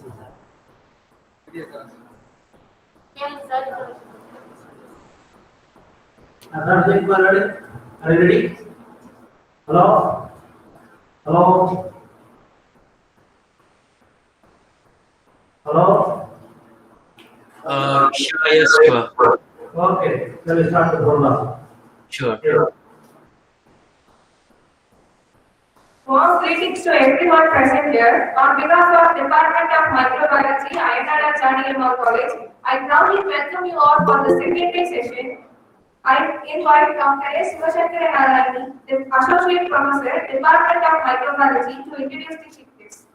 Are you ready? Hello? Hello? Hello? Sure, yes, sure. Okay, let me start the program. Sure. Warm greetings to everyone present here. On behalf of Department of Microbiology, Ayya and Janaki College, I proudly welcome you all for the secondary session. I invite Dr. Sivakasi, the Associate Professor, Department of Microbiology, to introduce the chief guest.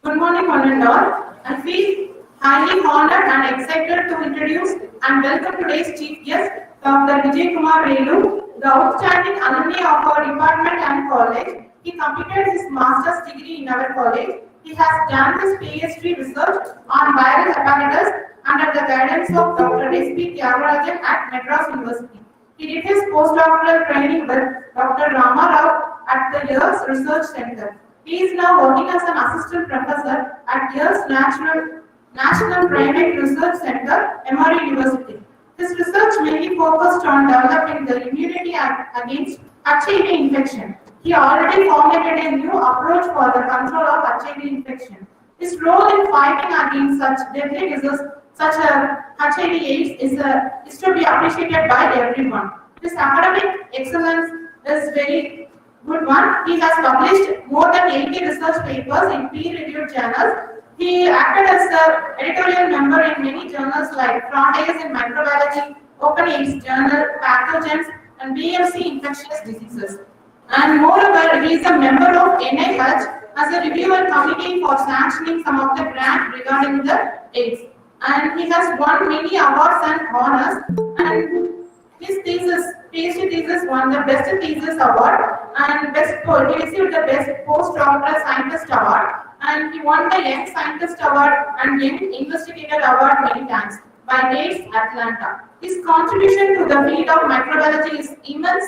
Good morning, one and all. I feel highly honored and excited to introduce and welcome today's chief guest, Dr. Vijay Kumar Relu, the outstanding alumni of our department and college. He completed his master's degree in our college. He has done his PhD research on viral hepatitis under the guidance of Dr. S.P. Tyagarajan at Madras University. He did his postdoctoral training with Dr. Rama Rao at the Years Research Center. He is now working as an assistant professor at Years National Primate Research Center, Emory University. His research mainly focused on developing the immunity against HIV infection. He already formulated a new approach for the control of HIV infection. His role in fighting against such deadly diseases such as HIV/AIDS is to be appreciated by everyone. His academic excellence is very good one. He has published more than 80 research papers in peer-reviewed journals. He acted as an editorial member in many journals like Frontiers in Microbiology, Open AIDS Journal, Pathogens, and B.Sc Infectious Diseases. And moreover, he is a member of NIH as a reviewer committee for sanctioning some of the grants regarding the AIDS. And he has won many awards and honors. And his PhD thesis won the Best Thesis Award and he received the Best Postdoctoral Scientist Award. And he won the Young Scientist Award and Young Investigator Award many times by Gates, Atlanta. His contribution to the field of microbiology is immense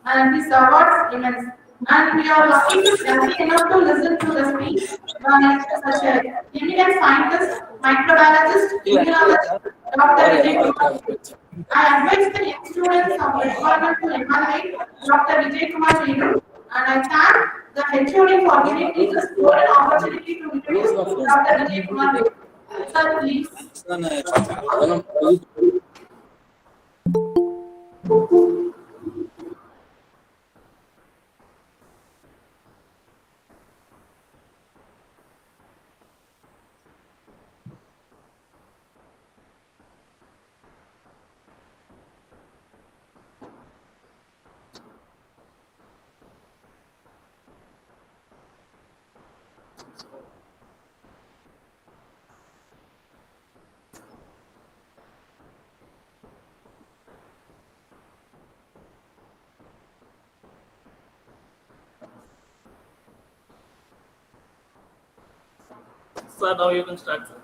and his awards immense. And we are lucky enough to listen to the speech by such an eminent scientist, microbiologist, immunologist, Dr. Vijay Kumar. I advise the young students of the department to evaluate Dr. Vijay Kumar Relu, and I thank the HOD for giving me this golden opportunity to introduce Dr. Vijay Kumar Relu. Sir, please. Sir, now you can start, sir.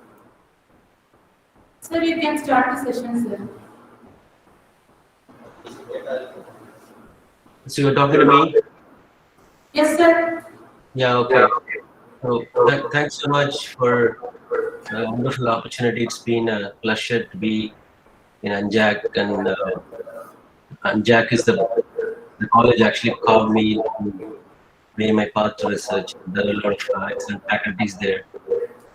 Sir, you can start the session, sir. So you're talking to me? Yes, sir. Yeah, okay. So thanks so much for a wonderful opportunity. It's been a pleasure to be in Anjak, and Anjak is the college actually called me to lay my path to research. There are a lot of excellent faculties there.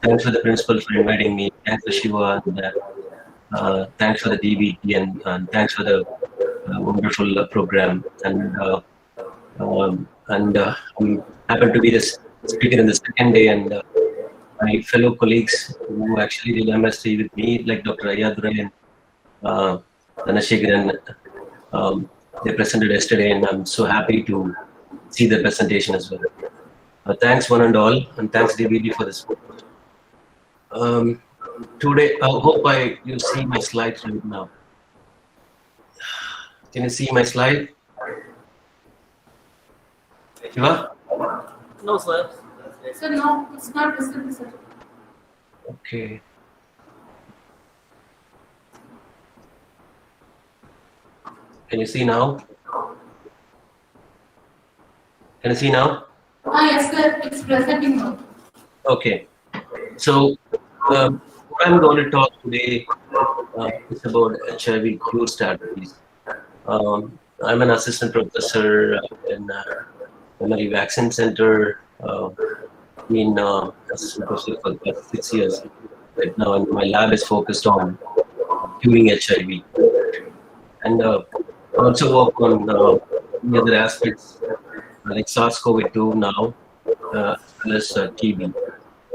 Thanks for the principal for inviting me. Thanks for Shiva, and thanks for the DBT, and thanks for the wonderful program. And we happen to be the speaker in the second day, and my fellow colleagues who actually did MSc with me, like Dr. Ayya and Dhanashekaran, they presented yesterday, and I'm so happy to see the presentation as well. Thanks one and all, and thanks DBT for this. Today, I hope you see my slides right now. Can you see my slide? Shiva? No, sir. Sir, no, it's not visible, sir. Okay. Can you see now? Can you see now? Ah, yes, sir. It's presenting now. Okay. So what I'm going to talk today is about HIV cure strategies. I'm an assistant professor in Primary Vaccine Center. Been assistant professor for the past 6 years right now, and my lab is focused on curing HIV. And I also work on many other aspects like SARS-CoV-2 now, as well as TB.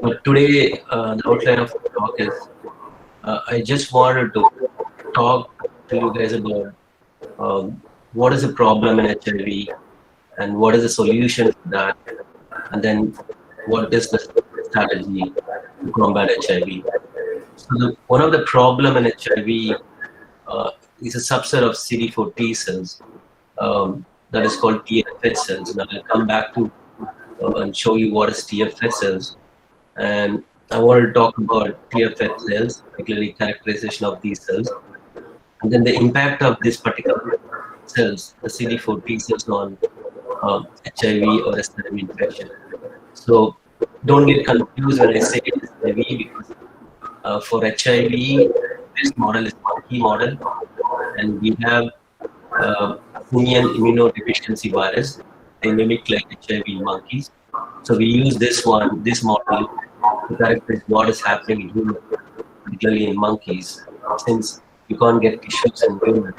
But today, the outline of the talk is I just wanted to talk to you guys about what is the problem in HIV and what is the solution to that, and then what is the strategy to combat HIV. So one of the problem in HIV is a subset of Cd4 T cells that is called TFH cells. Now I'll come back to and show you what is TFH cells. And I want to talk about TFH cells, particularly characterization of these cells, and then the impact of this particular cells, the CD4 T cells, on HIV or HIV infection. So don't get confused when I say HIV, because for HIV, this model is monkey model, and we have simian immunodeficiency virus. They mimic like HIV in monkeys. So we use this model to characterize what is happening in humans, particularly in monkeys, since you can't get tissues in humans.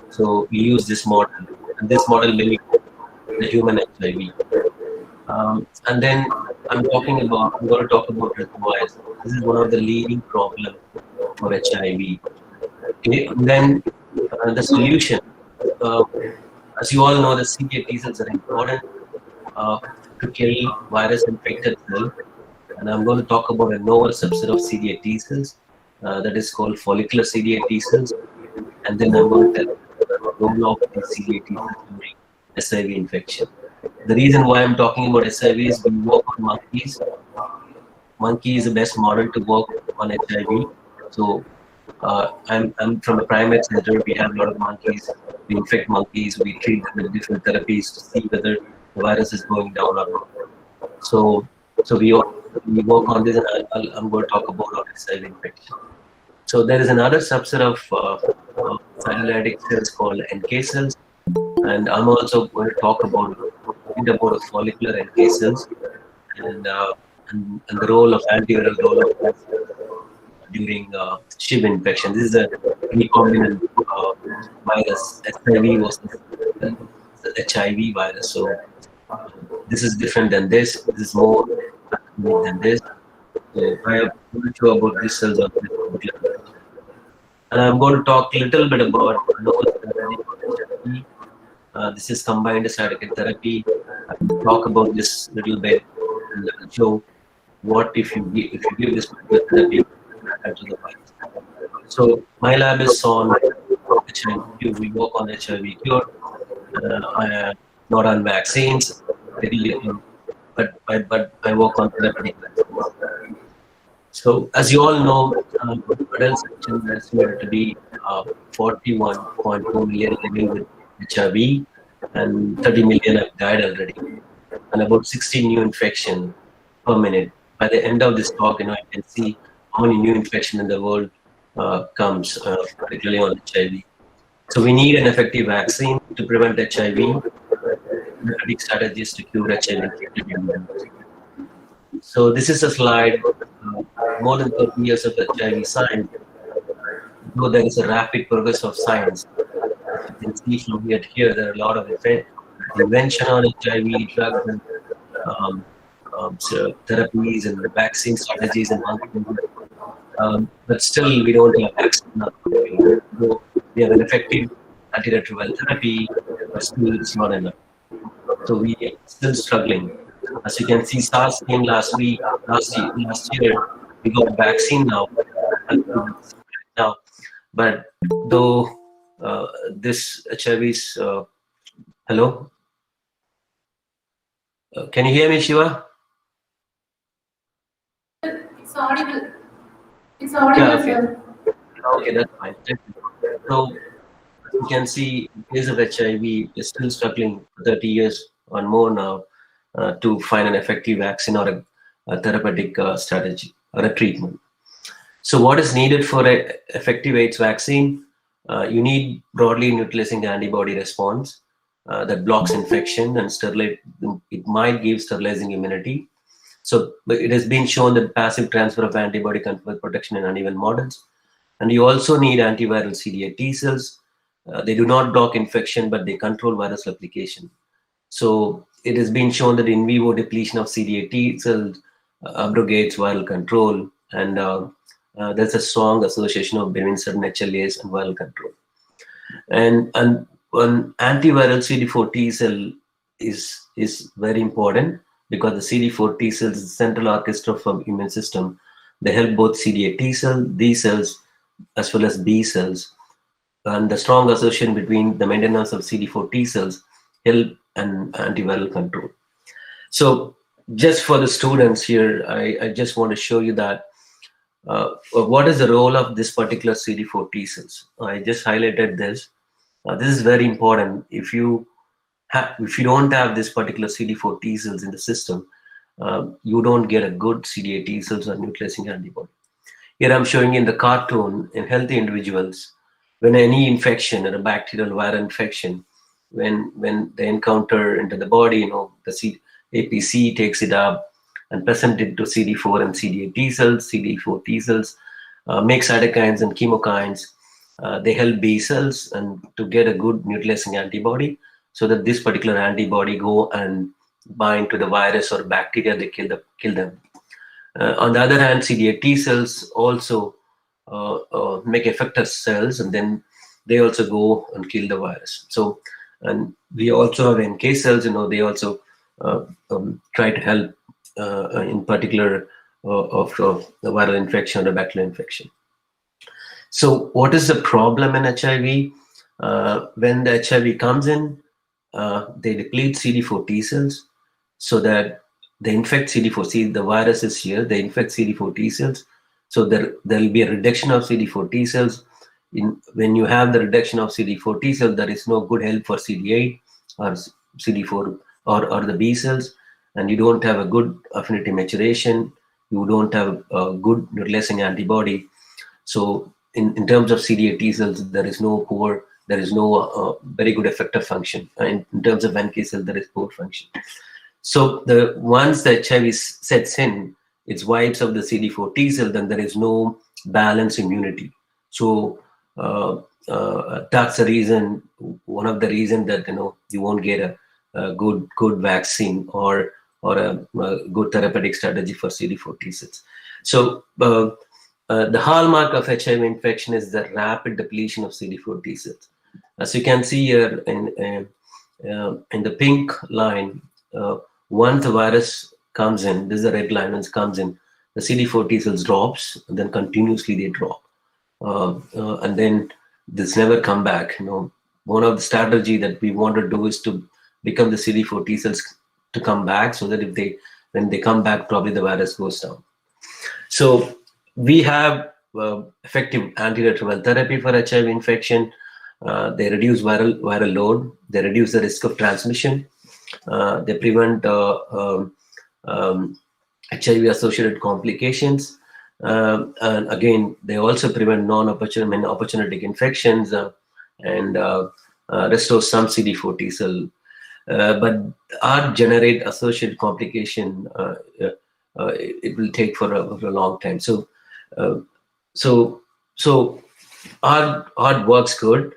So we use this model, and this model mimics the human HIV. And then I'm going to talk about reservoirs. This is one of the leading problems for HIV. Okay? And then the solution. As you all know, the CD8 T cells are important to kill virus-infected cells. And I'm going to talk about a novel subset of CD8 T cells that is called follicular Cd8 T cells. And then I'm going to tell you the role of the CD8 T cells during SIV infection. The reason why I'm talking about SIV is we work on monkeys. Monkey is the best model to work on HIV. So I'm from a primate center. We have a lot of monkeys. We infect monkeys. We treat them with different therapies to see whether the virus is going down or not. So we work on this, and I'm going to talk about SIV infection. So there is another subset of cytolytic cells called NK cells, and I'm also going to talk about follicular NK cells and the role of antiviral role of during SHIV infection. This is a recombinant virus. SIV was the HIV virus. So this is different than this. This is more than this. So I am going to show about these cells of this particular. And I'm going to talk a little bit about this is combined cytokine therapy. I'll talk about this a little bit and I'll show what if you give this particular therapy to the virus. So my lab is on HIV. We work on HIV cure, not on vaccines, but I work on therapeutic vaccines. So as you all know, adult section is estimated to be 41.4 million living with HIV, and 30 million have died already, and about 60 new infections per minute. By the end of this talk, you can see how many new infections in the world comes, particularly on HIV. So we need an effective vaccine to prevent HIV, therapeutic strategies to cure HIV. So this is a slide, more than 30 years of HIV science. Though there is a rapid progress of science, you can see from here there are a lot of invention on HIV, drugs, and therapies and vaccine strategies and marketing. But still, we don't have vaccine. We have an effective antiretroviral therapy, but still it's not enough. So we are still struggling. As you can see, SARS came last year. We got a vaccine now. But though this HIV is hello, can you hear me, Shiva? It's audible. It's audible, Yeah, okay. sir. Okay, that's fine. So you can see, in case of HIV, we're still struggling 30 years or more now to find an effective vaccine or therapeutic strategy or a treatment. So what is needed for an effective AIDS vaccine? You need broadly neutralizing antibody response that blocks infection and sterilize. It might give sterilizing immunity. So it has been shown that passive transfer of antibody confers protection in uneven models. And you also need antiviral CD8 T cells. They do not block infection, but they control virus replication. So it has been shown that in vivo depletion of CD8 T cells abrogates viral control, and there's a strong association of between certain HLAs and viral control. And an antiviral CD4 T cell is very important, because the CD4 T cells is the central orchestra of immune system. They help both CD8 T cells, D cells, as well as B cells. And the strong association between the maintenance of CD4 T cells help and antiviral control. So just for the students here, I just want to show you that what is the role of this particular CD4 T cells. I just highlighted this. This is very important. If you don't have this particular CD4 T cells in the system, you don't get a good CD8 T cells or neutralizing antibody. Here I'm showing in the cartoon, in healthy individuals, when any infection or a bacterial viral infection, when they encounter into the body, the APC takes it up and present it to CD4 and CD8 T cells. CD4 T cells make cytokines and chemokines. They help B cells and to get a good neutralizing antibody, so that this particular antibody go and bind to the virus or bacteria, they kill them. On the other hand, CD8 T cells also make effector cells, and then they also go and kill the virus. So, and we also have NK cells, they also try to help in particular of the viral infection or bacterial infection. So what is the problem in HIV? When the HIV comes in, they deplete CD4 T cells so that they infect CD4. See, the virus is here, they infect CD4 T cells. So there will be a reduction of CD4 T cells. When you have the reduction of CD4 T cells, there is no good help for CD8 or CD4 or the B cells, and you don't have a good affinity maturation. You don't have a good neutralizing antibody. So in terms of CD8 T cells, there is no very good effector function. In terms of NK cells, there is poor function. So once the HIV sets in, it's wipes of the CD4 T cell, then there is no balanced immunity. So that's the reason, one of the reasons that you won't get a good vaccine or a good therapeutic strategy for CD4 T cells. So the hallmark of HIV infection is the rapid depletion of CD4 T cells. As you can see here in the pink line, once the virus comes in, this is the red line, once it comes in, the CD4 T cells drops, and then continuously they drop. And then this never come back. One of the strategy that we want to do is to become the CD4 T cells to come back, so that when they come back, probably the virus goes down. So we have effective antiretroviral therapy for HIV infection. They reduce viral load. They reduce the risk of transmission. They prevent HIV-associated complications. And again, they also prevent opportunistic infections and restore some CD4 T cell. But are generate associated complication. It will take for a long time. So art works good,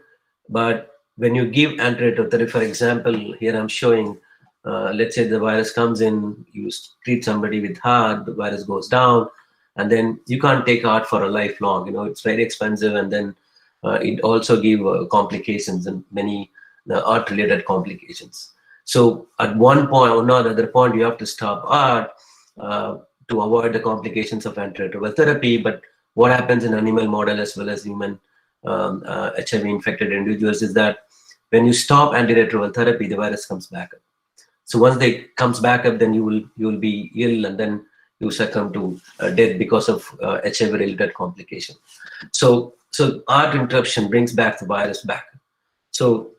but when you give antiretroviral, for example, here I'm showing, let's say the virus comes in, you treat somebody with heart, the virus goes down, and then you can't take heart for a lifelong. It's very expensive, and then it also give complications and many heart-related complications. So at one point or another point, you have to stop art to avoid the complications of antiretroviral therapy. But what happens in animal model as well as human HIV infected individuals is that when you stop antiretroviral therapy, the virus comes back up. So once it comes back up, then you will be ill, and then you succumb to death because of HIV related complication. So art interruption brings back the virus back. So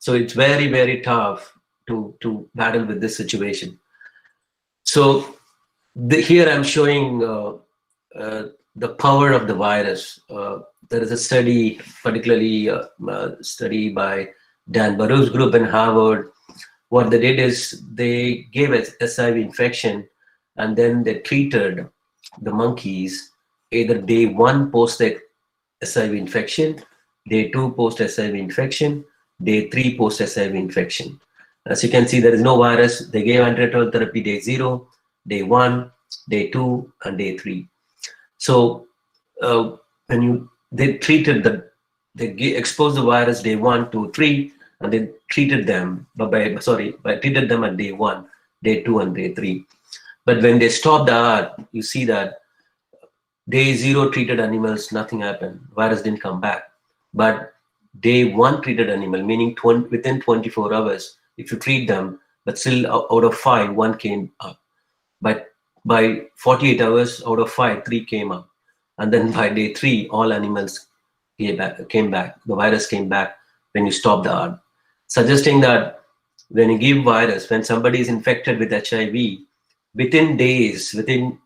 it's very, very tough to battle with this situation. So Here I'm showing the power of the virus. There is a study, particularly study by Dan Barou's group in Harvard. What they did is they gave a SIV infection, and then they treated the monkeys either day 1 post SIV infection, day 2 post SIV infection, day 3 post SIV infection. As you can see, there is no virus. They gave antiretroviral therapy day 0, day 1, day 2, and day 3. So when they treated they exposed the virus day 1, 2, 3, and they treated them treated them at day 1, day 2, and day 3. But when they stopped that, you see that day 0 treated animals, nothing happened. Virus didn't come back. But day 1 treated animal, meaning within 24 hours, if you treat them, but still out of 5, 1 came up. But by 48 hours, out of 5, 3 came up. And then by day 3, all animals came back. The virus came back when you stop the ART, suggesting that when you give virus, when somebody is infected with HIV, within days, within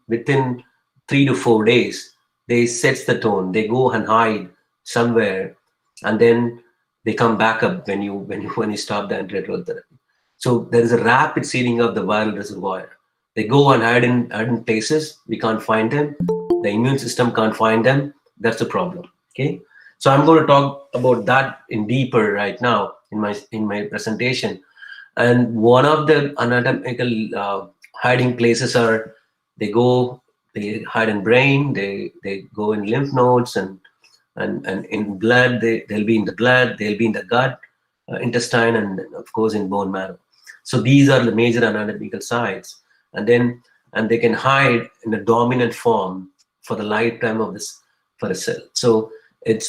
3 to 4 days, they set the tone. They go and hide somewhere, and then they come back up when you stop the antiretroviral therapy. So there is a rapid seeding of the viral reservoir. They go and hide in places we can't find them. The immune system can't find them. That's the problem. Okay. So I'm going to talk about that in deeper right now in my presentation. And one of the anatomical hiding places are they hide in brain. They go in lymph nodes and in blood. They'll be in the blood. They'll be in the gut, intestine, and of course in bone marrow. So these are the major anatomical sites. And they can hide in a dominant form for the lifetime of for a cell. So it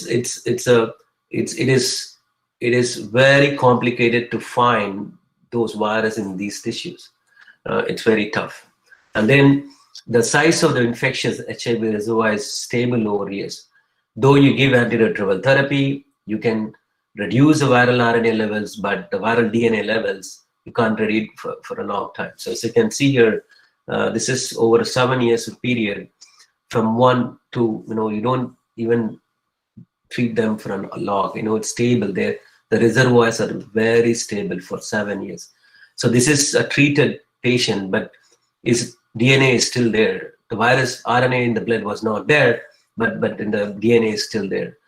is very complicated to find those viruses in these tissues. It's very tough. And then the size of the infectious HIV reservoir is stable over years. Though you give antiretroviral therapy, you can reduce the viral RNA levels, but the viral DNA levels you can't read for a long time. So as you can see here, this is over a 7 years period, from 1 to, you don't even treat them for a log. It's stable there. The reservoirs are very stable for 7 years. So this is a treated patient, but his DNA is still there. The virus RNA in the blood was not there, but in the DNA is still there.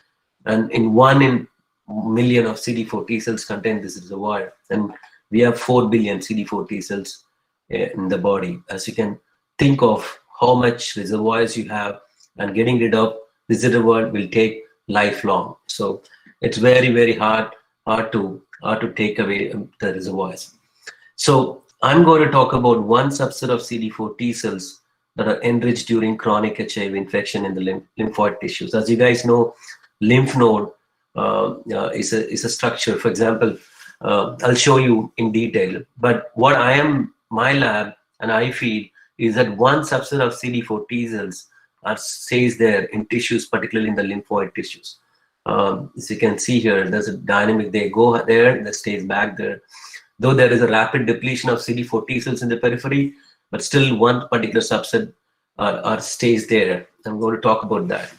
And in 1 in million of Cd4 T cells contain this reservoir. And we have 4 billion Cd4 T cells in the body. As you can think of how much reservoirs you have, and getting rid of this reservoir will take lifelong. So it's very, very hard to take away the reservoirs. So I'm going to talk about one subset of Cd4 T cells that are enriched during chronic HIV infection in the lymphoid tissues. As you guys know, lymph node is a structure. For example, I'll show you in detail. But what my lab and I feel is that one subset of Cd4 T cells stays there in tissues, particularly in the lymphoid tissues. As you can see here, there's a dynamic. They go there, that stays back there. Though there is a rapid depletion of Cd4 T cells in the periphery, but still one particular subset stays there. I'm going to talk about that.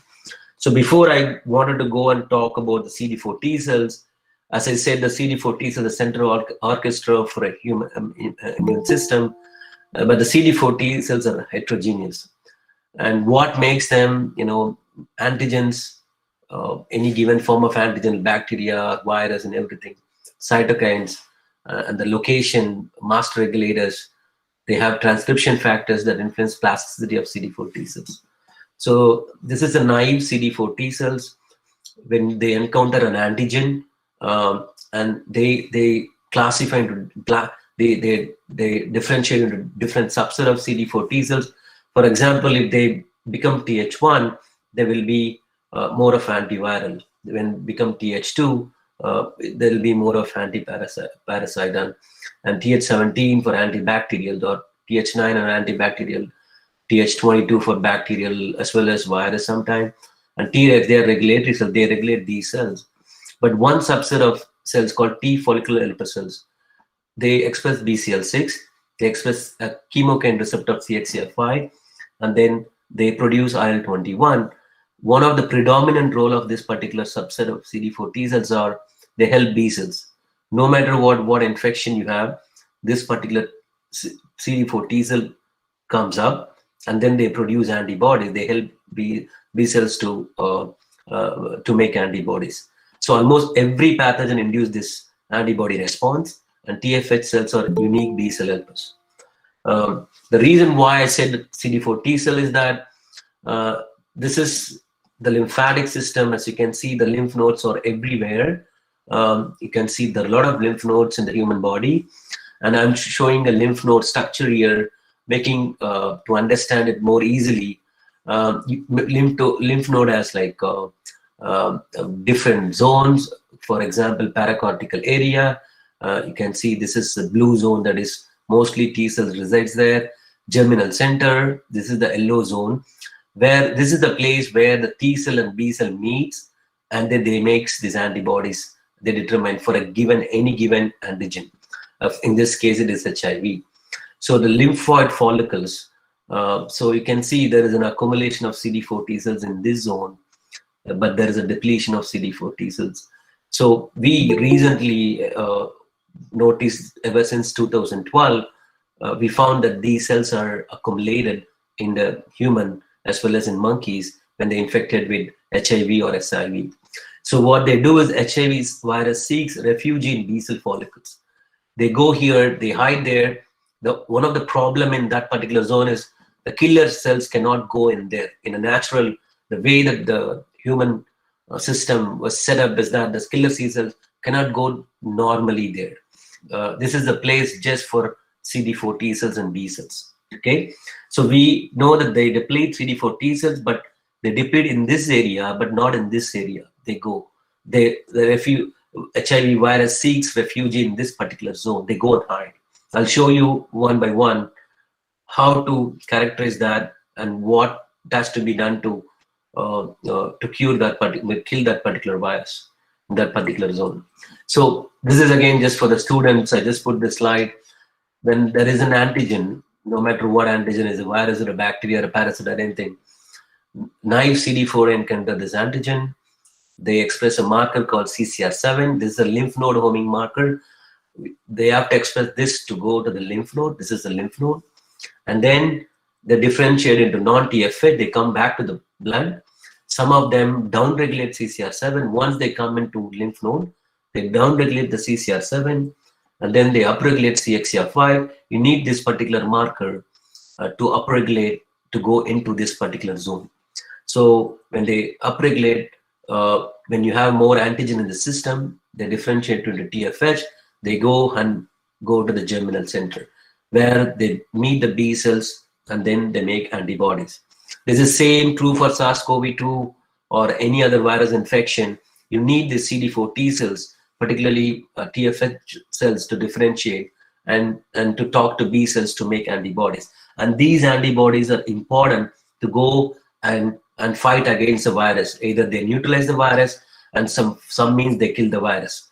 So before I wanted to go and talk about the Cd4 T cells, as I said, the Cd4 T cells are the central orchestra for a human immune system, but the Cd4 T cells are heterogeneous. And what makes them, antigens, any given form of antigen, bacteria, virus, and everything, cytokines, and the location, master regulators, they have transcription factors that influence plasticity of Cd4 T cells. So this is a naive Cd4 T cells. When they encounter an antigen, and they classify into they differentiate into different subset of Cd4 T cells. For example, if they become Th1, they will be more of antiviral. When become Th2, there will be more of anti-parasite, and Th17 for antibacterial, or Th9 or antibacterial, Th22 for bacterial as well as virus sometimes, and Tregs, they are regulatory cells, they regulate these cells. But one subset of cells called T follicular helper cells, they express BCL6, they express a chemokine receptor of CXCR5, and then they produce IL-21. One of the predominant role of this particular subset of CD4 T cells are they help B cells. No matter what infection you have, this particular CD4 T cell comes up, and then they produce antibodies. They help B cells to make antibodies. So almost every pathogen induces this antibody response, and TFH cells are unique B cell helpers. The reason why I said CD4 T cell is that this is the lymphatic system. As you can see, the lymph nodes are everywhere. You can see there are a lot of lymph nodes in the human body, and I'm showing a lymph node structure here, making to understand it more easily. Lymph node has like different zones. For example, paracortical area. You can see this is the blue zone, that is mostly T cells resides there. Germinal center, this is the yellow zone, where this is the place where the T cell and B cell meets, and then they makes these antibodies. They determine for any given antigen. In this case, it is HIV. So the lymphoid follicles. So you can see there is an accumulation of CD4 T cells in this zone, but there is a depletion of CD4 T cells. So we recently noticed, ever since 2012, we found that these cells are accumulated in the human as well as in monkeys when they're infected with HIV or SIV. So what they do is HIV virus seeks refuge in B cell follicles. They go here, they hide there. One of the problem in that particular zone is the killer cells cannot go in there. In a natural, the way that the human system was set up is that the killer C cells cannot go normally there. This is the place just for CD4 T cells and B cells. Okay, so we know that they deplete CD4 T cells, but they deplete in this area, but not in this area. The HIV virus seeks refuge in this particular zone. They go and hide. I'll show you one by one how to characterize that and what has to be done to kill that particular virus in that particular zone. So this is again just for the students. I just put this slide. When there is an antigen, no matter what antigen is, a virus or a bacteria or a parasite or anything, naive CD4 encounter this antigen. They express a marker called CCR7. This is a lymph node homing marker. They have to express this to go to the lymph node. This is the lymph node. And then they differentiate into non-TFH. They come back to the blood. Some of them downregulate CCR7. Once they come into lymph node, they downregulate the CCR7, and then they upregulate CXCR5. You need this particular marker to upregulate to go into this particular zone. So when they upregulate, when you have more antigen in the system, they differentiate into TFH. They go to the germinal center, where they meet the B cells, and then they make antibodies. This is same true for SARS-CoV-2 or any other virus infection. You need the CD4 T cells, particularly TFH cells, to differentiate and to talk to B cells to make antibodies. And these antibodies are important to go and fight against the virus. Either they neutralize the virus, and some means they kill the virus.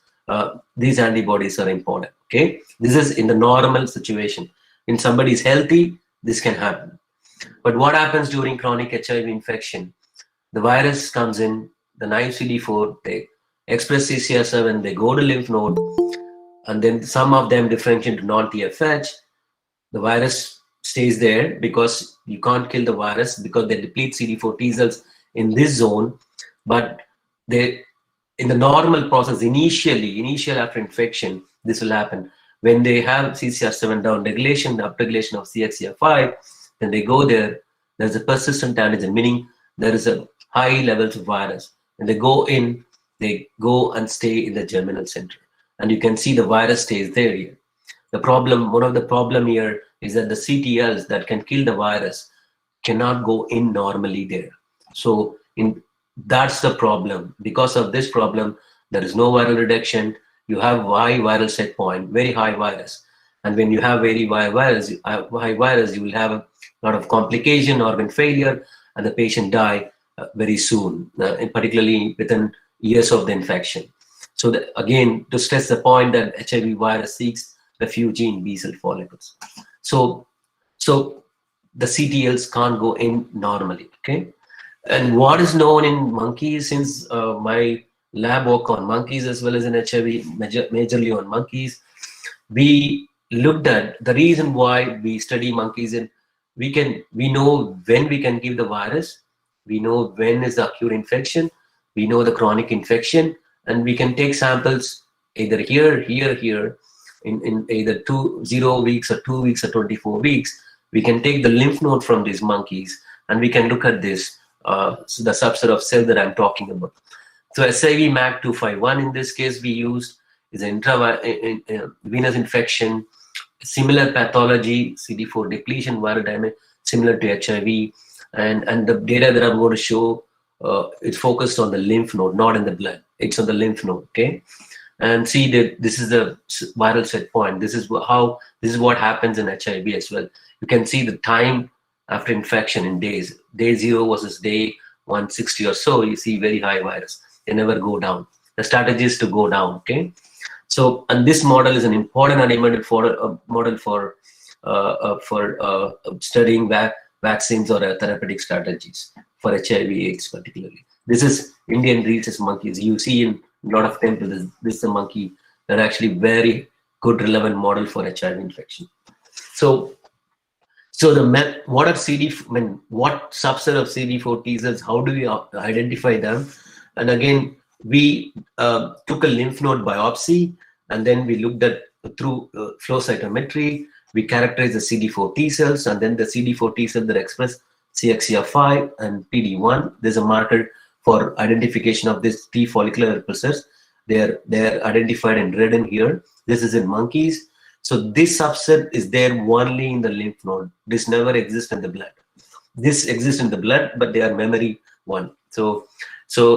These antibodies are important. Okay, this is in the normal situation. When somebody is healthy, this can happen. But what happens during chronic HIV infection? The virus comes in, the naive CD4, they express CCR7, they go to lymph node, and then some of them differentiate to non-TFH. The virus stays there because you can't kill the virus because they deplete CD4 T cells in this zone. But in the normal process, initial after infection, this will happen. When they have CCR7 down regulation, the upregulation of CXCR5, then they go there. There's a persistent antigen, meaning there is a high levels of virus. And they go in, they go and stay in the germinal center. And you can see the virus stays there here. One of the problem here is that the CTLs that can kill the virus cannot go in normally there. So that's the problem. Because of this problem, there is no viral reduction. You have high viral set point, very high virus. And when you have very high virus, you will have a lot of complication, organ failure, and the patient die very soon, and particularly within years of the infection. So again, to stress the point that HIV virus seeks refuge in B cell follicles. So the CTLs can't go in normally. Okay, and what is known in monkeys, since my lab work on monkeys as well as in HIV, majorly on monkeys, we looked at the reason why we study monkeys, and we know when we can give the virus, we know when is the acute infection, we know the chronic infection, and we can take samples either here in either 0 weeks or 2 weeks or 24 weeks. We can take the lymph node from these monkeys and we can look at this, so the subset of cell that I'm talking about. So SIV MAC251 in this case we used is an venous infection, similar pathology, CD4 depletion, viral damage, similar to HIV, and the data that I'm going to show, it's focused on the lymph node, not in the blood. It's on the lymph node, okay? And see that this is the viral set point. This is what happens in HIV as well. You can see the time after infection in days. Day 0 versus day 160 or so, you see very high virus. They never go down. The strategy is to go down, okay? So, and this model is an important animated model for studying vaccines or therapeutic strategies for HIV/AIDS particularly. This is Indian rhesus monkeys. You see in a lot of temples, this is a monkey that are actually very good relevant model for HIV infection. So what subset of CD4 T cells? How do we identify them? And again, we took a lymph node biopsy, and then we looked at through flow cytometry. We characterized the CD4 T cells, and then the CD4 T cells that express CXCR5 and PD1. There's a marker for identification of this T follicular repulsors. They're identified in red in here. This is in monkeys. So this subset is there only in the lymph node. This never exists in the blood. This exists in the blood, but they are memory one. So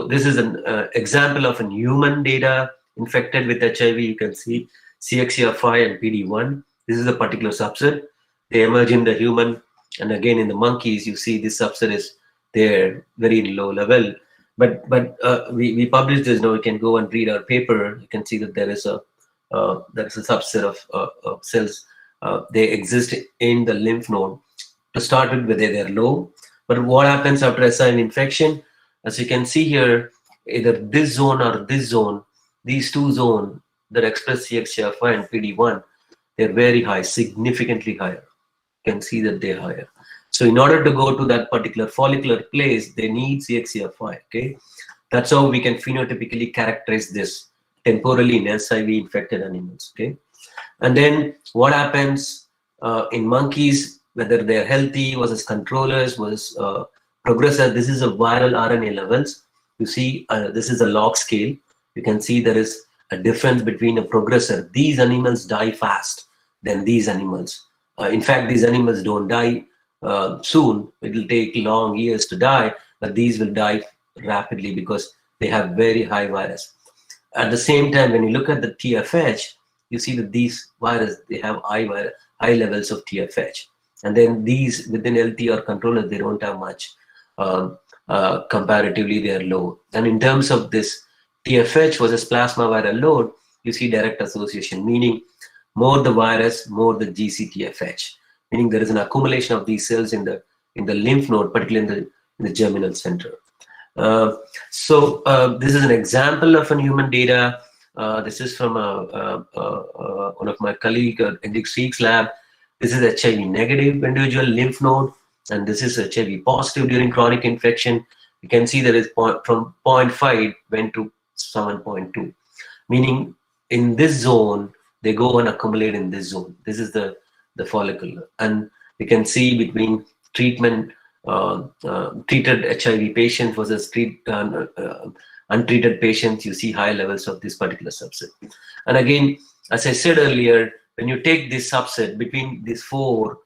this is an example of a human data infected with HIV. You can see CXCR5 and PD1. This is a particular subset. They emerge in the human, and again in the monkeys, you see this subset is there very low level. But we published this. Now you can go and read our paper. You can see that there is a subset of cells. They exist in the lymph node. To start with, whether they're low. But what happens after SIV infection? As you can see here, either this zone or this zone, these two zones that express CXCR5 and PD1, they're very high, significantly higher. You can see that they're higher. So in order to go to that particular follicular place, they need CXCR5, okay? That's how we can phenotypically characterize this temporally in SIV infected animals, okay? And then what happens in monkeys, whether they're healthy versus controllers versus progressor, this is a viral RNA levels. You see, this is a log scale. You can see there is a difference between a progressor. These animals die fast than these animals. In fact, these animals don't die soon. It will take long years to die, but these will die rapidly because they have very high virus. At the same time, when you look at the TFH, you see that these viruses, they have high levels of TFH. And then these within LT or controllers, they don't have much. Comparatively, they are low. And in terms of this TFH versus plasma viral load, you see direct association, meaning more the virus, more the GCTFH, meaning there is an accumulation of these cells in the lymph node, particularly in the germinal center. This is an example of a human data. This is from one of my colleagues in the Streaks lab. This is HIV negative individual lymph node, and this is HIV positive during chronic infection. You can see that it's from 0.5 went to 7.2, meaning in this zone, they go and accumulate in this zone. This is the follicle, and you can see between treated HIV patients versus untreated patients, you see high levels of this particular subset. And again, as I said earlier, when you take this subset between these four,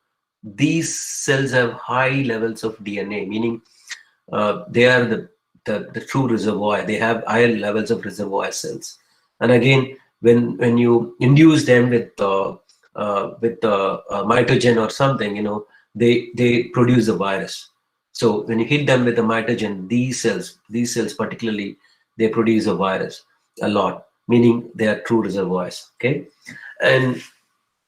these cells have high levels of DNA, meaning they are the true reservoir. They have higher levels of reservoir cells. And again, when you induce them with mitogen or something, they produce a virus. So when you hit them with a mitogen, these cells particularly, they produce a virus a lot, meaning they are true reservoirs. Okay, and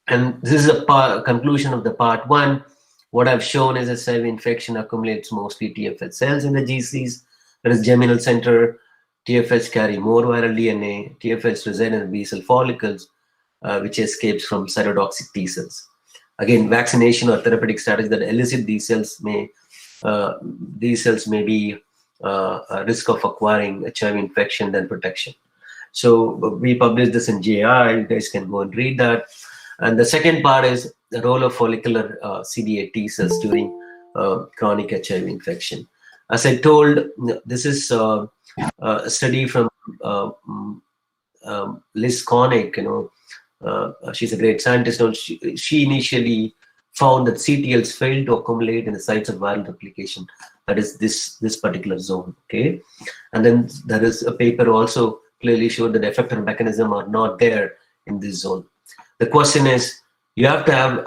And this is a conclusion of the part 1. What I've shown is a cell infection accumulates mostly TFH cells in the GCs. There is geminal center. TFH carry more viral DNA. TFH reside in the B cell follicles, which escapes from cytotoxic T cells. Again, vaccination or therapeutic strategies that elicit these cells may be a risk of acquiring HIV infection than protection. So we published this in JI. You guys can go and read that. And the second part is the role of follicular CD8 T cells during chronic HIV infection. As I told, this is a study from Liz Connick. She's a great scientist. She initially found that CTLs fail to accumulate in the sites of viral replication. That is this particular zone. Okay, and then there is a paper also clearly showed that effector mechanism are not there in this zone. The question is, you have to have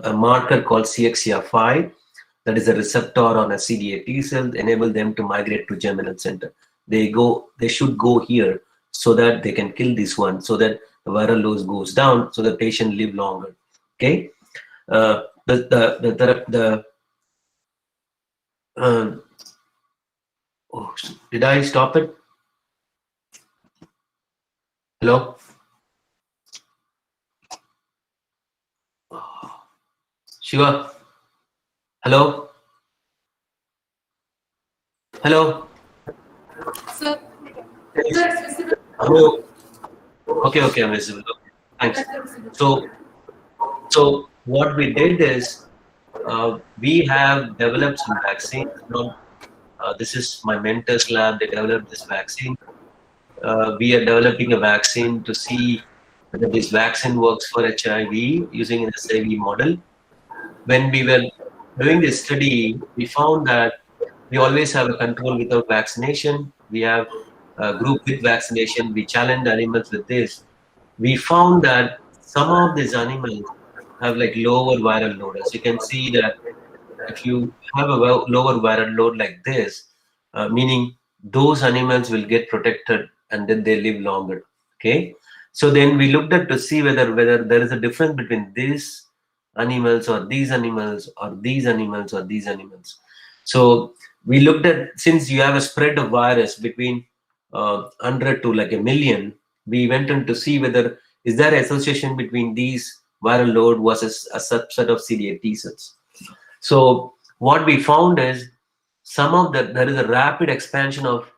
a marker called CXCR5, that is a receptor on a CD8 T cell, enable them to migrate to germinal center. They should go here so that they can kill this one, so that the viral load goes down, so the patient live longer. Okay, did I stop it? Hello? Shiva? Hello? Hello? Sir, Hello? Okay, I'm visible. Okay, thanks. So what we did is, we have developed some vaccine. This is my mentor's lab. They developed this vaccine. We are developing a vaccine to see whether this vaccine works for HIV using an SIV model. When we were doing this study, we found that we always have a control without vaccination. We have a group with vaccination. We challenged animals with this. We found that some of these animals have like lower viral load. As you can see that if you have a lower viral load like this, meaning those animals will get protected and then they live longer. Okay, so then we looked at to see whether there is a difference between these animals or these animals or these animals or these animals. So we looked at, since you have a spread of virus between 100 to like 1 million, we went in to see whether is there an association between these viral load versus a subset of CD8 T cells. So what we found is there is a rapid expansion of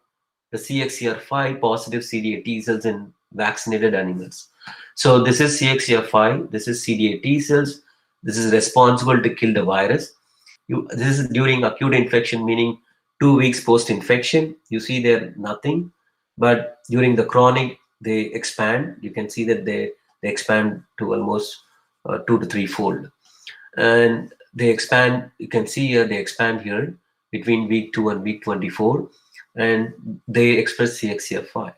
the CXCR5 positive CD8 T cells in vaccinated animals. So this is CXCR5, this is CD8 T cells. This is responsible to kill the virus. This is during acute infection, meaning 2 weeks post-infection. You see there nothing, but during the chronic, they expand. You can see that they expand to almost 2 to 3 fold. And they expand, you can see here, they expand here between week 2 and week 24, and they express CXCR5.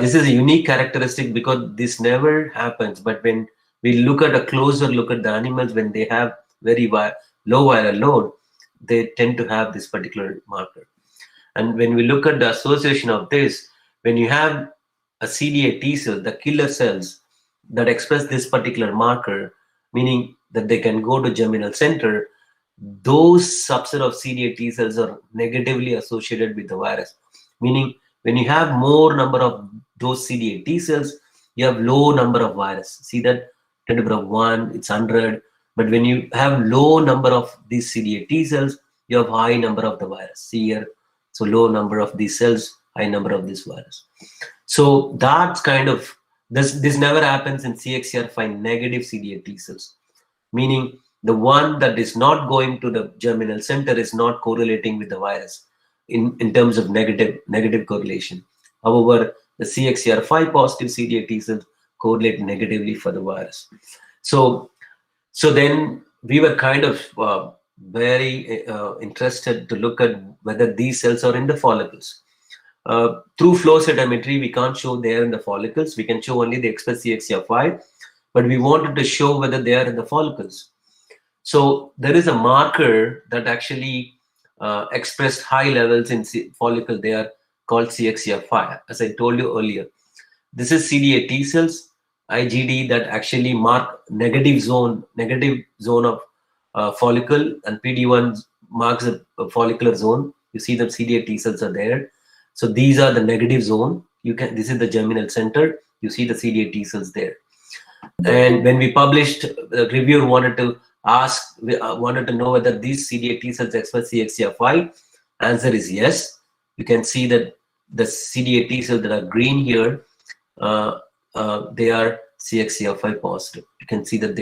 This is a unique characteristic because this never happens, but when we look at a closer look at the animals, when they have very low viral load, they tend to have this particular marker. And when we look at the association of this, when you have a CD8 T cell, the killer cells that express this particular marker, meaning that they can go to germinal center, those subset of CD8 T cells are negatively associated with the virus. Meaning when you have more number of those CD8 T cells, you have low number of virus. See that 10 to the power of 1, it's 100. But when you have low number of these CD8 T cells, you have high number of the virus. See here, so low number of these cells, high number of this virus. So that's kind of, this never happens in CXCR5 negative CD8 T cells. Meaning the one that is not going to the germinal center is not correlating with the virus in terms of negative correlation. However, the CXCR5 positive CD8 T cells correlate negatively for the virus. So then we were kind of very interested to look at whether these cells are in the follicles. Through flow cytometry, we can't show they are in the follicles. We can show only they express CXCR5, but we wanted to show whether they are in the follicles. So there is a marker that actually expressed high levels in follicle. They are called CXCR5, as I told you earlier. This is CD8 T cells. IgD that actually mark negative zone of follicle, and PD1 marks a follicular zone. You see the CD8 T cells are there. So these are the negative zone. This is the germinal center. You see the CD8 T cells there. And when we published, the reviewer wanted to know whether these CD8 T cells express CXCR5. Answer is yes. You can see that the CD8 T cells that are green here, they are CXCR5 positive. You can see that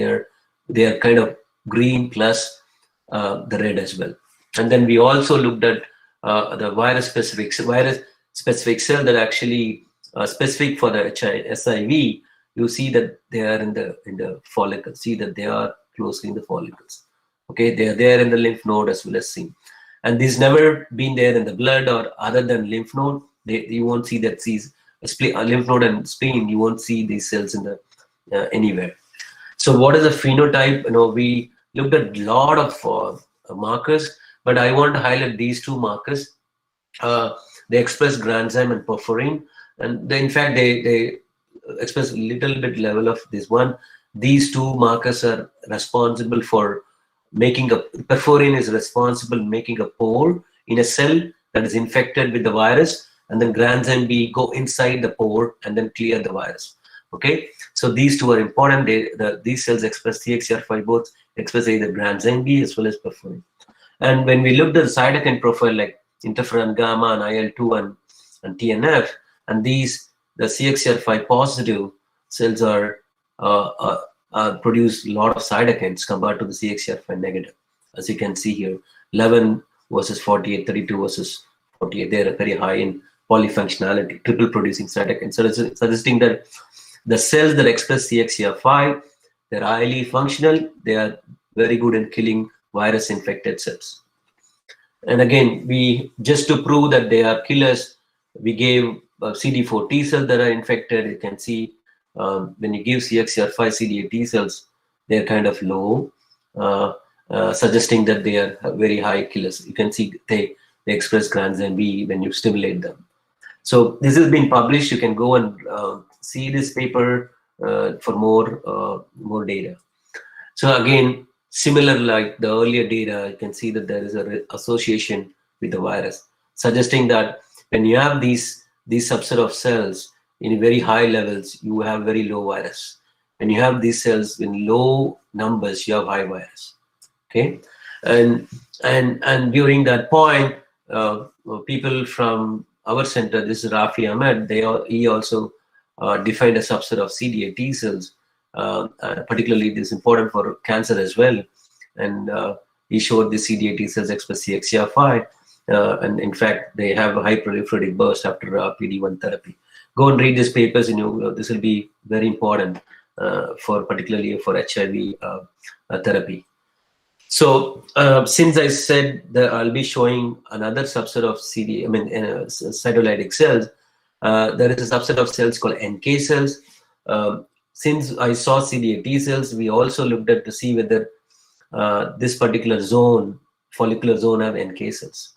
they are kind of green plus the red as well. And then we also looked at the virus specific cell that actually specific for the SIV. You see that they are in the follicles. See that they are closely in the follicles. Okay, they are there in the lymph node as well as seen. And these never been there in the blood or other than lymph node. You won't see that lymph node and spleen. You won't see these cells in the anywhere. So what is the phenotype? We looked at a lot of markers, but I want to highlight these two markers. They express granzyme and perforin, and in fact they express a little bit level of this one. These two markers are responsible for making perforin is responsible making a pore in a cell that is infected with the virus, and then granzyme B go inside the pore and then clear the virus. Okay, so these two are important. These cells express CXCR5, both express either granzyme B as well as perforin. And when we looked at the cytokine profile like interferon gamma and IL-2 and TNF, and the CXCR5 positive cells are produce a lot of cytokines compared to the CXCR5 negative. As you can see here, 11 versus 48, 32 versus 48. They are very high in polyfunctionality, triple producing cytokines. So it's suggesting that the cells that express CXCR5, they're highly functional. They are very good in killing virus infected cells. And again, just to prove that they are killers, we gave Cd4 T cells that are infected. You can see when you give CXCR5 CD8 T cells, they're kind of low, suggesting that they are very high killers. You can see they express granzyme B when you stimulate them. So this has been published. You can go and see this paper for more data. So again, similar like the earlier data, you can see that there is an association with the virus, suggesting that when you have these subset of cells in very high levels, you have very low virus. When you have these cells in low numbers, you have high virus. Okay, and during that point, people from our center, this is Rafi Ahmed, he also defined a subset of CD8 T cells. Particularly, this is important for cancer as well. And he showed the CD8 T cells express CXCR5, and in fact, they have a high proliferative burst after PD1 therapy. Go and read these papers, and this will be very important particularly for HIV therapy. So since I said that I'll be showing another subset of cytolytic cells, there is a subset of cells called NK cells. Since I saw CD8 T cells, we also looked at to see whether this particular zone, follicular zone, have NK cells.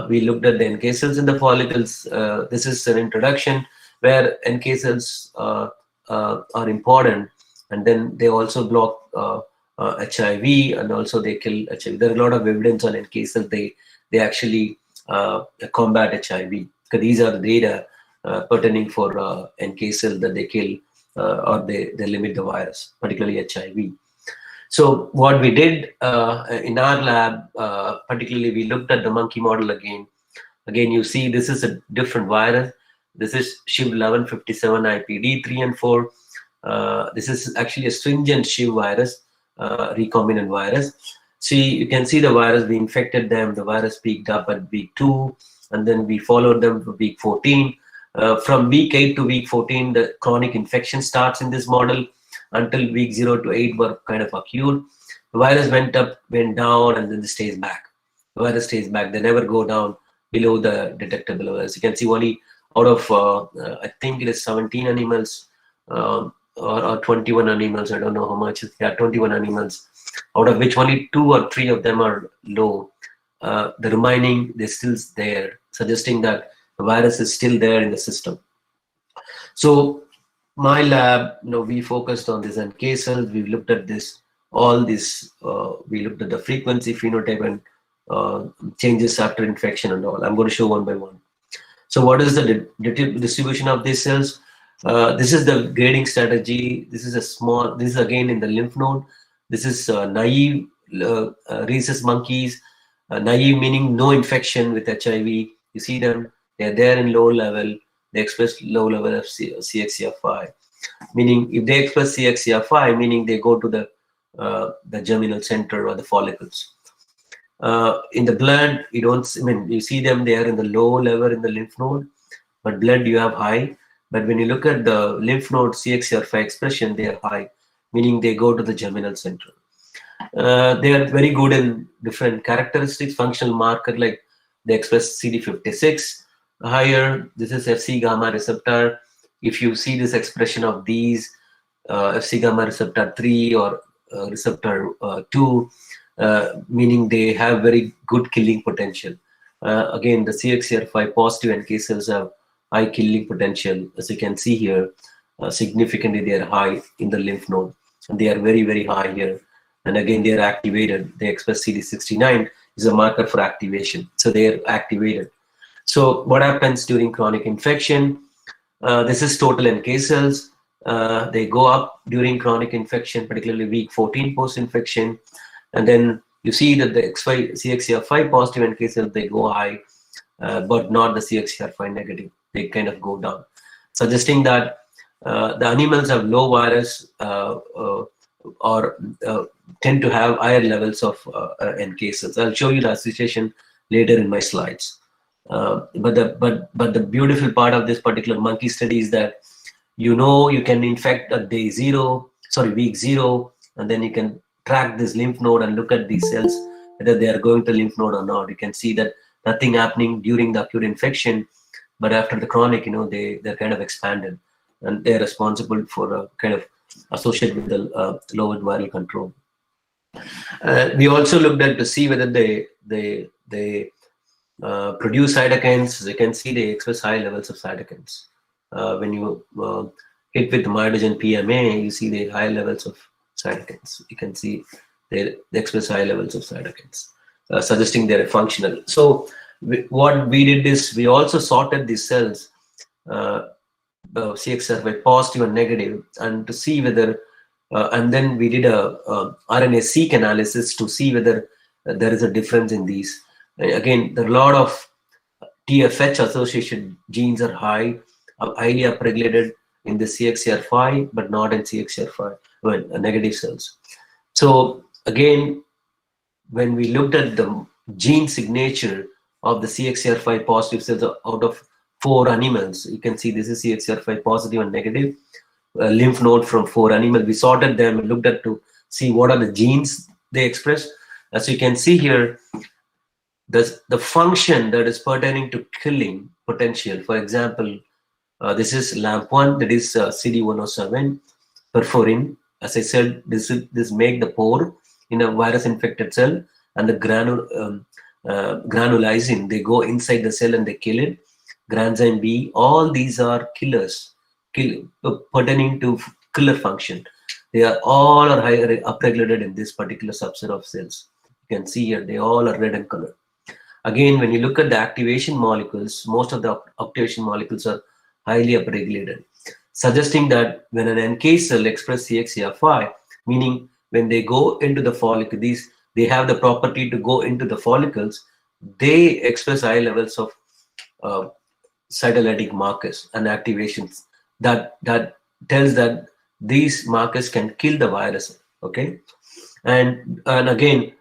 We looked at the NK cells in the follicles. This is an introduction where NK cells are important, and then they also block HIV, and also they kill HIV. There are a lot of evidence on NK cells. They actually combat HIV, because these are the data pertaining for NK cells that they kill or they limit the virus, particularly HIV. So what we did in our lab, particularly we looked at the monkey model again. Again, you see this is a different virus. This is SHIV1157 IPD 3 and 4. This is actually a stringent SHIV virus, recombinant virus. See, you can see the virus, we infected them. The virus peaked up at week 2, and then we followed them for week 14. From week 8 to week 14, the chronic infection starts in this model. Until week 0 to 8 were kind of acute. The virus went up, went down, and then it stays back. The virus stays back. They never go down below the detectable levels. You can see only out of, I think it is 17 animals or 21 animals. I don't know how much. Yeah, 21 animals, out of which only 2 or 3 of them are low. The remaining, they're still there, suggesting that the virus is still there in the system. So my lab, we focused on this NK cells. We looked at this, all this. We looked at the frequency, phenotype, and changes after infection and all. I'm going to show one by one. So, what is the distribution of these cells? This is the grading strategy. This is a small. This is again in the lymph node. This is naive rhesus monkeys. Naive meaning no infection with HIV. You see them. They are there in low level. They express low level of CXCR5. Meaning, if they express CXCR5, meaning they go to the germinal center or the follicles. In the blood, you don't. You see them. They are in the low level in the lymph node, but blood you have high. But when you look at the lymph node CXCR5 expression, they are high, meaning they go to the germinal center. They are very good in different characteristics, functional marker, like they express CD56 higher. This is Fc gamma receptor. If you see this expression of these Fc gamma receptor 3 or receptor 2, meaning they have very good killing potential. Again, the CXCR5 positive NK cells have high killing potential. As you can see here, significantly they are high in the lymph node. And they are very, very high here. And again, they are activated. They express CD69 is a marker for activation. So they are activated. So what happens during chronic infection? This is total NK cells. They go up during chronic infection, particularly week 14 post-infection. And then you see that the CXCR5 positive NK cells, they go high, but not the CXCR5 negative. They kind of go down, suggesting that the animals have low virus or tend to have higher levels of NK cells. I'll show you the association later in my slides. But the beautiful part of this particular monkey study is that you can infect at week 0, and then you can track this lymph node and look at these cells, whether they are going to lymph node or not. You can see that nothing happening during the acute infection, but after the chronic, they're kind of expanded, and they're responsible for kind of associated with the lower viral control. We also looked at to see whether they produce cytokines. As you can see, they express high levels of cytokines. When you hit with myogen PMA, you see the high levels of cytokines. You can see they express high levels of cytokines, suggesting they're functional. So what we did is we also sorted these cells, CXCR5 positive and negative, and to see whether, and then we did a RNA-seq analysis to see whether there is a difference in these. Again, there are a lot of TFH associated genes are highly upregulated in the CXCR5, but not in CXCR5, negative cells. So again, when we looked at the gene signature of the CXCR5 positive cells out of 4 animals, you can see this is CXCR5 positive and negative lymph node from 4 animals. We sorted them and looked at to see what are the genes they express. As you can see here, the function that is pertaining to killing potential. For example, this is LAMP1, that is CD107, perforin. As I said, this make the pore in a virus-infected cell, and the granulizing, they go inside the cell and they kill it. Granzyme B, all these are killers, pertaining to killer function. They are all higher upregulated in this particular subset of cells. You can see here, they all are red in color. Again, when you look at the activation molecules, most of the activation molecules are highly upregulated, suggesting that when an NK cell expresses CXCR5, meaning when they go into the follicle, they have the property to go into the follicles, they express high levels of cytolytic markers and activations that tells that these markers can kill the virus. Okay, and again,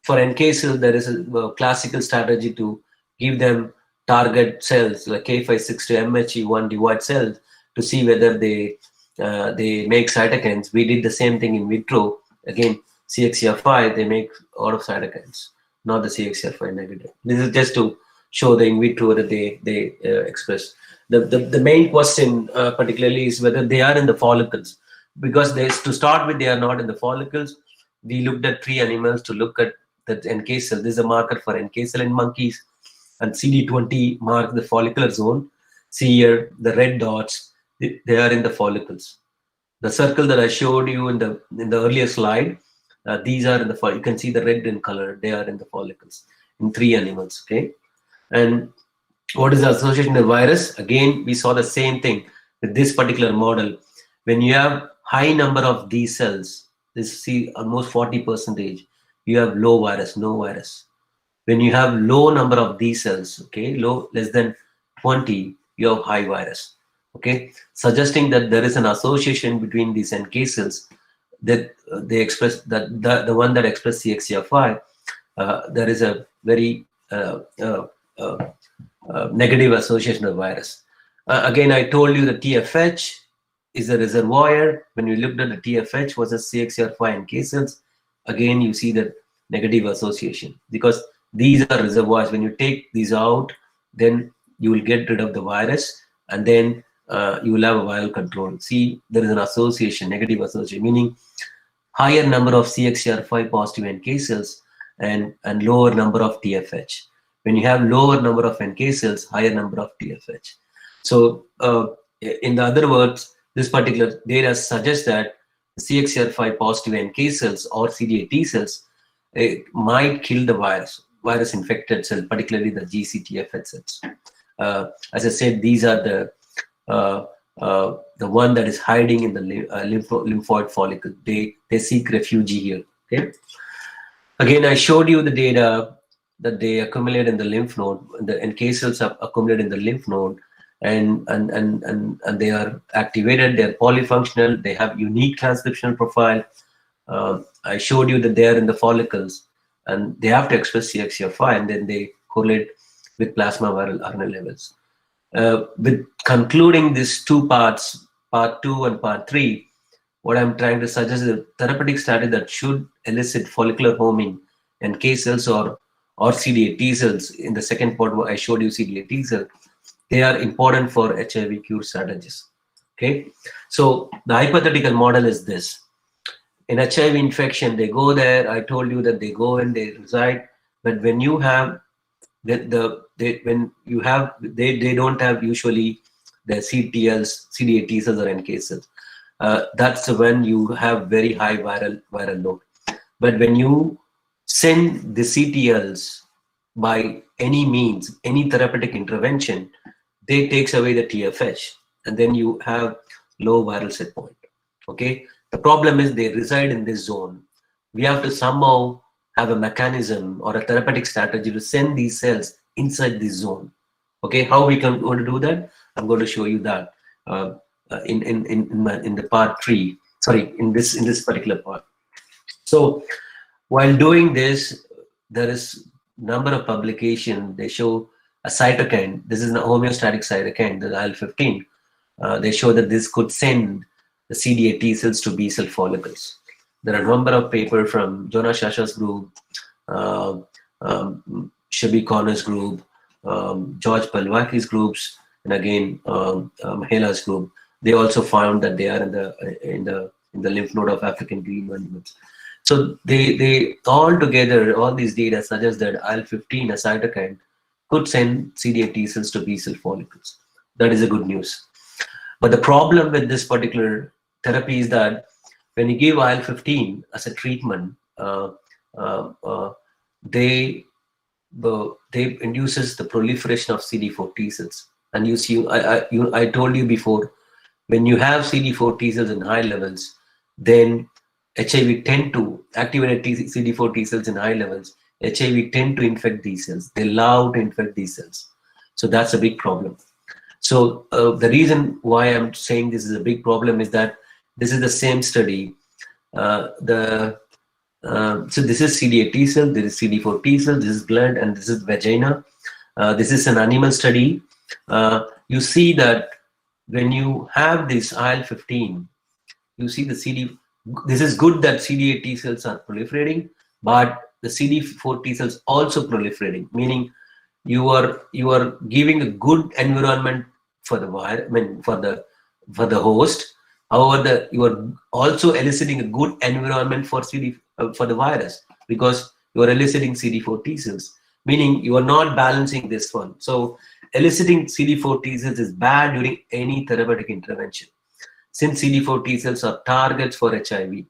for NK cells, there is a classical strategy to give them target cells like K562 MHE1 divide cells to see whether they make cytokines. We did the same thing in vitro. Again, CXCR5, they make a lot of cytokines, not the CXCR5 negative. This is just to show the in vitro that they express. The main question particularly is whether they are in the follicles, because to start with, they are not in the follicles. We looked at 3 animals to look at the NK cell. This is a marker for NK cell in monkeys, and CD20 marks the follicular zone. See here, the red dots, They are in the follicles. The circle that I showed you in the earlier slide, these are in the follicles. You can see the red in color. They are in the follicles in 3 animals. Okay, and what is the association with virus? Again, we saw the same thing with this particular model. When you have high number of these cells, this see almost 40%, you have low virus, no virus. When you have low number of these cells, okay, low, less than 20, you have high virus. Okay, suggesting that there is an association between these NK cells that they express, that the one that express CXCR5, there is a very negative association of virus. Again, I told you the TFH is a reservoir. When we looked at the TFH versus CXCR5 NK cells, again you see the negative association, because these are reservoirs. When you take these out, then you will get rid of the virus, and then you will have a viral control. See, there is an association, negative association, meaning higher number of CXCR5 positive NK cells and lower number of TFH. When you have lower number of NK cells, higher number of TFH. So in the other words, this particular data suggests that CXCR5 positive NK cells or CD8 T cells might kill the virus infected cell, particularly the GCTFH cells. As I said, these are the one that is hiding in the lymphoid follicle. They seek refuge here. Okay. Again, I showed you the data that they accumulate in the lymph node. The NK cells are accumulated in the lymph node, and they are activated. They are polyfunctional. They have unique transcriptional profile. I showed you that they are in the follicles, and they have to express CXCR5, and then they correlate with plasma viral RNA levels. With concluding these 2 parts, part 2 and part 3, what I'm trying to suggest is a therapeutic strategy that should elicit follicular homing NK cells or CD8 T cells. In the second part, I showed you CD8 T cells. They are important for HIV cure strategies. Okay, so the hypothetical model is this: in HIV infection, they go there. I told you that they go and they reside, but when you have they don't have usually the CTLs, CD8 T cells or NK cells. That's when you have very high viral load. But when you send the CTLs by any means, any therapeutic intervention, they takes away the TFH, and then you have low viral set point. Okay, the problem is they reside in this zone. We have to somehow have a mechanism or a therapeutic strategy to send these cells inside this zone. Okay, how we can going to do that? I'm going to show you that in the part 3. Sorry, in this particular part. So while doing this, there is number of publications. They show a cytokine. This is a homeostatic cytokine, the IL-15. They show that this could send the CD8 T cells to B cell follicles. There are a number of papers from Jonas Shasha's group, Shabi Connor's group, George Palwaki's groups, and again Mahela's group. They also found that they are in the lymph node of African green animals. So they all together, all these data suggest that IL-15, a cytokine, could send CD8 T cells to B cell follicles. That is a good news. But the problem with this particular therapy is that when you give IL-15 as a treatment, they induces the proliferation of CD4 T cells. And you see, I told you before, when you have CD4 T cells in high levels, then HIV tend to activate CD4 T cells in high levels. HIV tend to infect these cells. They love to infect these cells. So that's a big problem. So the reason why I'm saying this is a big problem is that this is the same study. So this is CD8 T cell, this is CD4 T cell, this is blood, and this is vagina. This is an animal study. You see that when you have this IL-15, you see the this is good that CD8 T cells are proliferating, but the CD4 T cells also proliferating, meaning you are giving a good environment for the for the host. However, you are also eliciting a good environment for the virus, because you are eliciting CD4 T cells, meaning you are not balancing this one. So eliciting CD4 T cells is bad during any therapeutic intervention, since CD4 T cells are targets for HIV.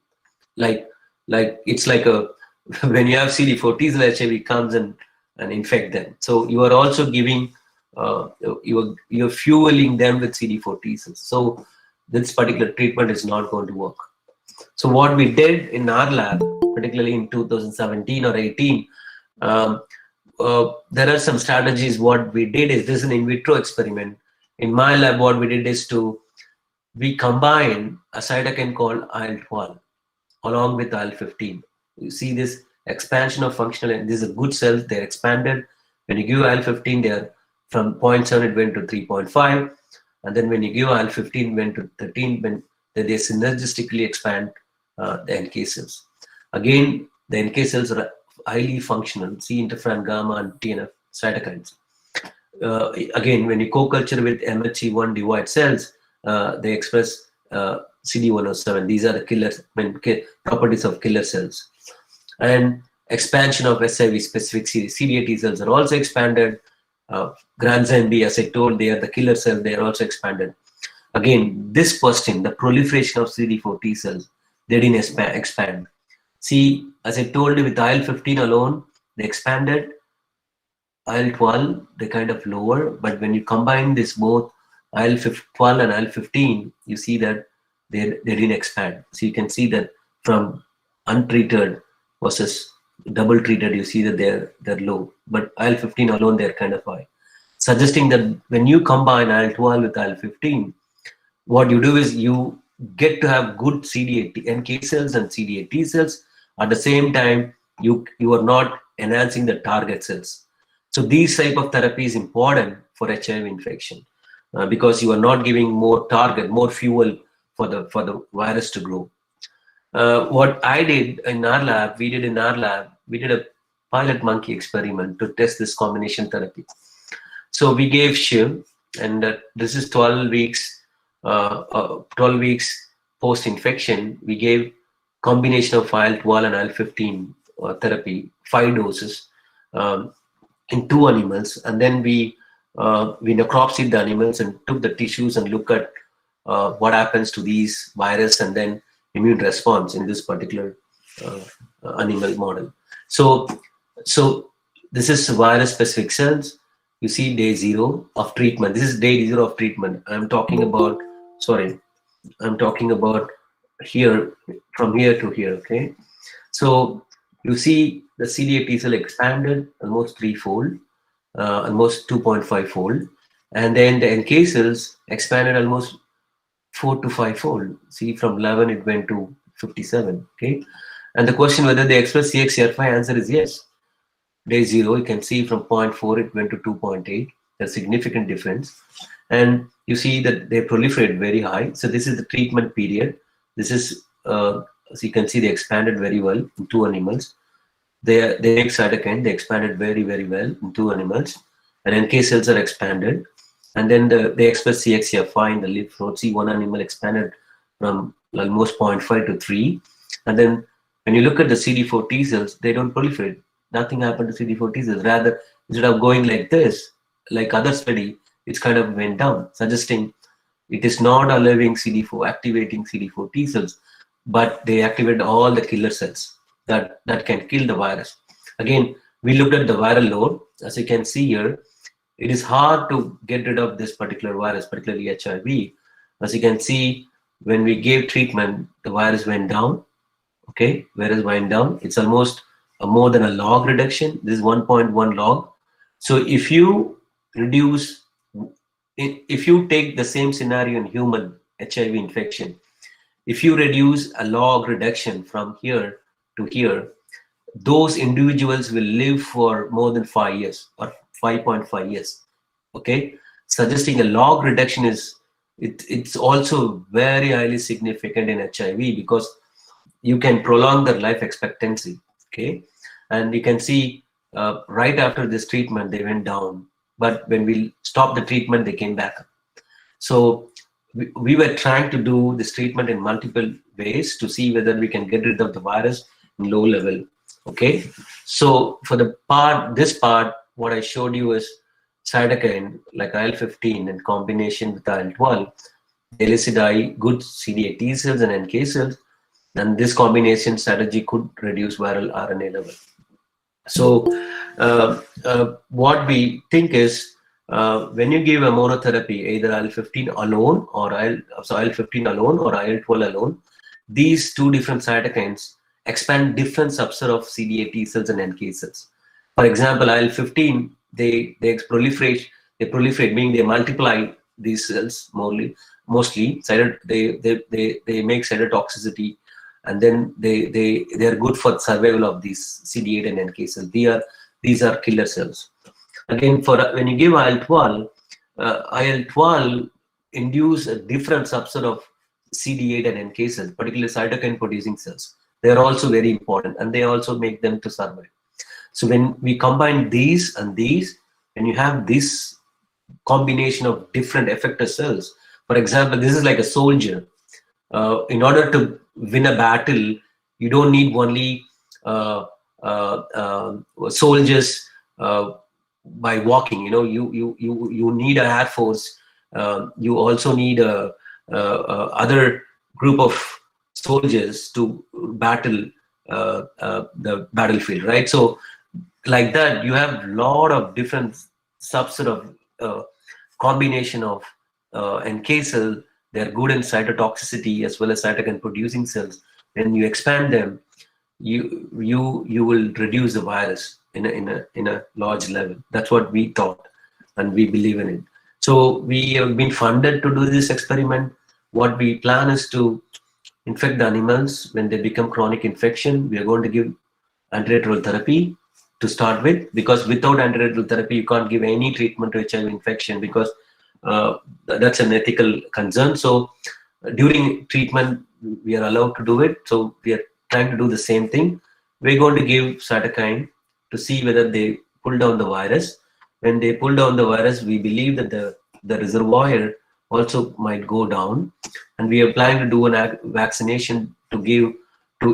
Like it's like a when you have CD4 T cell, HIV comes and infect them. So you are also giving you're fueling them with CD4 T cells. So this particular treatment is not going to work. So what we did in our lab, particularly in 2017 or 18, there are some strategies. What we did is, this is an in vitro experiment. In my lab, what we did is we combine a cytokine called IL-12 along with IL-15. You see this expansion of functional, and these are good cells, they're expanded. When you give IL-15, they're from 0.7, it went to 3.5. And then when you give IL-15, went to 13, when they synergistically expand the NK cells. Again, the NK cells are highly functional, C interferon gamma and TNF cytokines. Again, when you co-culture with MHC1 divide cells, they express CD107. These are the properties of killer cells. And expansion of SIV-specific CD8 T cells are also expanded. Granzyme B, as I told, they are the killer cells, they are also expanded. Again, this question, the proliferation of CD4 T cells, they didn't expand. See, as I told you, with IL-15 alone, they expanded. IL-12, they kind of lower, but when you combine this both IL-12 and IL-15, you see that they didn't expand. So you can see that from untreated versus double treated, you see that they're low, but IL-15 alone, they're kind of high, suggesting that when you combine IL-12 with IL-15, what you do is you get to have good CD8 NK cells and CD8 T cells. At the same time, you are not enhancing the target cells. So these type of therapy is important for HIV infection because you are not giving more target, more fuel for the virus to grow. What I did in our lab, we did a pilot monkey experiment to test this combination therapy. So we gave SHIV, and this is 12 weeks post-infection. We gave combination of IL-12 and IL-15 therapy, 5 doses in 2 animals, and then we necropsied the animals and took the tissues and look at what happens to these virus and then immune response in this particular animal model. So this is virus-specific cells. You see day 0 of treatment. This is day 0 of treatment. I'm talking about here, from here to here, okay? So you see the CD8 T cell expanded almost 3-fold, almost 2.5-fold, and then the NK cells expanded almost 4 to 5-fold. See, from 11 it went to 57, okay? And the question whether they express CXCR5, answer is yes. Day 0, you can see from 0.4 it went to 2.8. There's a significant difference. And you see that they proliferate very high. So this is the treatment period. This is, so you can see they expanded very well in 2 animals. They make cytokine, they expanded very, very well in 2 animals. And NK cells are expanded. And then they express CXCR5 in the lymph node. See, one animal expanded from almost 0.5 to 3. And then when you look at the CD4 T cells, they don't proliferate. Nothing happened to CD4 T cells. Rather, instead of going like this, like other study, it's kind of went down, suggesting it is not allowing activating CD4 T cells, but they activate all the killer cells that can kill the virus. Again, we looked at the viral load. As you can see here, it is hard to get rid of this particular virus, particularly HIV. As you can see, when we gave treatment, the virus went down. Okay, virus went down. It's almost more than a log reduction. This is 1.1 log. So if you take the same scenario in human HIV infection, if you reduce a log reduction from here to here, those individuals will live for more than 5 years or 5.5 years. Okay, suggesting a log reduction it's also very highly significant in HIV because you can prolong their life expectancy. Okay, and you can see right after this treatment they went down, but when we stopped the treatment they came back up. So we were trying to do this treatment in multiple ways to see whether we can get rid of the virus in low level. Okay, so for this part, what I showed you is cytokine like IL-15 in combination with IL-12, they elicit good CD8 T cells and NK cells, and this combination strategy could reduce viral RNA level. So what we think is when you give a monotherapy, either IL-15 alone or IL-15 alone or IL-12 alone, these two different cytokines expand different subset of CD8 T cells and NK cells. For example, IL-15, they proliferate, meaning they multiply these cells mostly. They make cytotoxicity, and then they are good for survival of these CD8 and NK cells. These are killer cells. Again, when you give IL-12, IL-12 induce a different subset of CD8 and NK cells, particularly cytokine producing cells. They are also very important, and they also make them to survive. So when we combine these and these, when you have this combination of different effector cells, for example, this is like a soldier. In order to win a battle, you don't need only soldiers by walking. You need an air force. You also need other group of soldiers to battle the battlefield, right? So like that, you have a lot of different subset of combination of NK cell. They're good in cytotoxicity as well as cytokine producing cells. When you expand them, you will reduce the virus in a large level. That's what we thought, and we believe in it. So we have been funded to do this experiment. What we plan is to infect the animals. When they become chronic infection, we are going to give antiretroviral therapy to start with, because without antiretroviral therapy, you can't give any treatment to HIV infection, because that's an ethical concern. So during treatment, we are allowed to do it. So we are trying to do the same thing. We're going to give cytokine to see whether they pull down the virus. When they pull down the virus, we believe that the reservoir also might go down, and we are planning to do a vaccination to give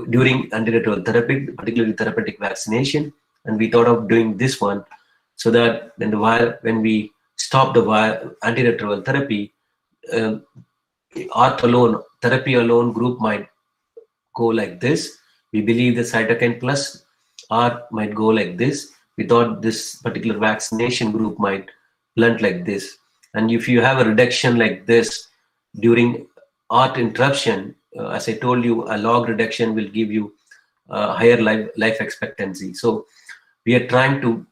during antiretroviral therapy, particularly therapeutic vaccination. And we thought of doing this one so that when we stop the antiretroviral therapy, therapy alone group might go like this. We believe the cytokine plus ART might go like this. We thought this particular vaccination group might blunt like this. And if you have a reduction like this during ART interruption, as I told you, a log reduction will give you higher life expectancy. So we are trying to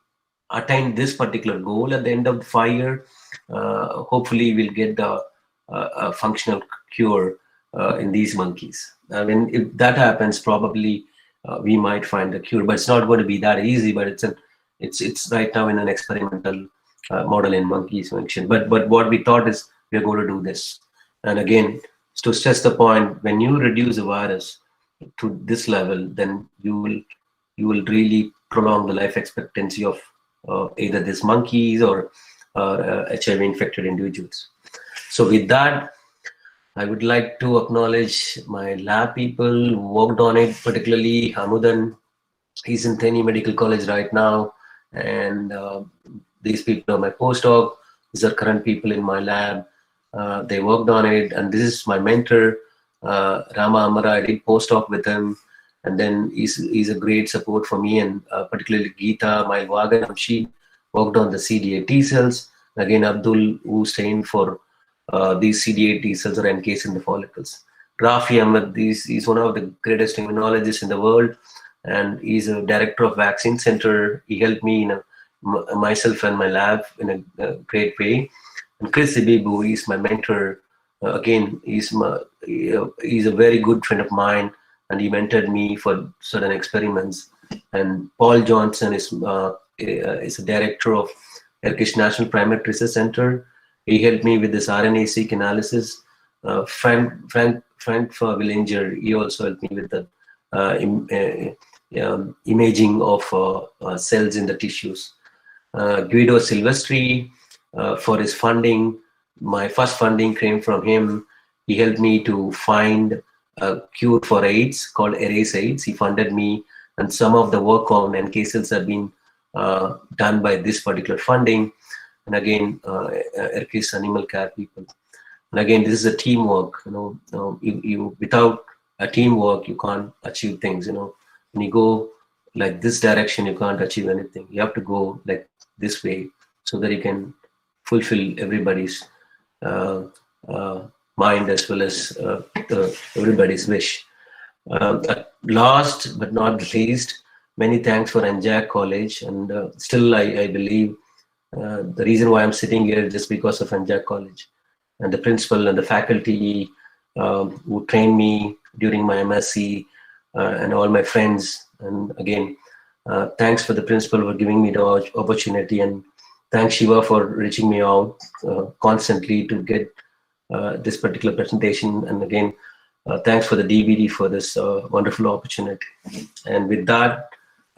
attain this particular goal at the end of the 5 year. Hopefully we'll get a functional cure in these monkeys. I mean, if that happens, probably we might find a cure, but it's not going to be that easy. But it's right now in an experimental model in monkeys function. But what we thought is we're going to do this. And again, to stress the point, when you reduce the virus to this level, then you will really prolong the life expectancy of either these monkeys or HIV infected individuals. So with that, I would like to acknowledge my lab people who worked on it, particularly Hamudan. He's in Theni Medical College right now, and these people are my postdoc. These are current people in my lab. They worked on it, and this is my mentor, Rama Amara. I did postdoc with him, and then he's a great support for me, and particularly Geeta Mailwagan. She worked on the CD8 T cells. Again, Abdul, who's trained for these CD8 T cells or NKs in the follicles. Rafi Ahmed, he's one of the greatest immunologists in the world, and he's a director of Vaccine Center. He helped me myself and my lab in a great way. And Chris Ibibu, he's my mentor. Again, he's a very good friend of mine, and he mentored me for certain experiments. And Paul Johnson is a director of Turkish National Primate Research Center. He helped me with this RNA-seq analysis. Frank Villinger, he also helped me with the imaging of cells in the tissues. Guido Silvestri, for his funding, my first funding came from him. He helped me to find a cure for AIDS called Erase AIDS. He funded me, and some of the work on NK cells have been done by this particular funding. and again, Erkis animal care people. And again, this is a teamwork. You without a teamwork, you can't achieve things. When you go like this direction, you can't achieve anything. You have to go like this way so that you can fulfill everybody's mind as well as everybody's wish. Last but not least, many thanks for Anjak College, and still I believe the reason why I'm sitting here is just because of Anjak College and the principal and the faculty who trained me during my MSc and all my friends. And again, thanks for the principal for giving me the opportunity, and thanks Shiva for reaching me out constantly to get this particular presentation. And again, thanks for the DVD for this wonderful opportunity. And with that,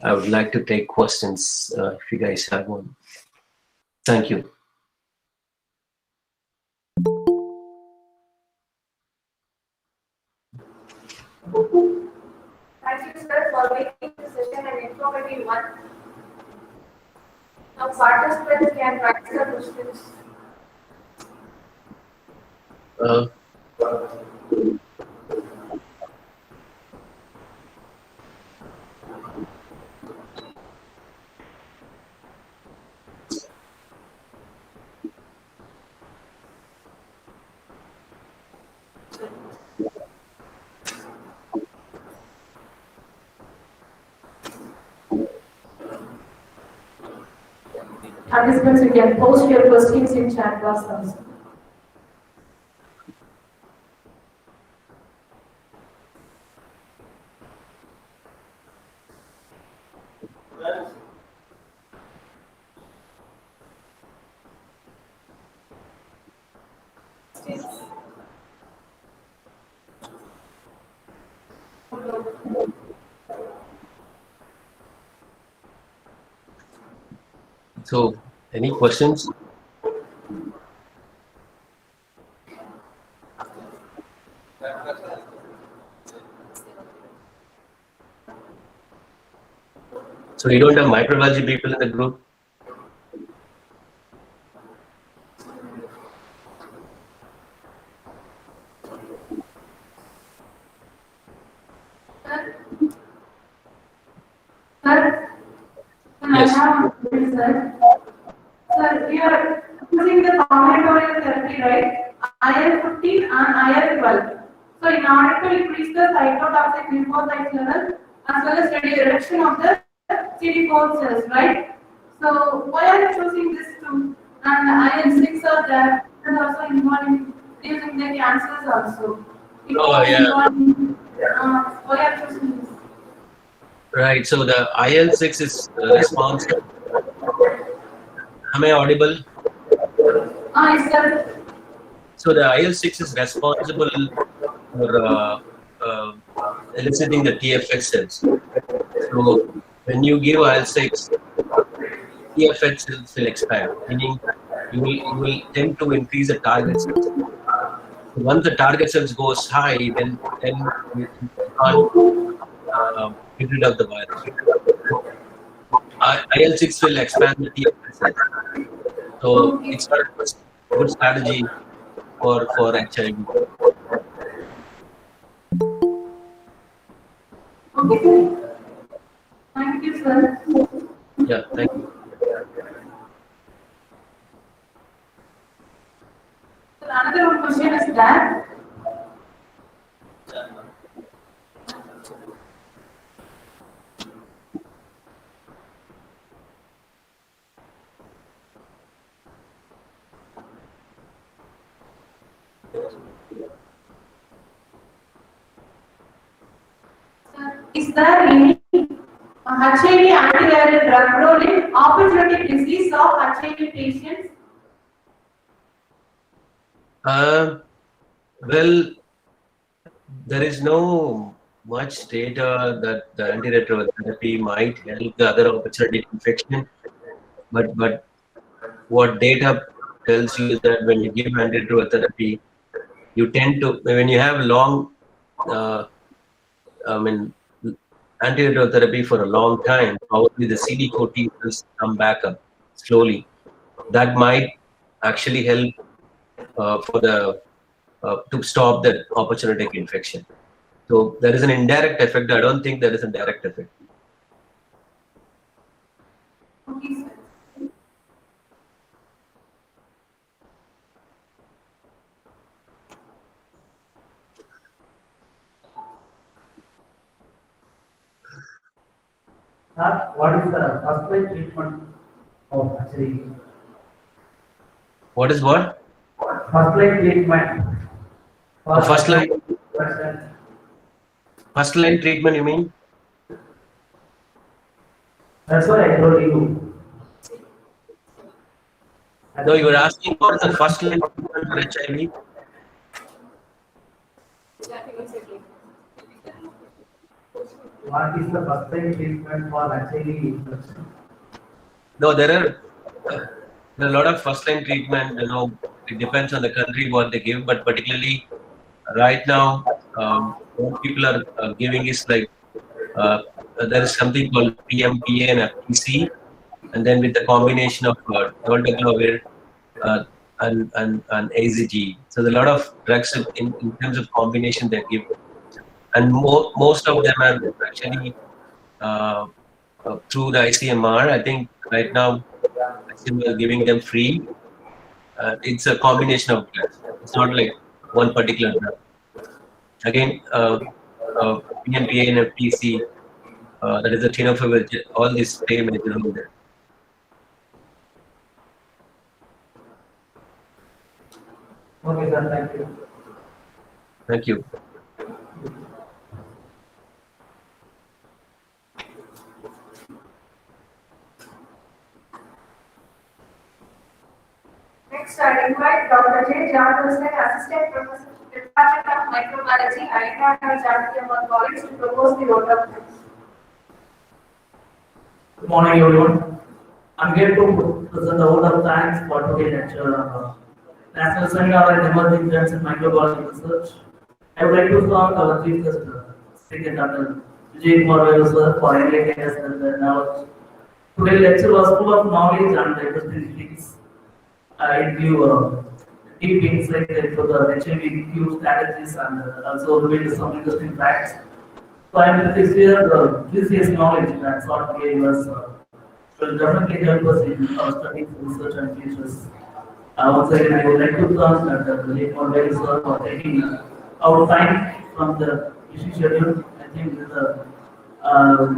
I would like to take questions if you guys have one. Thank you. Thank you, sir, for making the session an informative one. Now, participants can write their questions. Participants, you can post your questions in chat box also. So, any questions? So you don't have microbiology people in the group? Sir, Yes. Sir, we are using the combinatorial therapy, right? IL-15 and IL-12. So in order to increase the cytotoxic lymphocyte level as well as reduction of the Cd4 cells, right? So why are you choosing this two? And IL-6 are there and also involved in reducing the cancers also. Oh, yeah. Why are you choosing this? Right, so the IL-6 is responsible. Am I audible? Yes, sir. So the IL-6 is responsible for eliciting the TFH cells. So when you give IL-6, TFH cells will expand, meaning you will tend to increase the target cells. Once the target cells goes high, then you can't get rid of the virus. IL-6 will expand the TFH cells. So it's a good strategy for HIV. Okay. Thank you, sir. Yeah, thank you. Another one question is that is there any HIV antiviral drug role in opportunistic disease of HIV patients? Well, there is no much data that the antiretroviral therapy might help the other opportunistic infection, but what data tells you is that when you give antiretroviral therapy, you tend to, when you have long, antiretroviral therapy for a long time, probably the Cd4 T cells come back up slowly. that might actually help for the to stop that opportunistic infection. So there is an indirect effect. I don't think there is a direct effect. Okay, sir. What is the first line treatment of actually? What is what? First line treatment. The first line? Person. First line treatment, you mean? That's what I told you. No, you were asking what is the first line treatment for HIV? What is the first line treatment for HIV infection? No, there are a lot of first line treatment. You know, it depends on the country what they give, but particularly right now, what people are giving is like there is something called PMPA and FTC, and then with the combination of dolutegravir and AZG. So there are a lot of drugs in terms of combination they give, and most of them are actually through the ICMR. I think right now ICMR are giving them free. It's a combination of drugs. It's not like one particular drug. Again, PMPA and FTC, that is the tenofovir, all these play major role there. Okay, sir, thank you. Thank you. Next, I invite Dr. J. Janaki, Assistant Professor, Department of Microbiology, Ayya, Janaki College, to propose the vote of thanks. Good morning, everyone. I'm here to present the vote of thanks for today's lecture on National Seminar on Emerging Trends in Microbiology Research. I would like to thank our chief guest, Senior Dr. Vijay Kumar Relu, sir, for enlightening us with the knowledge. Today's lecture was full of knowledge and interesting things. It gave deep insight into the HIV strategies and also revealed some interesting facts. So I'm with this year's knowledge that sort of gave us will definitely help us in our studies, research and futures. Once again, I would like to thank Dr. Vijay Kumar Relu, sir, for taking our time from the busy schedule. I think with the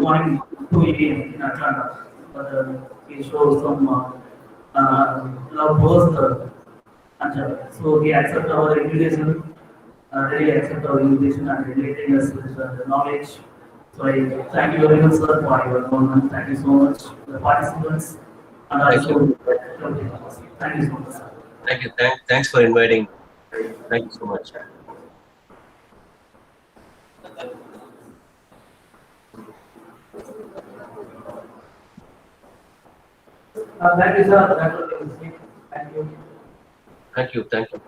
morning 2 a.m. in Atlanta, but he showed some love towards and so he accepted our invitation, really accepted our invitation and relating us with the knowledge. So I thank you very much, sir, for your involvement. Thank you so much, the participants, and also thank you so much, sir. Thank you. Thanks for inviting. Thank you so much. Thank you, sir. That was interesting. Thank you. Thank you. Thank you.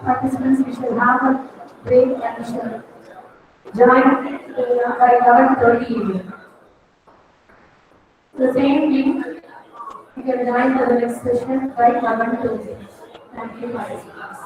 Participants, we shall have a break and we shall join by 11:30 evening. The same link, you can join for the next session by 11:30. Thank you, participants.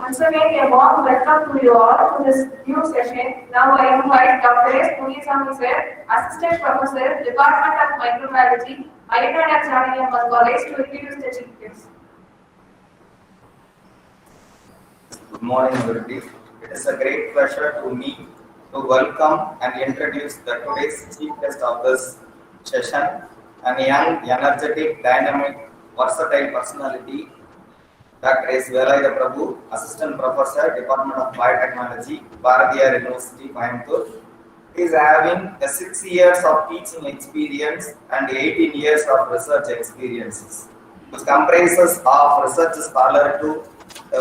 Once again, a warm welcome to you all to this new session. Now I invite Dr. S. Kaleeswaran sir, Assistant Professor, Department of Microbiology, Ayya Janaki College, to introduce the chief guest. Good morning, everybody. It is a great pleasure to me to welcome and introduce the today's chief guest of this session, a young, energetic, dynamic, versatile personality, Dr. S. Velayya Prabhu, Assistant Professor, Department of Biotechnology, Bharatiyar University, Coimbatore. He is having 6 years of teaching experience and 18 years of research experiences, which comprises of research scholar to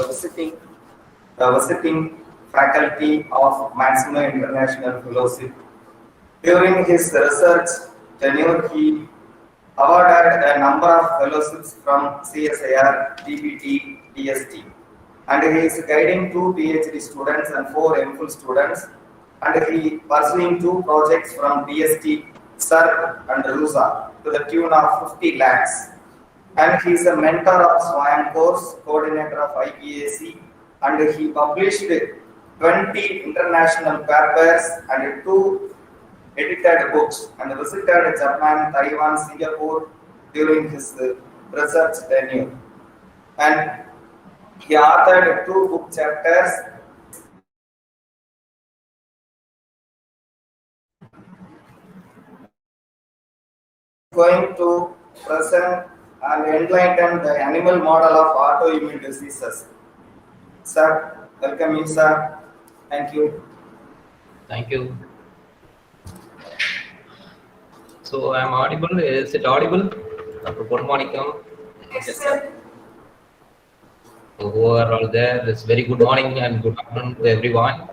visiting faculty of Maximum International Fellowship. During his research tenure, he awarded a number of fellowships from CSIR, DBT, B.Sc. And he is guiding 2 PhD students and 4 MPhil students. And he pursuing 2 projects from B.Sc, SERP and RUSA to the tune of 50 lakhs. And he is a mentor of SWAYAM course, coordinator of IPAC, and he published 20 international papers and 2 edited books and visited Japan, Taiwan, Singapore during his research tenure. And he authored 2 book chapters. Going to present and enlighten the animal model of autoimmune diseases. Sir, welcome you, sir. Thank you. Thank you. So I'm audible. Is it audible? Good morning. Yes, sir. So who are all there? It's very good morning and good afternoon to everyone.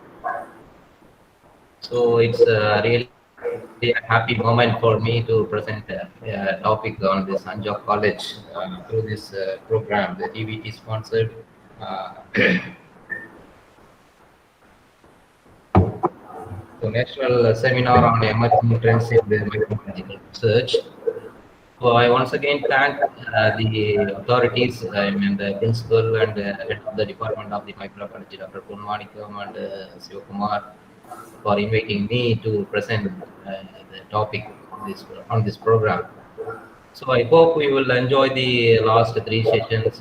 So it's really a happy moment for me to present a topic on this Anjok College through this program, the DVT sponsored. So national seminar on emerging trends in the microbiological research. So I once again thank the authorities, and the principal and head of the Department of the Microbiology, Dr. Ponmanikam and Sivakumar, for inviting me to present the topic on this program. So I hope we will enjoy the last 3 sessions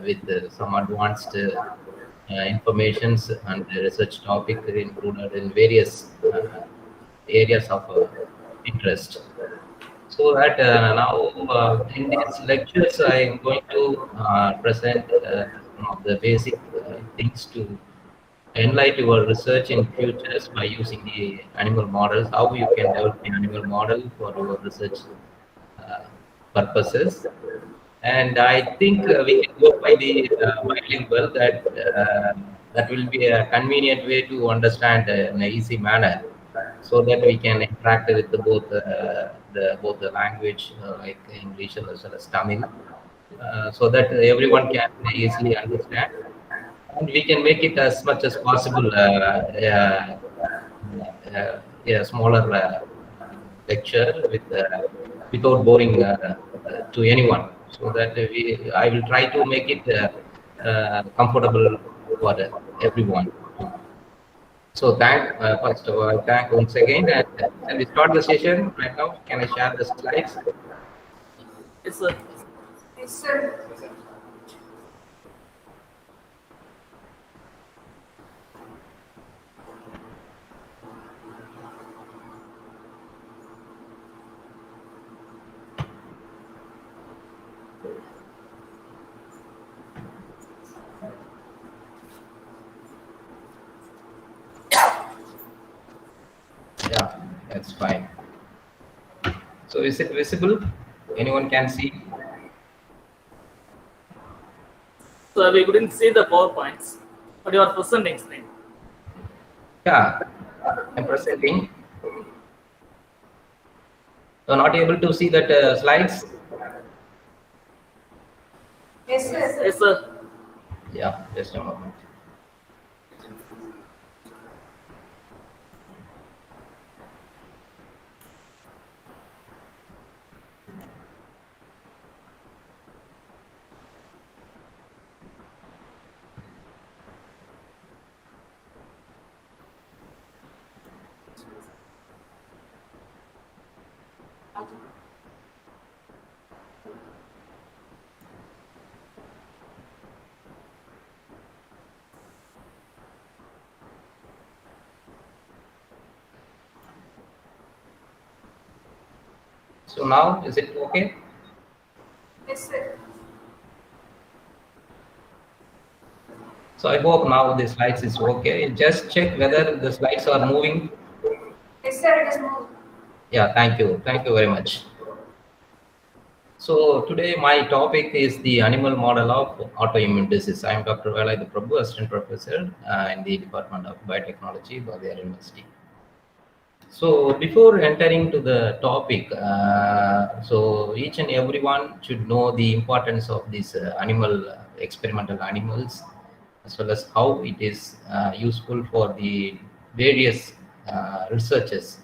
with some advanced informations and research topic included in various areas of interest. So that now in these lectures I am going to present some of the basic things to enlighten your research in futures by using the animal models, how you can develop the animal model for your research purposes. And I think we can go by the bilingual, that will be a convenient way to understand in an easy manner, so that we can interact with both the language like English as well as Tamil, so that everyone can easily understand, and we can make it as much as possible a smaller lecture without boring to anyone, so that I will try to make it comfortable for everyone. So first of all, thank once again, and we start the session right now. Can I share the slides? Yes, sir. Yes, sir. Yeah, that's fine. So is it visible? Anyone can see? So we couldn't see the PowerPoints, but you are presenting screen. Yeah, I'm presenting. So not able to see that slides? Yes, sir. Yes, sir. Yeah, just a moment. So now, is it okay? Yes, sir. So I hope now the slides is okay. Just check whether the slides are moving. Yes, sir, it is moved. Yeah, thank you. Thank you very much. So today my topic is the animal model of autoimmune disease. I am Dr. Velai Prabhu, Assistant Professor in the Department of Biotechnology, Bhavia University. So before entering to the topic, so each and everyone should know the importance of these experimental animals, as well as how it is useful for the various researchers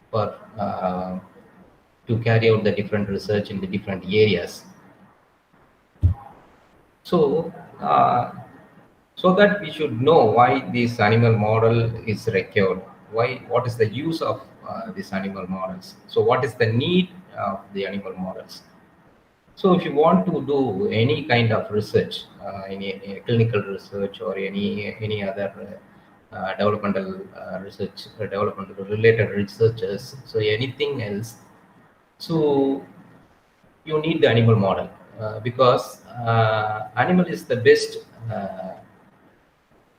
for to carry out the different research in the different areas. So, so that we should know why this animal model is required. What is the use of these animal models? So, what is the need of the animal models? So, if you want to do any kind of research, any clinical research or any other developmental research, developmental related researchers, so anything else, so you need the animal model because animal is the best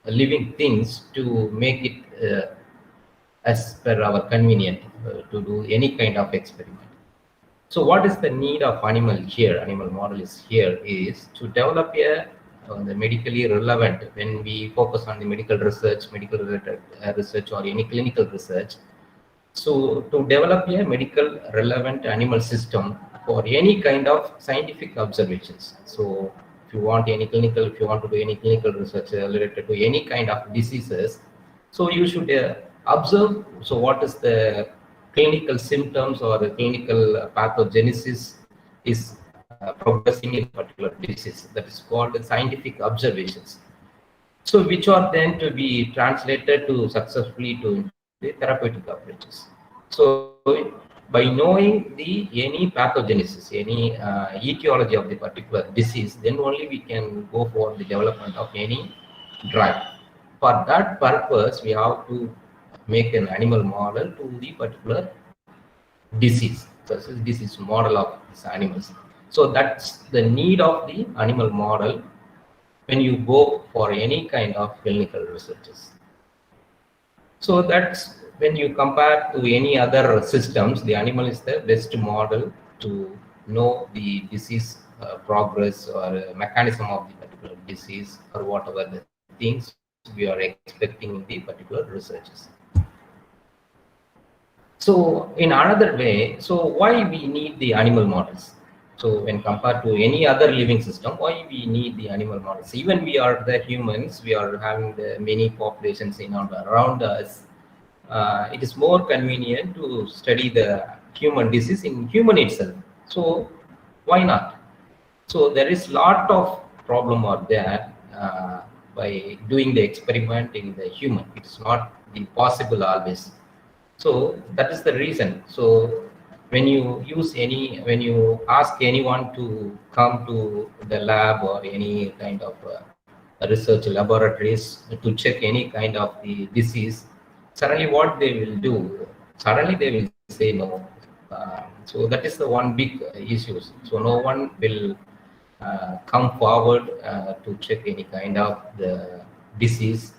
living things to make it as per our convenient to do any kind of experiment. So what is the need of animal here? Animal model is here is to develop the medically relevant, when we focus on the medical research, medical related research or any clinical research. So to develop a medical relevant animal system for any kind of scientific observations. So if you want any clinical, if you want to do any clinical research related to any kind of diseases, so you should observe. So what is the clinical symptoms or the clinical pathogenesis is progressing in particular disease. That is called the scientific observations. So which are then to be translated to successfully to the therapeutic approaches. So by knowing the any pathogenesis, any etiology of the particular disease, then only we can go for the development of any drug. For that purpose, we have to make an animal model to the particular disease. So this is model of these animals. So that's the need of the animal model when you go for any kind of clinical researches. So that's when you compare to any other systems, the animal is the best model to know the disease progress or mechanism of the particular disease or whatever the things we are expecting in the particular researches. So in another way, so why we need the animal models? So when compared to any other living system, why we need the animal models? Even we are the humans, we are having the many populations in and around us. It is more convenient to study the human disease in human itself. So why not? So there is lot of problem out there by doing the experiment in the human. It is not possible always. So that is the reason. So when you ask anyone to come to the lab or any kind of research laboratories to check any kind of the disease, suddenly what they will do? Suddenly they will say no. So that is the one big issue. So no one will come forward to check any kind of the disease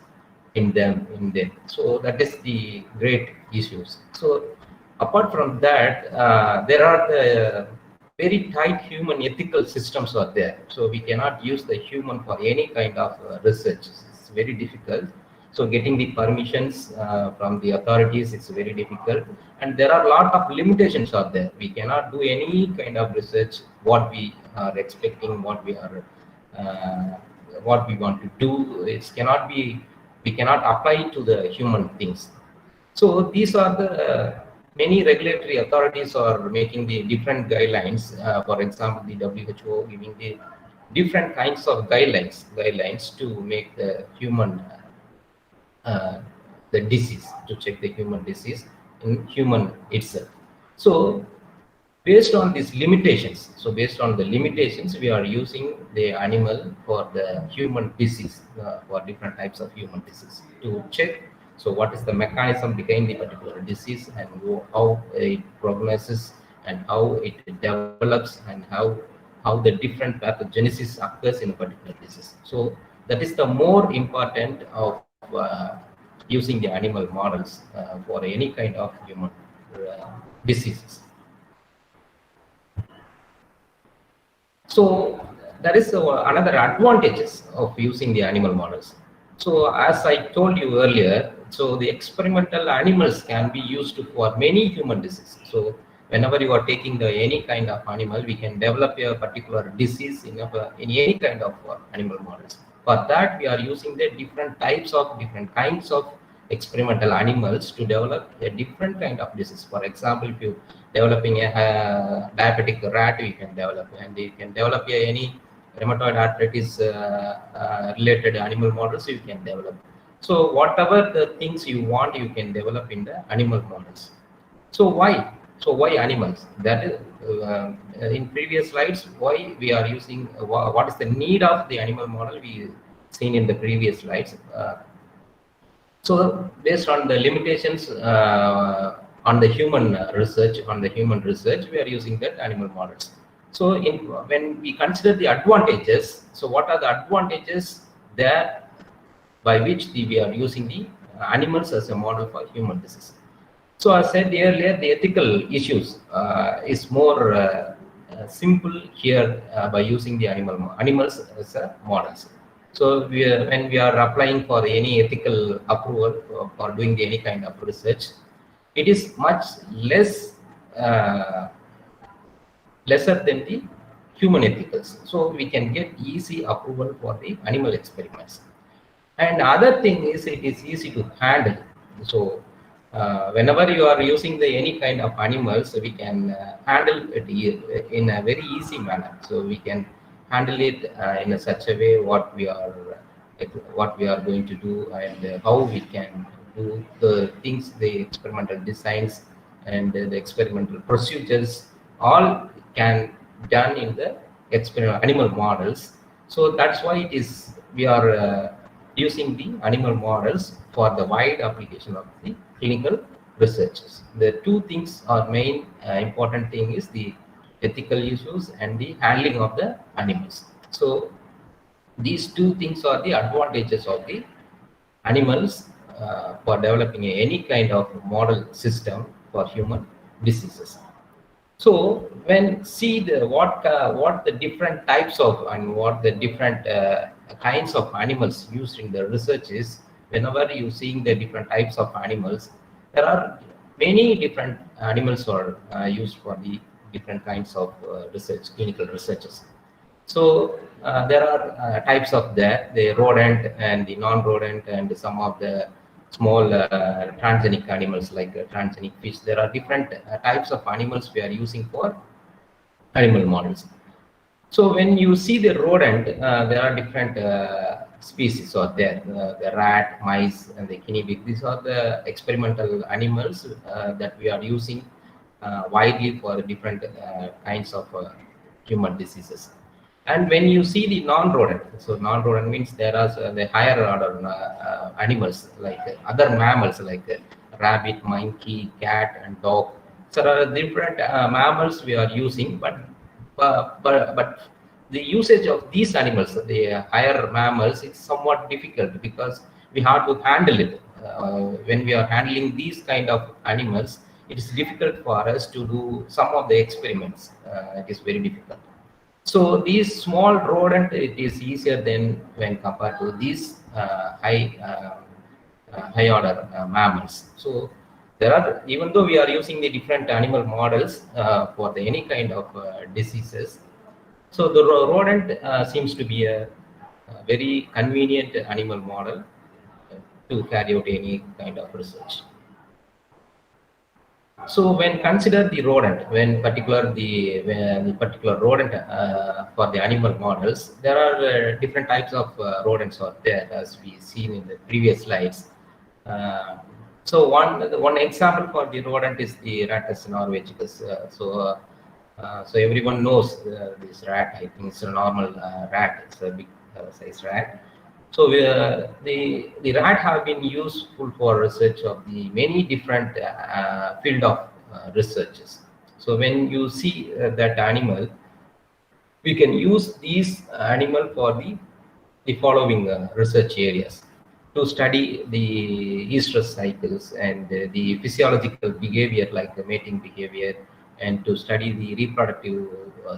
in them. So that is the great issues. So apart from that, there are the very tight human ethical systems are there. So we cannot use the human for any kind of research. It's very difficult. So getting the permissions from the authorities is very difficult, and there are a lot of limitations out there. We cannot do any kind of research what we are expecting, what we want to do. It cannot be. We cannot apply to the human things. So these are the many regulatory authorities are making the different guidelines. For example, the WHO giving the different kinds of guidelines to make the human the disease, to check the human disease in human itself. So based on these limitations, we are using the animal for the human disease, for different types of human disease to check. So what is the mechanism behind the particular disease, and how it progresses, and how it develops, and how the different pathogenesis occurs in a particular disease. So that is the more important of using the animal models for any kind of human diseases. So that is another advantages of using the animal models. So as I told you earlier, so the experimental animals can be used for many human diseases. So whenever you are taking any kind of animal, we can develop a particular disease in any kind of animal models. For that, we are using the different kinds of experimental animals to develop a different kind of disease. For example, if you developing a diabetic rat, we can develop, and you can develop any rheumatoid arthritis related animal models you can develop. So whatever the things you want, you can develop in the animal models. So why? So why animals? That is in previous slides, why we are using, what is the need of the animal model we seen in the previous slides. So based on the limitations on the human research, we are using that animal models. So when we consider the advantages, so what are the advantages there by which we are using the animals as a model for human disease? So I said earlier, the ethical issues is more simple here by using the animals as models. So when we are applying for any ethical approval for doing any kind of research, it is much lesser than the human ethicals. So we can get easy approval for the animal experiments. And other thing is, it is easy to handle. So whenever you are using any kind of animals, we can handle it in a very easy manner. So we can handle it in such a way what we are going to do, and how we can do the things, the experimental designs and the experimental procedures, all can done in the animal models. So that's why we are using the animal models for the wide application of the clinical researches. The two things are main important thing is the ethical issues and the handling of the animals. So these two things are the advantages of the animals for developing any kind of model system for human diseases. So when see what the different types of and what the different kinds of animals used in the research is, whenever you seeing the different types of animals, there are many different animals are used for the different kinds of clinical researches. So there are types of the rodent and the non-rodent and some of the small transgenic animals like transgenic fish. There are different types of animals we are using for animal models. So when you see the rodent, there are different species are there, the rat, mice, and the guinea pig. These are the experimental animals that we are using widely for different kinds of human diseases. And when you see the non-rodent, so non-rodent means there are the higher order animals like other mammals like rabbit, monkey, cat, and dog. So there are different mammals we are using, but the usage of these animals, the higher mammals, is somewhat difficult because we have to handle it. When we are handling these kind of animals, it is difficult for us to do some of the experiments. It is very difficult. So these small rodent, it is easier than when compared to these high order mammals. So there are, even though we are using the different animal models for any kind of diseases, so the rodent seems to be a very convenient animal model to carry out any kind of research. So when consider the rodent, when the particular rodent for the animal models, there are different types of rodents out there, as we seen in the previous slides. So one example for the rodent is the Rattus norvegicus. So everyone knows this rat. I think it's a normal rat. It's a big size rat. So the rat have been useful for research of the many different field of researches. So when you see that animal, we can use these animal for the following research areas to study the estrus cycles and the physiological behavior like the mating behavior, and to study the reproductive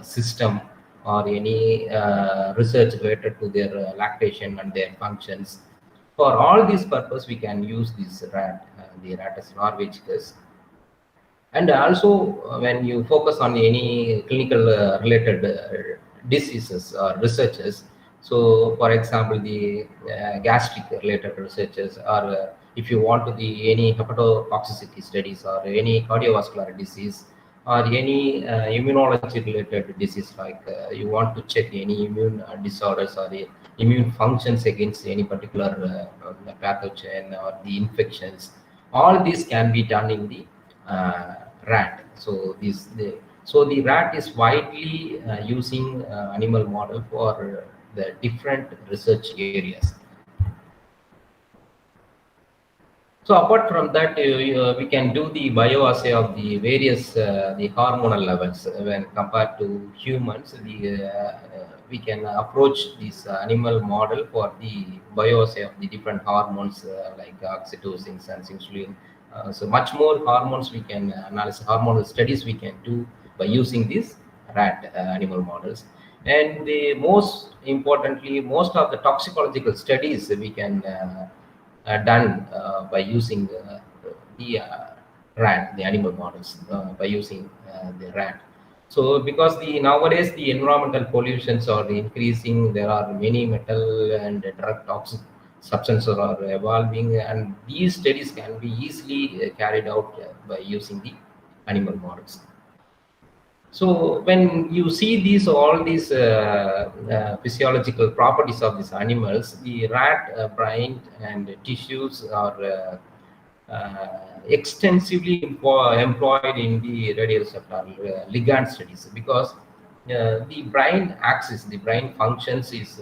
system or any research related to their lactation and their functions. For all these purpose, we can use this rat, the Rattus norvegicus. And also, when you focus on any clinical related diseases or researches, so for example, the gastric related researches, or if you want to the any hepatotoxicity studies or any cardiovascular disease or any immunology related disease, like you want to check any immune disorders or the immune functions against any particular pathogen or the infections, all these can be done in the rat. So the rat is widely using animal model for the different research areas. So apart from that, we can do the bioassay of the various the hormonal levels when compared to humans. We can approach this animal model for the bioassay of the different hormones like oxytocin and insulin. So much more hormones we can analyze, hormonal studies we can do by using these rat animal models. And the most importantly, most of the toxicological studies we can done by using the rat, the animal models, by using the rat. So because nowadays the environmental pollutions are increasing, there are many metal and drug toxic substances are evolving, and these studies can be easily carried out by using the animal models. So when you see all these physiological properties of these animals, the rat brain and tissues are extensively employed in the radioreceptor ligand studies, because the brain axis, the brain functions is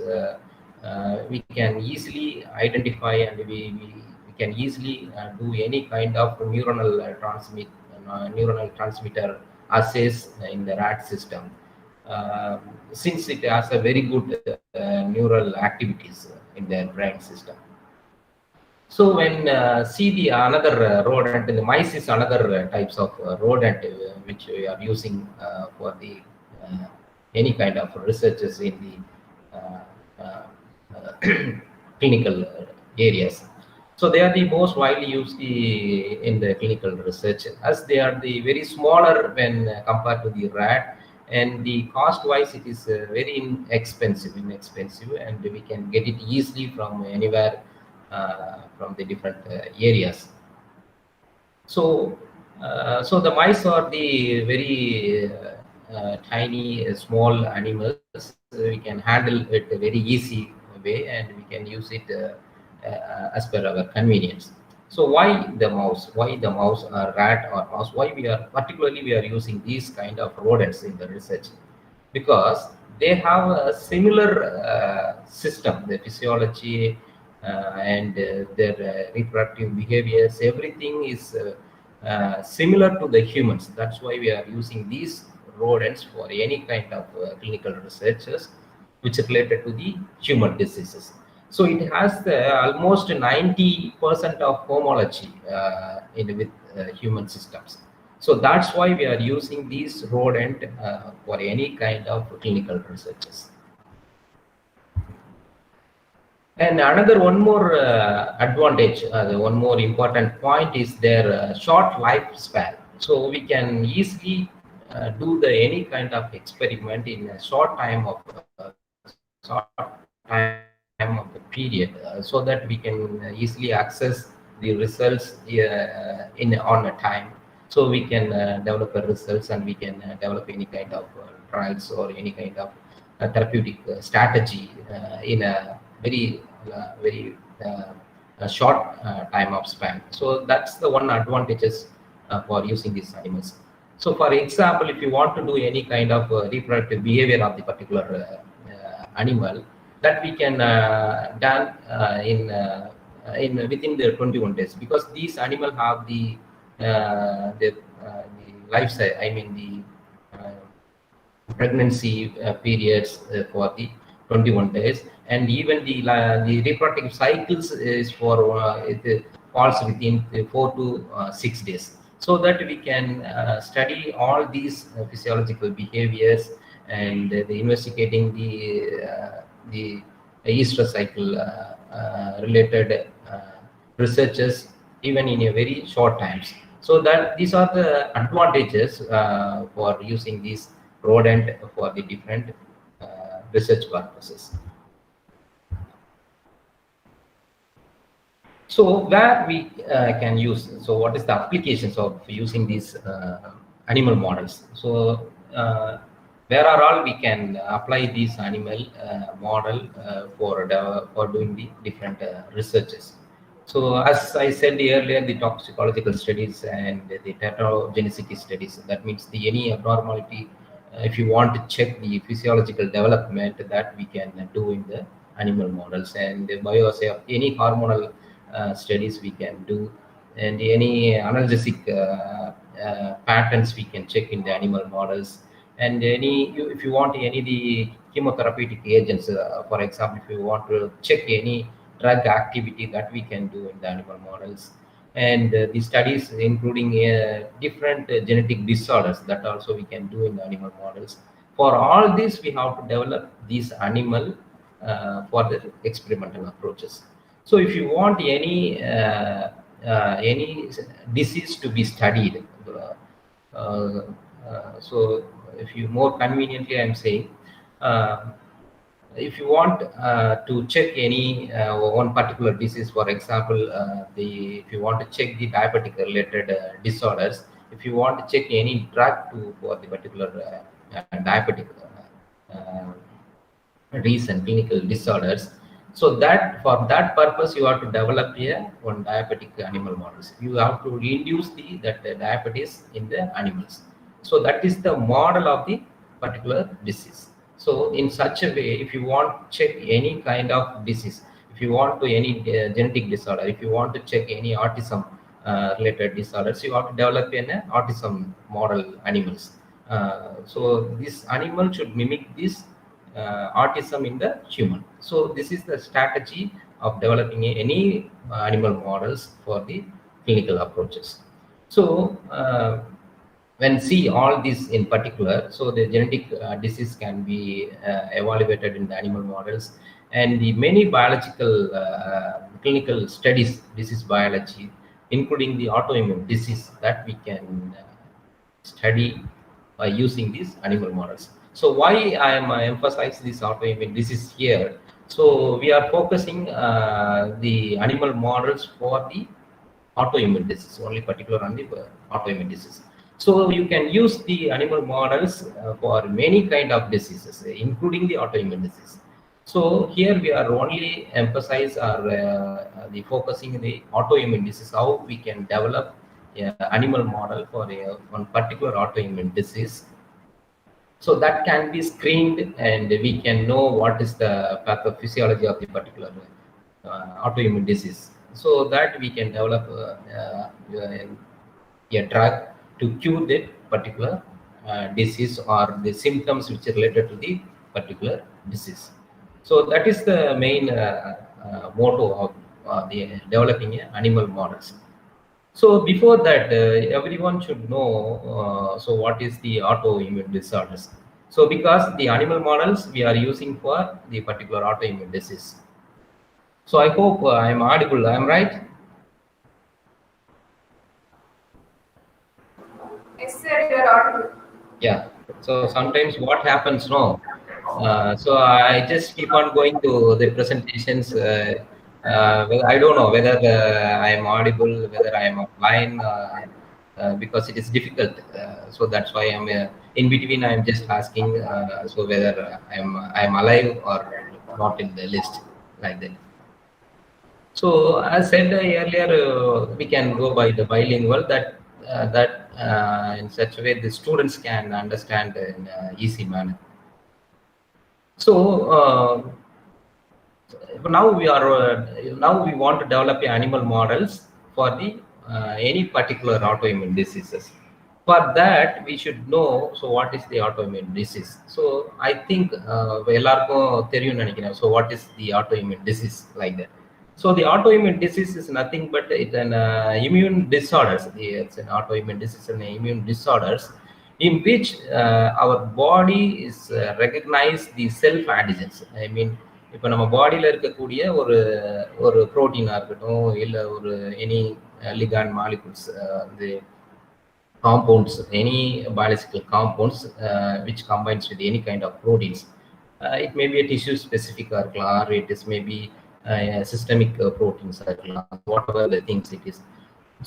we can easily identify, and we can easily do any kind of neuronal transmitter assays in the rat system, since it has a very good neural activities in their brain system. So when see the another rodent, the mice is another types of rodent which we are using for the any kind of researches in the clinical areas. So they are the most widely used in the clinical research, as they are the very smaller when compared to the rat, and the cost wise it is very inexpensive, and we can get it easily from anywhere from the different areas. So the mice are the very tiny small animals. We can handle it a very easy way, and we can use it as per our convenience. So why the mouse? Why the mouse or rat or mouse? Why we are using these kind of rodents in the research? Because they have a similar system, the physiology and their reproductive behaviors. Everything is similar to the humans. That's why we are using these rodents for any kind of clinical researches which are related to the human diseases. So it has almost 90% of homology with human systems. So that's why we are using these rodent for any kind of clinical researches. And one more advantage, one more important point is their short lifespan. So we can easily do any kind of experiment in a short time of the period, so that we can easily access the results on a time. So we can develop the results, and we can develop any kind of trials or any kind of therapeutic strategy in a very a short time of span. So that's the one advantages for using these animals. So for example, if you want to do any kind of reproductive behavior of the particular animal, that we can done in within the 21 days, because these animals have the life cycle, I mean the pregnancy periods for the 21 days, and even the reproductive cycles is for it falls within 4 to 6 days, so that we can study all these physiological behaviors and the investigating the estrous cycle related researches even in a very short times. So that these are the advantages for using these rodent for the different research purposes. So where we can use, so what is the applications of using these animal models? So where are all we can apply these animal model for doing the different researches. So as I said earlier, the toxicological studies and the teratogenicity studies, that means the any abnormality, if you want to check the physiological development, that we can do in the animal models, and the bioassay of any hormonal studies we can do, and any analgesic patterns we can check in the animal models, and if you want any the chemotherapeutic agents, for example, if you want to check any drug activity, that we can do in the animal models, and the studies including different genetic disorders, that also we can do in the animal models. For all this, we have to develop these animal for the experimental approaches. So if you want any disease to be studied, so if you more conveniently I'm saying, if you want to check any one particular disease, for example, if you want to check the diabetic related disorders, if you want to check any drug for the particular diabetic recent clinical disorders, so that for that purpose you have to develop one diabetic animal models. You have to induce that diabetes in the animals. So that is the model of the particular disease. So in such a way, if you want to check any kind of disease, if you want to any genetic disorder, if you want to check any autism related disorders, you have to develop an autism model animals. So this animal should mimic this autism in the human. So this is the strategy of developing any animal models for the clinical approaches. So when see all this in particular, so the genetic disease can be evaluated in the animal models, and the many biological clinical studies, disease biology, including the autoimmune disease, that we can study by using these animal models. So why I am emphasizing this autoimmune disease here? So we are focusing the animal models for the autoimmune disease, only particular on the autoimmune disease. So you can use the animal models for many kind of diseases, including the autoimmune disease. So here we are only emphasize the focusing the autoimmune disease, how we can develop an animal model for one particular autoimmune disease. So that can be screened, and we can know what is the pathophysiology of the particular autoimmune disease, so that we can develop a drug to cure that particular disease or the symptoms which are related to the particular disease. So that is the main motto of the developing animal models. So before that, everyone should know, so what is the autoimmune disorders. So because the animal models we are using for the particular autoimmune disease. So I hope I am audible, I am right? Yes, sir, you are audible. Yeah. So sometimes what happens, no? So I just keep on going to the presentations. I don't know whether I am audible, whether I am offline, because it is difficult. So that's why I'm in between. I'm just asking so whether I'm alive or not in the list, like that. So as said earlier, we can go by the bilingual in such a way the students can understand in easy manner. So now we want to develop animal models for the any particular autoimmune diseases. For that we should know, so what is the autoimmune disease? So I think ellarkum theriyum nenikiren. So what is the autoimmune disease, like that? So the autoimmune disease is nothing but it's an immune disorders. It's an autoimmune disease and immune disorders in which our body is recognize the self antigens. I mean, இப்போ நம்ம பாடியில் இருக்கக்கூடிய ஒரு ப்ரோட்டீனாக இருக்கட்டும், இல்லை ஒரு any ligand molecules, the compounds, any biological compounds which combines with any kind of proteins. It may be a tissue specific or it is maybe systemic proteins, whatever the things it is.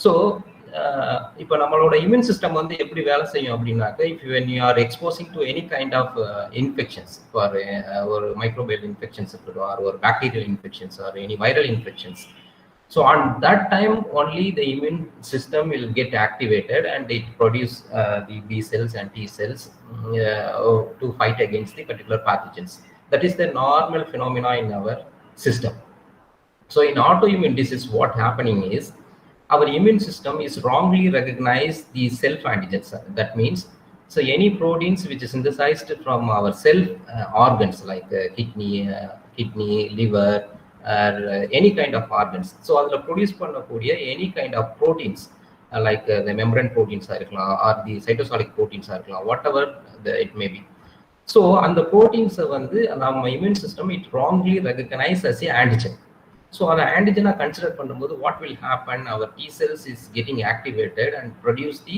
So இப்போ நம்மளோட immune system வந்து எப்படி வேலை செய்யும் அப்படின்னாக்க, if when you are exposing to any kind of infections, for ஒரு microbial infections or bacterial infections or any viral infections, so on that time only the immune system will get activated and it produce the B cells and T cells to fight against the particular pathogens. That is the normal phenomena in our system. So in autoimmune disease, what happening is our immune system is wrongly recognize the self antigens. That means, so any proteins which is synthesized from our self organs like kidney, liver, or any kind of organs. So adla produce pannakodiya any kind of proteins like the membrane proteins or the cytosolic proteins whatever it may be. So and the proteins வந்து நம்ம immune system it wrongly recognize as a antigen. So அந்த antigen consider பண்ணும்போது what will happen, our T cells is getting activated and produce the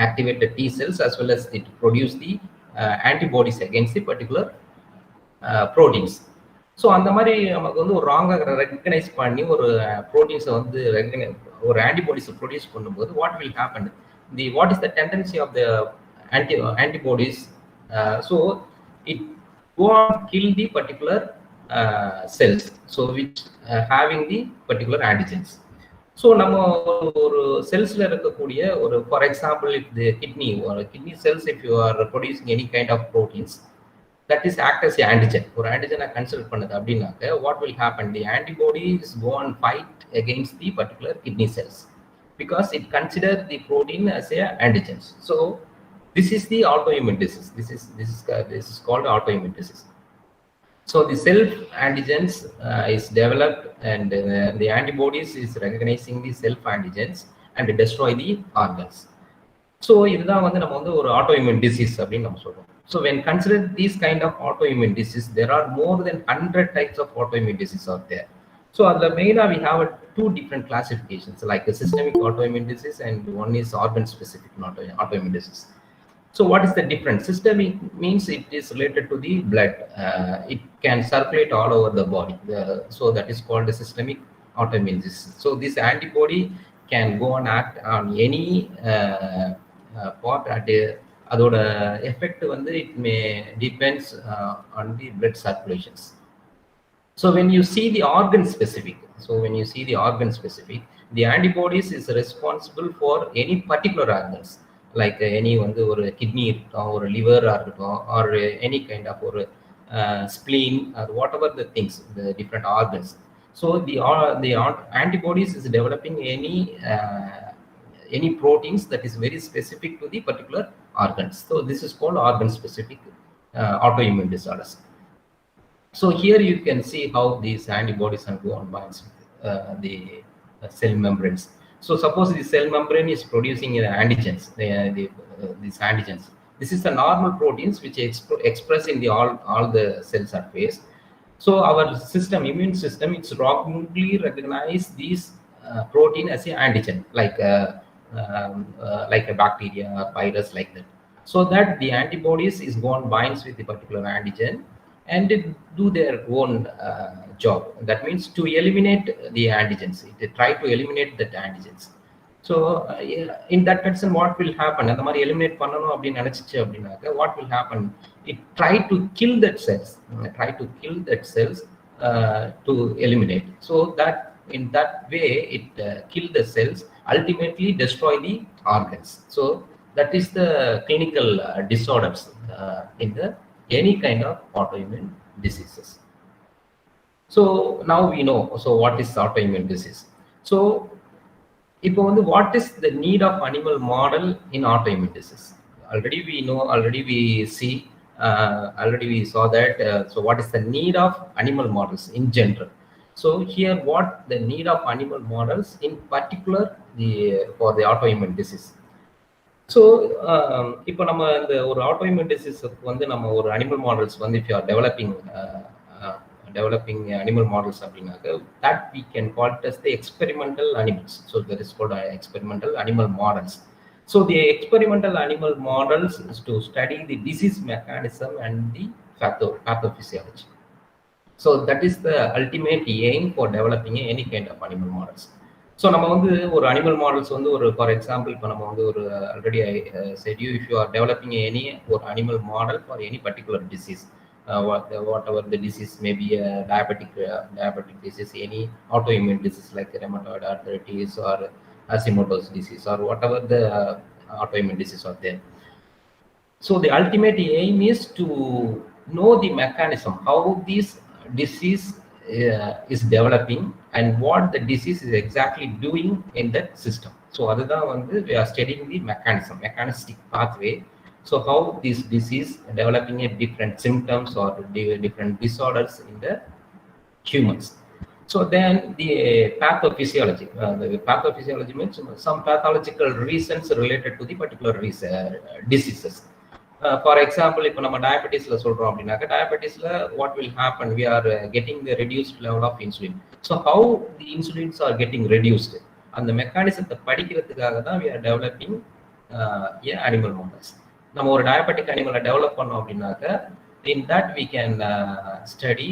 activated T cells as well as it produce the antibodies against the particular proteins. So அந்த மாதிரி நமக்கு வந்து ஒரு ராங்காக recognise பண்ணி ஒரு ப்ரோட்டீன்ஸை வந்து ஒரு ஆன்டிபாடிஸை ப்ரொடியூஸ் பண்ணும்போது what will happen, what is the tendency of the antibodies, so it go on kill the particular cells, so which having the particular antigens. So நம்ம ஒரு செல்ஸில் இருக்கக்கூடிய ஒரு for example if the kidney cells, if you are producing any kind of proteins that is act as a antigen, or antigen consider பண்ணது அப்படின்னாக்க what will happen, the antibodies go and fight against the particular kidney cells because it consider the protein as a antigens. So this is the autoimmune disease. This is called autoimmune disease. So the self antigens is developed and the antibodies is recognizing the self antigens and destroy the organs. So இதுதான் வந்து நம்ம வந்து ஒரு autoimmune disease அப்படின்னு நம்ம சொல்றோம். So when considered these kind of autoimmune disease, there are more than 100 types of autoimmune disease out there. So at the main we have two different classifications, like a systemic autoimmune disease and one is organ specific autoimmune disease. So what is the difference? Systemic means it is related to the blood. It can circulate all over the body. So that is called a systemic autoimmune disease. So this antibody can go and act on any part at அதோட effect வந்து it may depends on the blood circulations. So when you see the organ specific, the antibodies is responsible for any particular organs, like any வந்து ஒரு kidney இருக்கட்டும், ஒரு liver இருக்கட்டும், or any kind of ஒரு spleen or whatever the things, the different organs. So the antibodies is developing any proteins that is very specific to the particular organs. So this is called organ specific autoimmune disorders. So here you can see how these antibodies are go on binds with the cell membranes. So suppose the cell membrane is producing antigens, these antigens. This is the normal proteins which express in the all the cell surface. So our system, immune system, it's wrongly recognize these protein as a antigen, like a bacteria or virus, like that. So that the antibodies is go on binds with the particular antigen and it do their own job. That means to eliminate the antigens, they try to eliminate that antigens. So in that person what will happen, and the mari eliminate பண்ணனும் அப்படி நினைச்சிச்சு அப்படினாக்க what will happen, it try to kill that cells, to eliminate. So that in that way it kill the cells, ultimately destroy the organs. So that is the clinical disorders in the any kind of autoimmune diseases. So now we know, so what is autoimmune disease? So இப்போ வந்து what is the need of animal model in autoimmune disease? Already we know, already we see, already we saw that. So what is the need of animal models in general? So here what the need of animal models in particular for the autoimmune disease. So இப்போ நம்ம இந்த ஒரு autoimmune disease வந்து நம்ம ஒரு animal models வந்து if you are developing animal models அப்படின்னாக்க, that we can call it as the experimental animals. So that is called experimental animal models. So the experimental animal models is to study the disease mechanism and the pathophysiology. So that is the ultimate aim for developing any kind of animal models. So நம்ம வந்து ஒரு animal models வந்து ஒரு for example இப்போ நம்ம வந்து ஒரு already I said you, if you are developing any ஒரு animal model for any particular disease, whatever the disease may be, diabetic disease, any autoimmune disease like rheumatoid arthritis or Hashimoto's disease or whatever the autoimmune disease are there. So the ultimate aim is to know the mechanism, how this disease is developing and what the disease is exactly doing in that system. So அதுதான் வந்து we are studying the mechanistic pathway. So how this disease developing a different symptoms or different disorders in the humans. So then the pathophysiology. The pathophysiology means some pathological reasons related to the particular diseases. For example, இப்போ நம்ம டயபெட்டிஸ்ல சொல்றோம் அப்படின்னாக்க, டயபெட்டிஸ்ல what will happen? We are getting the reduced level of insulin. So how the insulins are getting reduced? அந்த மெக்கானிசத்தை படிக்கிறதுக்காக தான் we are developing animal models. நம்ம ஒரு டயபெட்டிக் அனிமலை டெவலப் பண்ணோம் அப்படின்னாக்க, in that we can study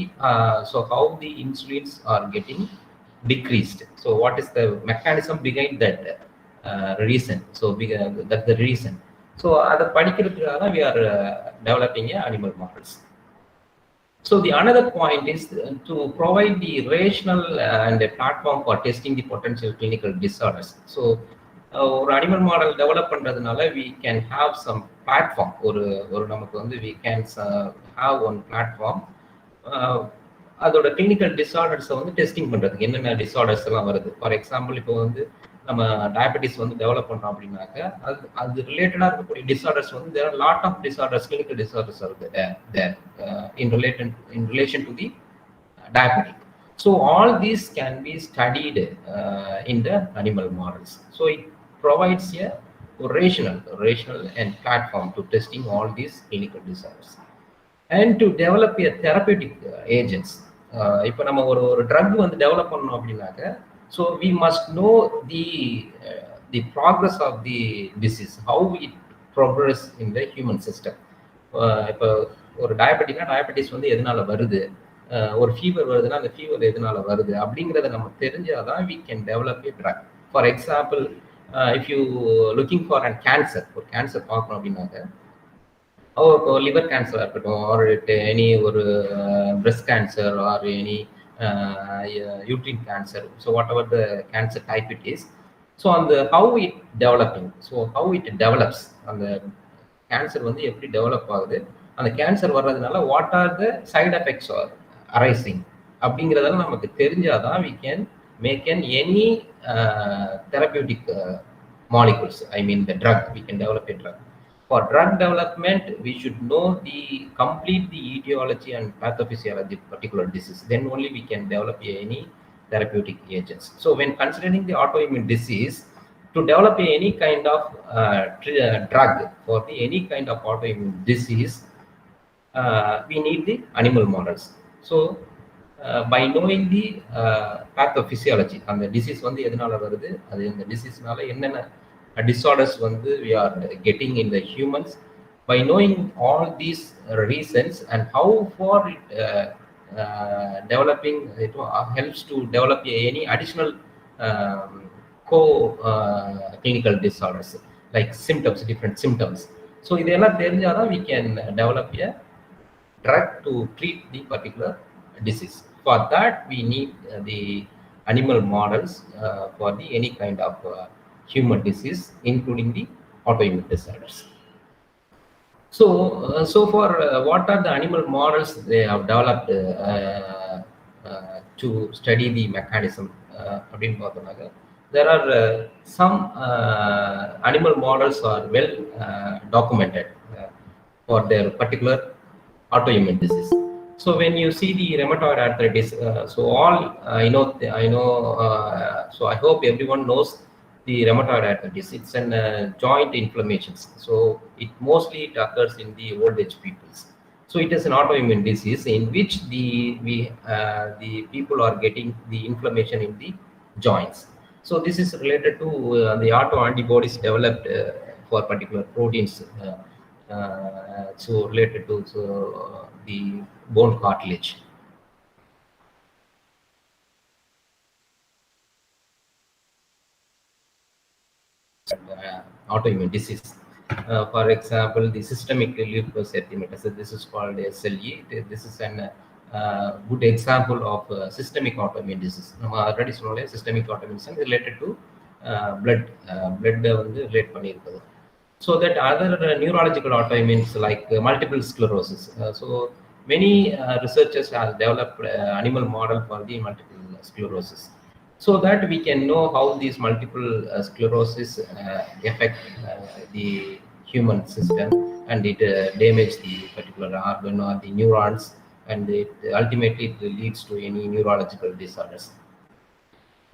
so how the insulins are getting decreased. So what is the mechanism behind that reason? So that's the reason. So அதை படிக்கிறதுக்காக தான் we are developing animal models. So the another point is to provide the rational and a platform for testing the potential clinical disorders. So ஒரு animal model develop பண்றதுனால we can have some platform, ஒரு நமக்கு வந்து we can have one platform அதோட clinical டிசார்டர்ஸை வந்து testing பண்றதுக்கு என்னென்ன disorders எல்லாம் வருது. ஃபார் எக்ஸாம்பிள் இப்போ வந்து நம்ம டயபெட்டிஸ் வந்து டெவலப் பண்றோம் அப்படின்னாக்க, அது ரிலேட்டடா இருக்கக்கூடிய டிசார்டர்ஸ் வந்து there are lot of disorders, clinical disorders are there in relation to the diabetic. So all these can be studied in the animal models. So it provides a rational and platform to testing all these clinical disorders and to develop a therapeutic agents. இப்போ நம்ம ஒரு drug வந்து develop பண்ணணும் அப்படின்னாக்க, so we must know the progress of the disease, how it progress in the human system. இப்போ ஒரு diabetes வந்து எதனால வருது, ஒரு ஃபீவர் வருதுன்னா அந்த ஃபீவர் எதனால வருது அப்படிங்கிறத நம்ம தெரிஞ்சாதான் we can develop a drug. For example, if you looking for a cancer, ஒரு கேன்சர் பார்க்கணும் அப்படின்னாக்க, liver cancer இருக்கட்டும், or any ஒரு breast cancer or any uterine cancer, so whatever the cancer type it is, so on the how it developing, so how it develops, அந்த cancer வந்து எப்படி develop ஆகுது, அந்த கேன்சர் வர்றதுனால what are the side effects are arising அப்படிங்கிறதெல்லாம் நமக்கு தெரிஞ்சாதான் we can make any therapeutic molecules, I mean the drug, we can develop a drug. For drug development, we should know the etiology and pathophysiology of particular disease. Then only we can develop any therapeutic agents. So when considering the autoimmune disease, to develop any kind of drug for any kind of autoimmune disease, we need the animal models. So by knowing the pathophysiology, and the disease வந்து எதனால வருது, அது இந்த டிசீஸ்னால என்னென்ன disorders வந்து we are getting in the humans, by knowing all these reasons and how far it developing, it helps to develop any additional clinical disorders like symptoms, different symptoms. So இதெல்லாம் தெரிஞ்சாதான் we can develop a drug to treat the particular disease. For that, we need the animal models for the any kind of human disease, including the autoimmune disorders. So for what are the animal models they have developed to study the mechanism? There are some animal models are well documented for their particular autoimmune disease. So when you see the rheumatoid arthritis, so all I know, so I hope everyone knows the rheumatoid arthritis. It's an joint inflammations. So it mostly occurs in the old age peoples. So it is an autoimmune disease in which the people are getting the inflammation in the joints. So this is related to the autoantibodies developed for particular proteins. So related to the bone cartilage. Autoimmune disease. For example, the systemic lupus erythematosus, this is called SLE. This is an good example of systemic autoimmune disease. We already know systemic autoimmune disease related to blood relate பண்ணியிருக்குது. So that other neurological autoimmunes like multiple sclerosis. So many researchers have developed animal model for the multiple sclerosis, so that we can know how these multiple sclerosis affect the human system, and it damage the particular organ or the neurons, and it ultimately it leads to any neurological disorders.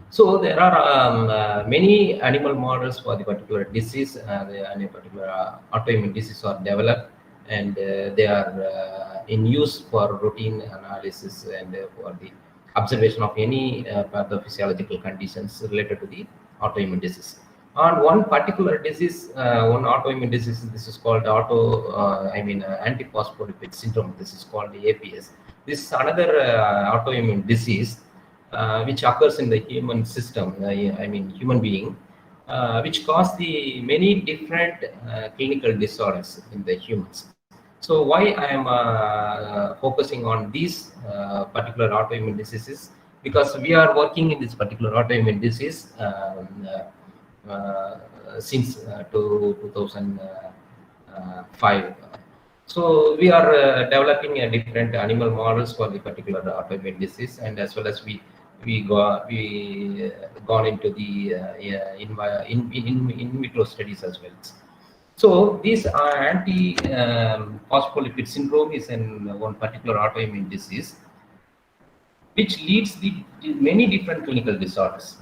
So there are many animal models for the particular disease, any particular autoimmune disease are developed, and they are in use for routine analysis and for the observation of any pathophysiological conditions related to the autoimmune disease. On one particular disease, one autoimmune disease, this is called Antiphospholipid Syndrome. This is called the APS. This is another autoimmune disease which occurs in the human system, human being, which cause the many different clinical disorders in the humans. So why I am focusing on these particular autoimmune diseases? Because we are working in this particular autoimmune disease since 2005. So we are developing different animal models for the particular autoimmune disease, and as well as we gone into the in vitro studies as well. So this antiphospholipid syndrome is one particular autoimmune disease which leads to many different clinical disorders.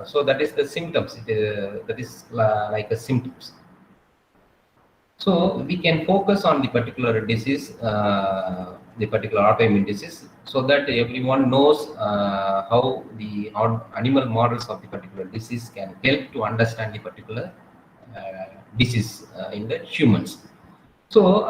So that is the symptoms. That is like a symptoms. So we can focus on the particular disease, the particular autoimmune disease, so that everyone knows how the animal models of the particular disease can help to understand the particular disease in the humans. So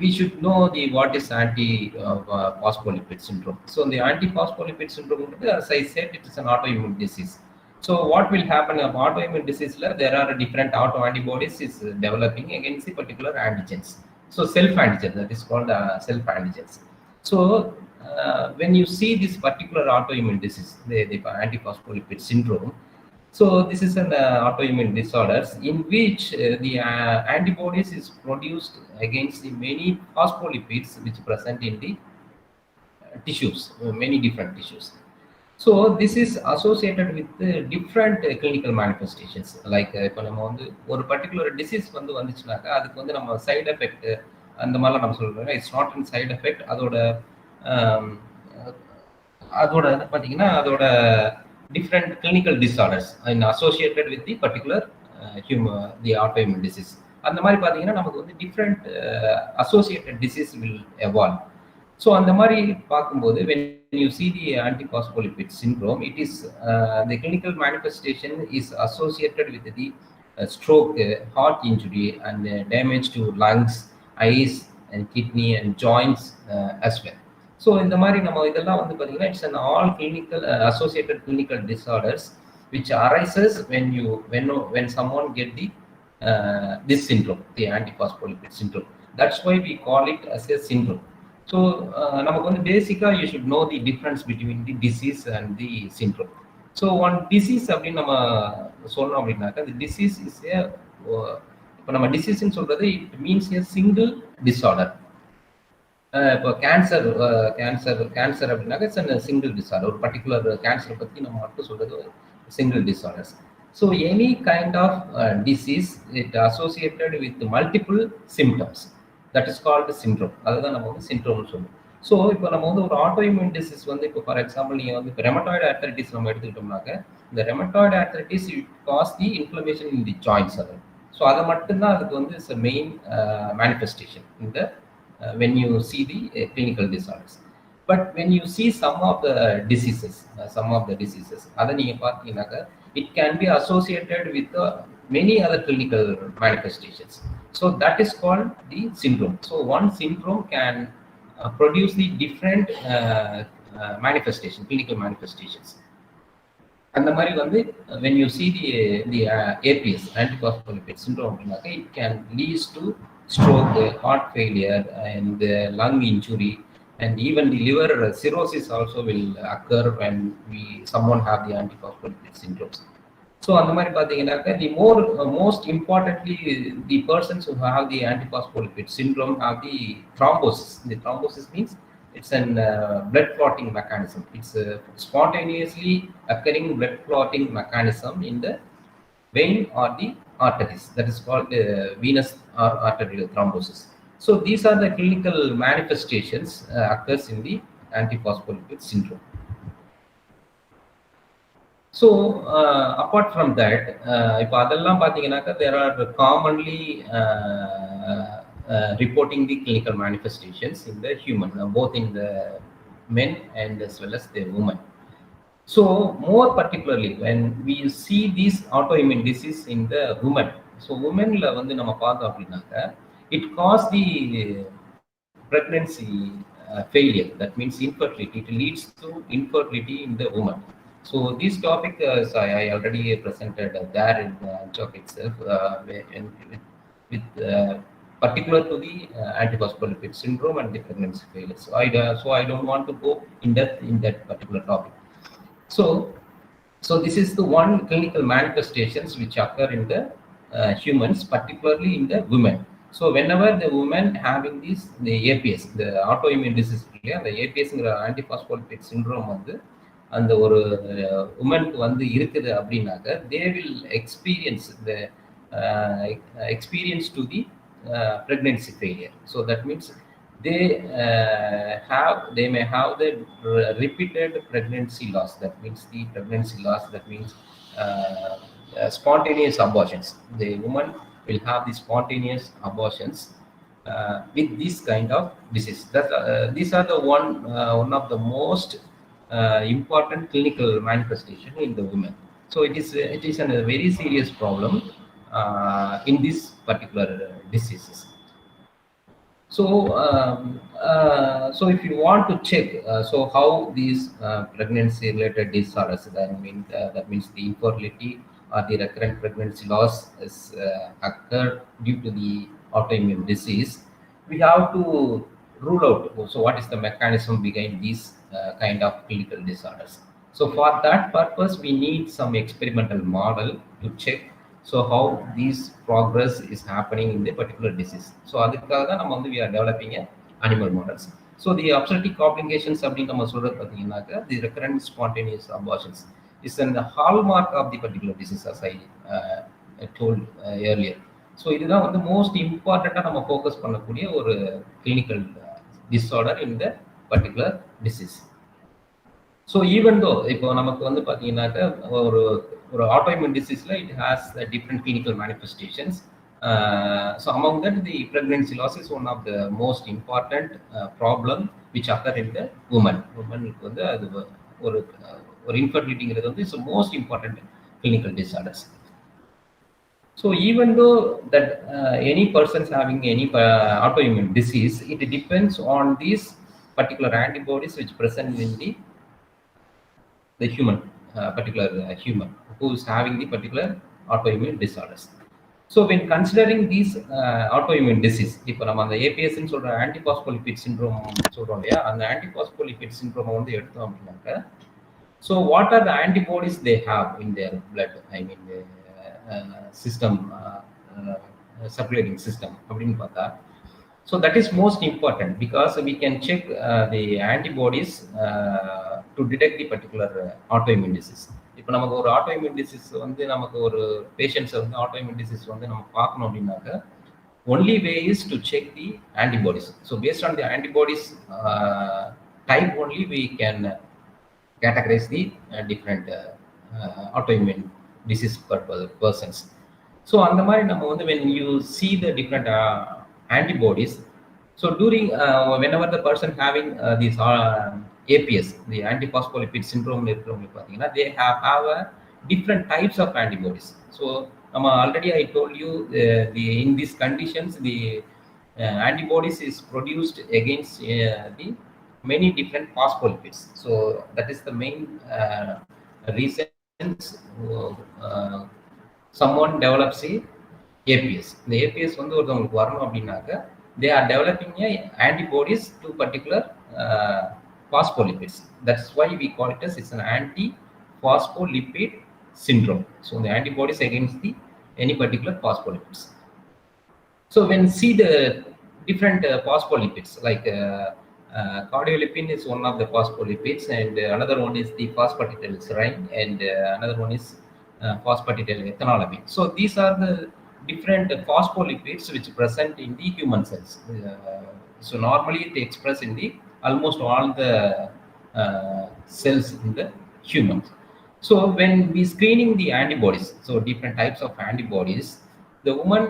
we should know what is antiphospholipid syndrome. So the antiphospholipid syndrome, as I said, it is an autoimmune disease. So what will happen in autoimmune disease? There are different autoantibodies is developing against the particular antigens. So self-antigen, that is called self-antigens. So when you see this particular autoimmune disease, the antiphospholipid syndrome, so this is an autoimmune disorder in which the antibodies is produced against the many phospholipids which present in the tissues, many different tissues. So this is associated with different clinical manifestations. Like இப்போ நம்ம ஒரு particular disease வந்துச்சுனாக்கா அதுக்கு நம்ம side effect அந்த மாதிரிலாம் நம்ம சொல்றோம். It's not a side effect. அதோட பார்த்தீங்கன்னா அதோட different clinical disorders and associated with the particular the autoimmune disease. அந்த மாதிரி பார்த்தீங்கன்னா நமக்கு different associated disease will evolve. So அந்த மாதிரி பார்க்கும்போது when you see the antiphospholipid syndrome, it is the clinical manifestation is associated with the stroke, heart injury, and damage to lungs, eyes, and kidney and joints as well. So இந்த மாதிரி நம்ம இதெல்லாம் பார்த்தீங்கன்னா it's an all clinical associated clinical disorders which arises when someone get the this syndrome, the antiphospholipid syndrome. That's why we call it as a syndrome. So நமக்கு வந்து பேசிக்காக you should know the difference between the disease and the syndrome. So one disease அப்படின்னு நம்ம சொன்னோம் அப்படின்னாக்கா the disease is a இப்போ நம்ம டிசீஸ்ன்னு சொல்றது it means a single disorder. இப்போ கேன்சர் அப்படின்னாக்கா இட்ஸ் சிங்கிள் டிஸார்டர். ஒரு பர்டிகுலர் கேன்சரை பற்றி நம்ம மட்டும் சொல்றது single disorders. So any kind of disease it associated with multiple symptoms, that is called syndrome. அதுதான் நம்ம வந்து சிண்ட்ரோம்னு சொல்லுவோம். ஸோ இப்போ நம்ம வந்து ஒரு ஆட்டோஇம்யூன் டிசீஸ் வந்து இப்போ ஃபார் எக்ஸாம்பிள் நீங்கள் வந்து இப்போ ரெமட்டாய்டு ஆர்த்ரைட்டிஸ் நம்ம எடுத்துக்கிட்டோம்னாக்க இந்த rheumatoid arthritis it causes the inflammation in the joints. அது ஸோ அதை மட்டும்தான் அதுக்கு வந்து இட்ஸ் அ மெயின் மேனிஃபெஸ்டேஷன் இந்த when you see the clinical disorders. But when you see some of the diseases அதை நீங்கள் பார்த்தீங்கன்னாக்க it can be associated with many other clinical manifestations. So that is called the syndrome. So one syndrome can produce the different manifestation, clinical manifestations. அந்த மாதிரி வந்து when you see the APS, Antiphospholipid Syndrome, it can lead to stroke, heart failure, and lung injury, and even the liver cirrhosis also will occur when someone have the Antiphospholipid syndromes. So அந்த மாதிரி பார்த்தீங்கன்னாக்க the most importantly the persons who have the Antiphospholipid syndrome have the thrombosis. The thrombosis means it's an blood clotting mechanism. It's a spontaneously occurring blood clotting mechanism in the vein or the arteries. That is called venous or arterial thrombosis. So these are the clinical manifestations occurs in the Antiphospholipid syndrome. So apart from that, இப்போ அதெல்லாம் பார்த்தீங்கன்னாக்கா there are commonly reporting the clinical manifestations in the human, both in the men and as well as the women. So more particularly when we see these autoimmune disease in the women, so womenல வந்து நம்ம பார்த்தோம் அப்படின்னாக்கா it causes the pregnancy failure, that means infertility. It leads to infertility in the woman. So this topic I already presented there in the talk itself with particular to the Antiphospholipid Syndrome and the pregnancy failure. So I don't want to go in depth in that particular topic. So this is the one clinical manifestations which occur in the humans, particularly in the women. So whenever the women having this, the APS, the autoimmune disease, the APS Antiphospholipid Syndrome வந்து அந்த ஒரு உமனுக்கு வந்து இருக்குது அப்படின்னாக்க they will experience to the pregnancy failure. So that means they may have the repeated pregnancy loss. That means the pregnancy loss, that means spontaneous abortions. The woman will have the spontaneous abortions with this kind of disease. These are the one of the most important clinical manifestation in the women. So it is a very serious problem in this particular diseases. So if you want to check so how these pregnancy related disorders, that means the infertility or the recurrent pregnancy loss is occurred due to the autoimmune disease, we have to rule out so what is the mechanism behind these kind of clinical disorders. So for that purpose we need some experimental model to check so how this progress is happening in the particular disease. So adukkaga da நம்ம வந்து we are developing animal models. So the obstetric complications அப்படினு நம்ம சொல்றது பாத்தீங்கன்னாக்க the recurrent spontaneous abortions is the hallmark of the particular disease, as I told earlier. So இதுதான் வந்து most important நம்ம focus பண்ணக்கூடிய ஒரு clinical disorder in the particular disease. So even though இப்போ நமக்கு வந்து பாத்தீங்கன்னாக்க ஒரு autoimmune diseaseல it has different clinical manifestations. So among that the pregnancy loss is one of the most important problem which occur in the woman. Womanக்கு வந்து அது ஒரு infertilityங்கிறது வந்து is the most important clinical disorders. So even though that any persons having any autoimmune disease, it depends on these particular antibodies which present in the human, particular human who is having the particular autoimmune disorders. So when considering these autoimmune disease, இப்போ நம்ம அந்த ஏபிஎஸ்ன்னு சொல்ற antiphospholipid syndrome சொல்றோம் இல்லையா, அந்த antiphospholipid syndrome வந்து எடுத்தோம் அப்படின்னாக்க, so what are the antibodies they have in their blood, I mean the system, circulating system அப்படின்னு பார்த்தா, so that is most important because we can check the antibodies to detect the particular autoimmune disease. இப்போ நமக்கு ஒரு autoimmune disease வந்து நமக்கு ஒரு பேஷண்ட்ஸை வந்து autoimmune disease வந்து நம்ம பார்க்கணும் அப்படின்னாக்க, only way is to check the antibodies. So based on the antibodies type only we can categorize the different autoimmune disease persons. So அந்த மாதிரி நம்ம வந்து when you see the different antibodies, so during whenever the person having these APS, the antiphospholipid syndrome, they have different types of antibodies. So already I told you in these conditions the antibodies is produced against the many different phospholipids. So that is the main reasons someone develops a APS. The APS வந்து ஒருத்தவங்களுக்கு வரணும் அப்படின்னாக்க, they are developing antibodies to particular phospholipids. That's why we call it as it's an antiphospholipid syndrome. So the antibodies against any particular phospholipids. So when see the different phospholipids, like cardiolipin is one of the phospholipids, and another one is the phosphatidylserine, and another one is phosphatidylethanolamine. So these are the different phospholipids which present in the human cells. So normally it express in the almost all the cells in the humans. So when we screening the antibodies, so different types of antibodies, the woman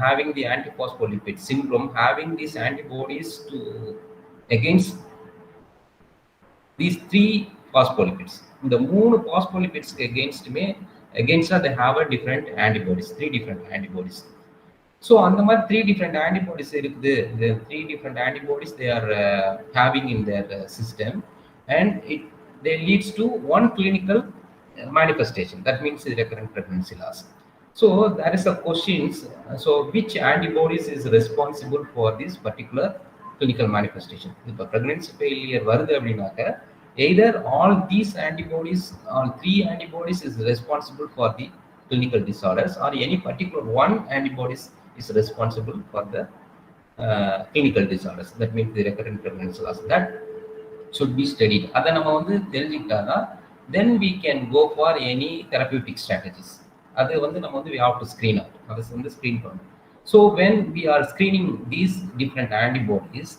having the antiphospholipid syndrome, having these antibodies to against these 3 phospholipids. The 3 phospholipids against they have a different antibodies, 3 different antibodies. So on the 3 different antibodies, the 3 different antibodies they are having in their system, and they leads to one clinical manifestation. That means the recurrent pregnancy loss. So there is a questions. So which antibodies is responsible for this particular clinical manifestation? If a pregnancy failure வருது அப்படின்னாக்க, either all these antibodies, all 3 antibodies is responsible for the clinical disorders, or any particular one antibodies is responsible for the clinical disorders. That means the recurrent pregnancy loss. That should be studied. Adha nama vandu therinjikktana, then we can go for any therapeutic strategies. Adu vandu nama vandu we have to screen out. Adu vandu screen pannu. So when we are screening these different antibodies,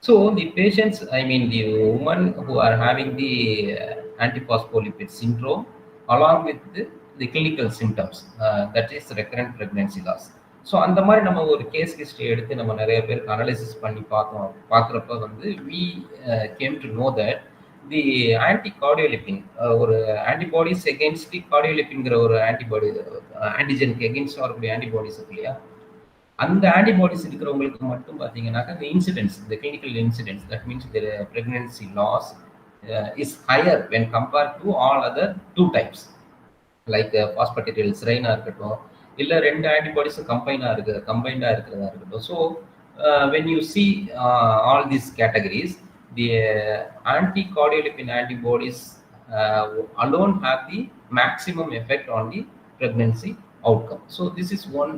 so the patients, I mean the women who are having the antiphospholipid syndrome along with the clinical symptoms, that is recurrent pregnancy loss. So அந்த மாதிரி நம்ம ஒரு case history எடுத்து நம்ம நிறைய பேருக்கு analysis பண்ணி பார்க்குறப்ப வந்து we came to know that the anti-cardiolipin, ஒரு ஆன்டிபாடிஸ் எகென்ஸ்ட் தி கார்டியோலிப்பின்ங்கிற ஒரு ஆன்டிபாடி, ஆன்டிஜனுக்கு எகென்ஸ்ட் வரக்கூடிய ஆன்டிபாடிஸ் இருக்கு இல்லையா, அந்த ஆன்டிபாடிஸ் இருக்கிறவங்களுக்கு மட்டும் பார்த்தீங்கன்னாக்கா இந்த இன்சிடென்ட்ஸ், இந்த clinical incidents, that means the pregnancy loss is higher when compared to all other 2 types, like பாஸ்பேட்டிடைல்சரைனா இருக்கட்டும், இல்லை 2 ஆன்டிபாடிஸும் கம்பைண்டாக இருக்கிறதா இருக்கட்டும். So when you see all these categories, the anti-cardiolipin antibodies alone have the maximum effect on the pregnancy outcome. So this is one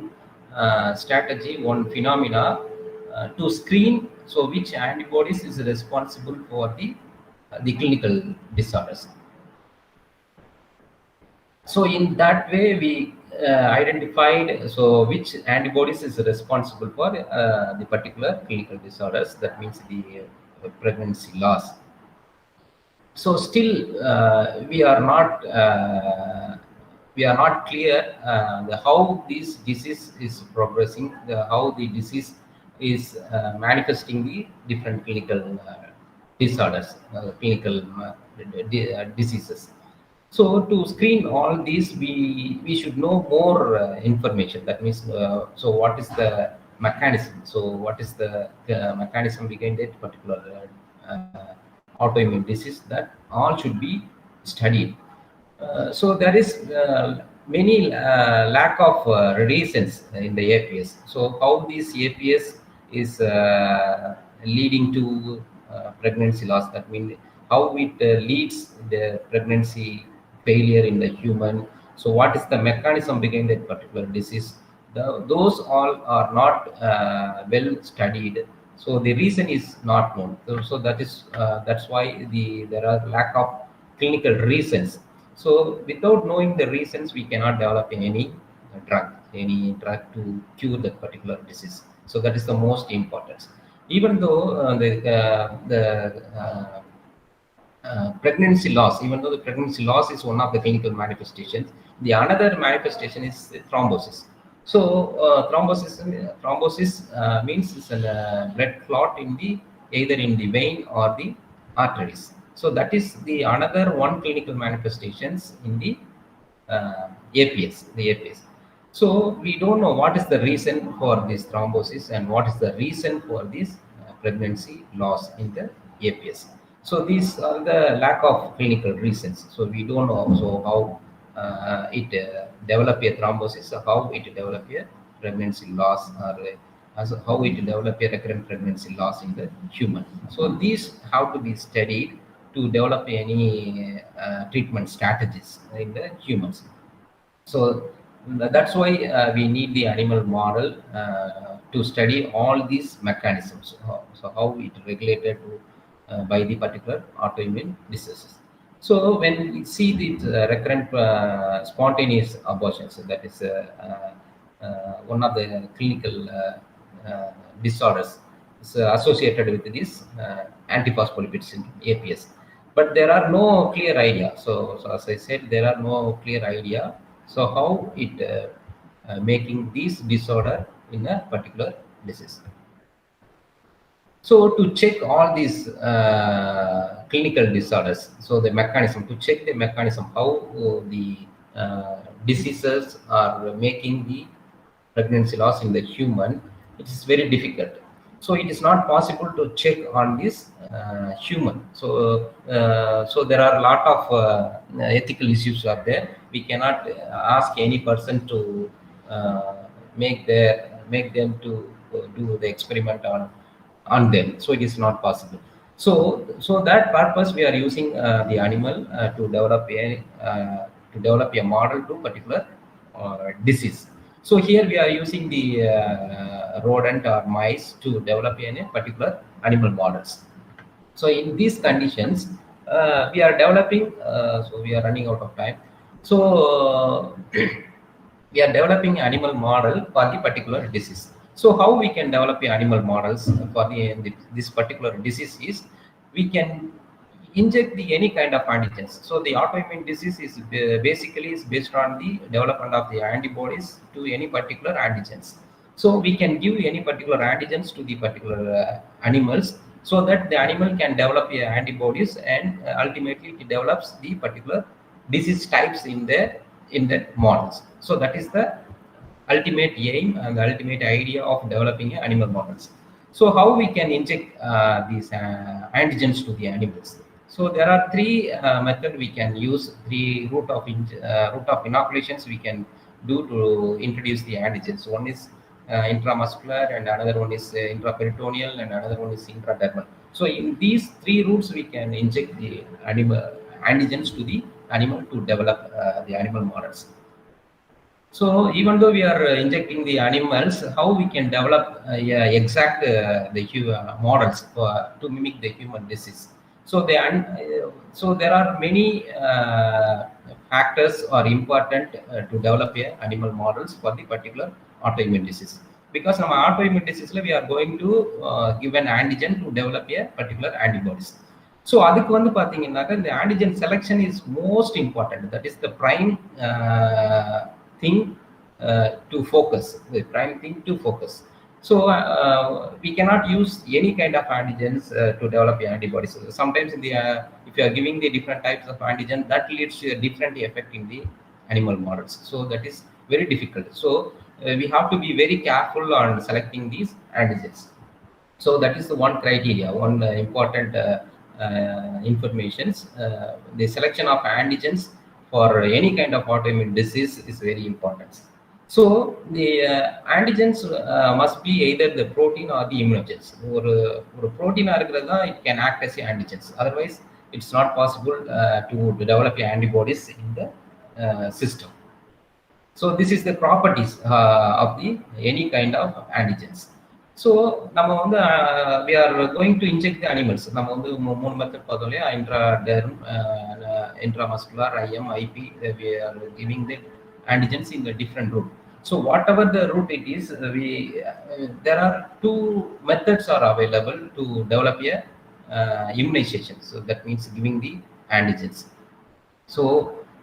strategy, one phenomena to screen, so which antibodies is responsible for the clinical disorders. So in that way we identified so which antibodies is responsible for the particular clinical disorders, that means the pregnancy loss. So still we are not clear how this disease is progressing, how the disease is manifesting the different clinical disorders, clinical diseases. So to screen all these, we should know more information. That means, so what is the mechanism? So what is the mechanism behind that particular autoimmune disease? That all should be studied. So there is many lack of reasons in the APS. So how this APS is leading to pregnancy loss, that means how it leads the pregnancy failure in the human. So what is the mechanism behind that particular disease? Those all are not well studied. So the reason is not known. So that's why there are lack of clinical reasons. So without knowing the reasons, we cannot develop any drug to cure that particular disease. So that is the most important. Even though pregnancy loss, even though the pregnancy loss is one of the clinical manifestations, the another manifestation is thrombosis. So thrombosis means it's a blood clot in either in the vein or the arteries. So that is the another one clinical manifestations in the APS. So we don't know what is the reason for this thrombosis and what is the reason for this pregnancy loss in the APS. So these are the lack of clinical reasons. So we don't know also how it develop a thrombosis, or how it develop a pregnancy loss, or how it develop a recurrent pregnancy loss in the human. So these have to be studied to develop any treatment strategies in the humans. So that's why we need the animal model to study all these mechanisms. So how it regulated by the particular autoimmune diseases. So when we see the recurrent spontaneous abortions, that is one of the clinical disorders associated with this antiphospholipid syndrome, APS. But there are no clear idea. So as I said, there are no clear idea. So how it making this disorder in a particular disease. So to check all these clinical disorders, so the mechanism, to check the mechanism, how the diseases are making the pregnancy loss in the human, it is very difficult. So it is not possible to check on this human. So there are a lot of ethical issues are there. We cannot ask any person to make them to do the experiment on them. So it is not possible. So that purpose we are using the animal to develop a model to particular disease. So here we are using the rodent or mice to develop a particular animal models. So in these conditions, we are developing. So we are running out of time. So we are developing animal model for the particular disease. So how we can develop the animal models for this particular disease is we can inject any kind of antigens. So the autoimmune disease is basically based on the development of the antibodies to any particular antigens. So we can give any particular antigens to the particular animals, so that the animal can develop antibodies, and ultimately it develops the particular disease types in the models. So that is the ultimate aim and the ultimate idea of developing animal models. So how we can inject these antigens to the animals? So there are three methods we can use, three route of inoculations we can do to introduce the antigens. One is intramuscular, and another one is intraperitoneal, and another one is intradermal. So in these three routes we can inject the antigens to the animal to develop the animal models. So even though we are injecting the animals, how we can develop exact models to mimic the human disease? So there are many factors are important to develop animal models for the particular autoimmune disease. Because in autoimmune disease, we are going to give an antigen to develop a particular antibodies. So அதுக்கு வந்து பாத்தீங்கன்னாக்க the antigen selection is most important. That is the prime thing to focus. The prime thing to focus. So we cannot use any kind of antigens to develop antibodies. Sometimes if you are giving the different types of antigen, that leads to a different effect in the animal models. So that is very difficult. So we have to be very careful on selecting these antigens. So that is the one criteria, one important informations. The selection of antigens for any kind of autoimmune disease is very important. So the antigens must be either the protein or the immunogens. ஒரு protein இருக்கிறதா it can act as antigens. Otherwise, it's not possible to develop antibodies in the system. So this is the properties of the any kind of antigens. So நம்ம வந்து we are going to inject the animals. நம்ம வந்து மூணு method பார்த்தோம் இல்லையா, intraderm, intramuscular, IM, IP. We are giving the antigens in the different route. So whatever the route it is, there are two methods are available to develop a immunization. So that means giving the antigens. So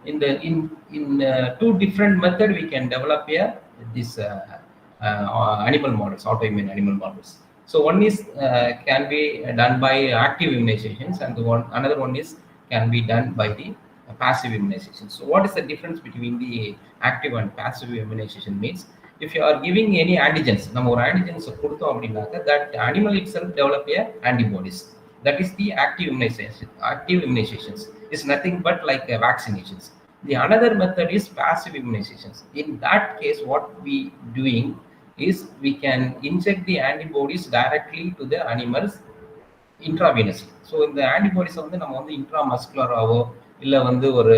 in two different methods we can develop this animal models, autoimmune animal models. So one is can be done by active immunizations, and another one is can be done by the passive immunization. So what is the difference between the active and passive immunization means? If you are giving any antigens, நம்ம ஒரு antigens கொடுத்தோம் அப்படின்னாக்க that animal itself develop antibodies. That is the active immunization. Active immunizations is nothing but like vaccinations. The another method is passive immunizations. In that case, what we doing is we can inject the antibodies directly to the animals intravenously. So in the antibodies வந்து நம்ம வந்து intramuscular-ஆவோ இல்ல வந்து ஒரு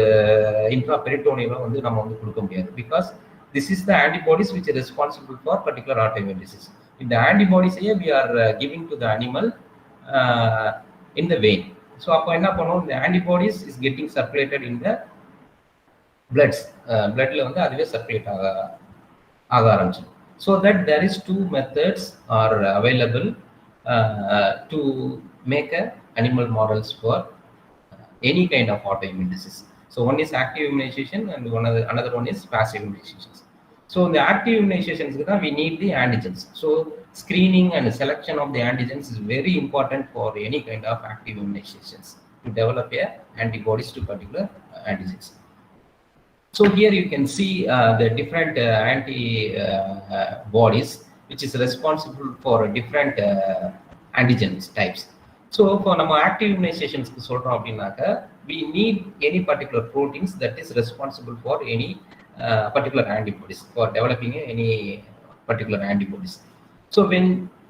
intraperitoneal வந்து நம்ம வந்து கொடுக்க முடியாது, because this is the antibodies which are responsible for particular autoimmune disease. In the antibodies here we are giving to the animal in the vein. So அப்போ என்ன பண்ணுவோம், the antibodies is getting circulated in the bloodல வந்து அதுவே circulate ஆக ஆரம்பிச்சு. So that there is two methods are available to make animal models for any kind of autoimmune disease. So one is active immunization and another one is passive immunizations. So in the active immunizations we need the antigens. So screening and selection of the antigens is very important for any kind of active immunizations to develop antibodies to particular antigens. So here you can see the different antibodies which is responsible for different antigens types. So for நம்ம active immunizations சொல்றோம் அப்படின்னாக்க we need any particular proteins that is responsible for any particular antibodies, for developing any particular antibodies. So when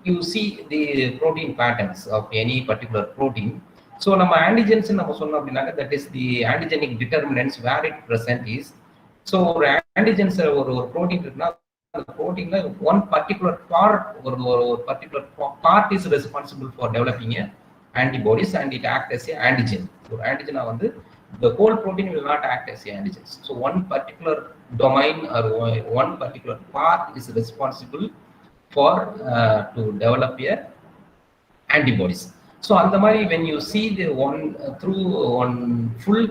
you see the protein patterns of any particular protein, so நம்ம antigens நம்ம சொன்னோம் அப்படின்னாக்க that is the antigenic determinants where it present is. So ஒரு antigens ஒரு protein இருக்குன்னா அந்த proteinல one particular part is responsible for developing antibodies and it act as a antigen. So antigen வந்து the whole protein will not act as antigens. So one particular domain or one particular part is responsible for to develop antibodies. So அந்த மாதிரி when you see the through one full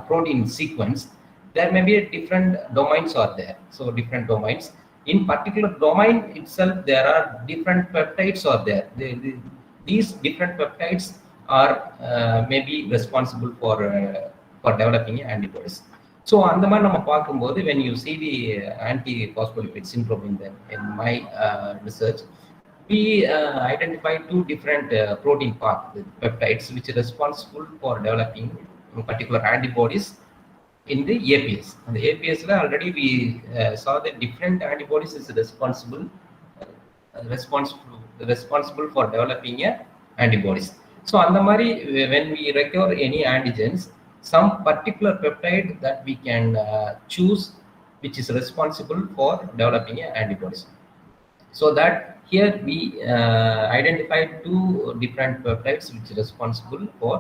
protein sequence, there may be different domains are there. So different domains. In particular domain itself, there are different peptides are there. These different peptides are maybe responsible for developing antibodies. So அந்த மாதிரி நம்ம பார்க்கும்போது when you see the Antiphospholipid Syndrome in my research, we identified two different protein peptides which are responsible for developing particular antibodies in the APS. And the APS already we saw that different antibodies is responsible for developing antibodies. So அந்த மாதிரி when we require any antigens, some particular peptide that we can choose which is responsible for developing antibodies. So that here we identified two different peptides which are responsible for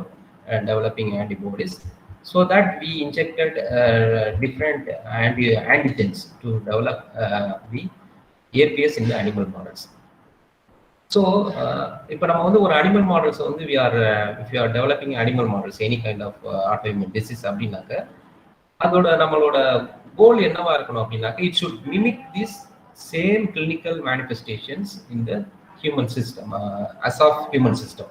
developing antibodies. So that we injected different antigens to develop the APS in the animal models. So இப்போ நம்ம வந்து ஒரு animal models வந்து if we are developing animal models any kind of autoimmune disease அப்படின்னாக்க அதோட நம்மளோட goal என்னவா இருக்கணும் அப்படின்னாக்க it should mimic this same clinical manifestations in the human system as of human system.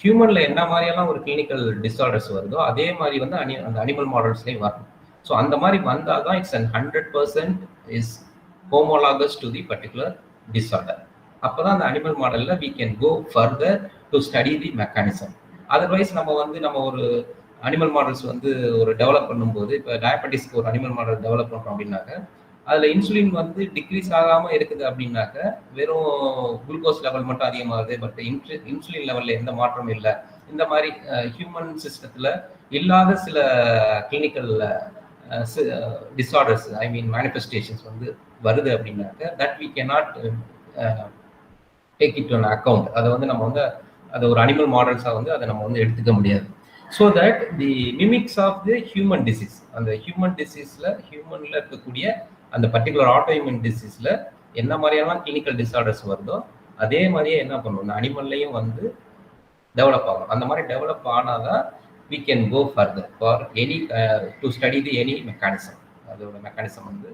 ஹியூமன்ல என்ன மாதிரியெல்லாம் ஒரு கிளினிக்கல் டிஸார்டர்ஸ் வருதோ அதே மாதிரி வந்து அந்த அனிமல் மாடல்ஸ்லேயும் வரும். ஸோ அந்த மாதிரி வந்தால் தான் it's 100% is homologous to the particular disorder. அப்போ தான் அந்த அனிமல் மாடலில் we can go further to study the mechanism. Otherwise நம்ம ஒரு அனிமல் மாடல்ஸ் வந்து ஒரு டெவலப் பண்ணும்போது, இப்போ டயபெட்டிஸ்க்கு ஒரு அனிமல் மாடல் டெவலப் பண்ணுறோம் அப்படின்னாக்க, அதில் இன்சுலின் வந்து டிக்ரீஸ் ஆகாமல் இருக்குது அப்படின்னாக்க, வெறும் குளுக்கோஸ் லெவல் மட்டும் அதிகமாகுது, பட் இன்சுலின் லெவலில் எந்த மாற்றமும் இல்லை. இந்த மாதிரி ஹியூமன் சிஸ்டத்தில் இல்லாத சில clinical disorders, I mean manifestations வந்து வருது அப்படின்னாக்க, that we cannot take it on account. அதை வந்து நம்ம வந்து அதை ஒரு அனிமல் மாடல்ஸாக வந்து அதை நம்ம வந்து எடுத்துக்க முடியாது. So that the mimics of the human disease, அந்த ஹியூமன் டிசீஸில் ஹியூமனில் இருக்கக்கூடிய அந்த பர்டிகுலர் ஆட்டோஇம்யூன் டிசீஸில் என்ன மாதிரியெல்லாம் கிளினிக்கல் டிஸார்டர்ஸ் வருதோ அதே மாதிரியே என்ன பண்ணுவோம், இந்த அனிமல்லையும் வந்து டெவலப் ஆகும். அந்த மாதிரி டெவலப் ஆனால் தான் we can go further for any to study the any mechanism. அதோட மெக்கானிசம் வந்து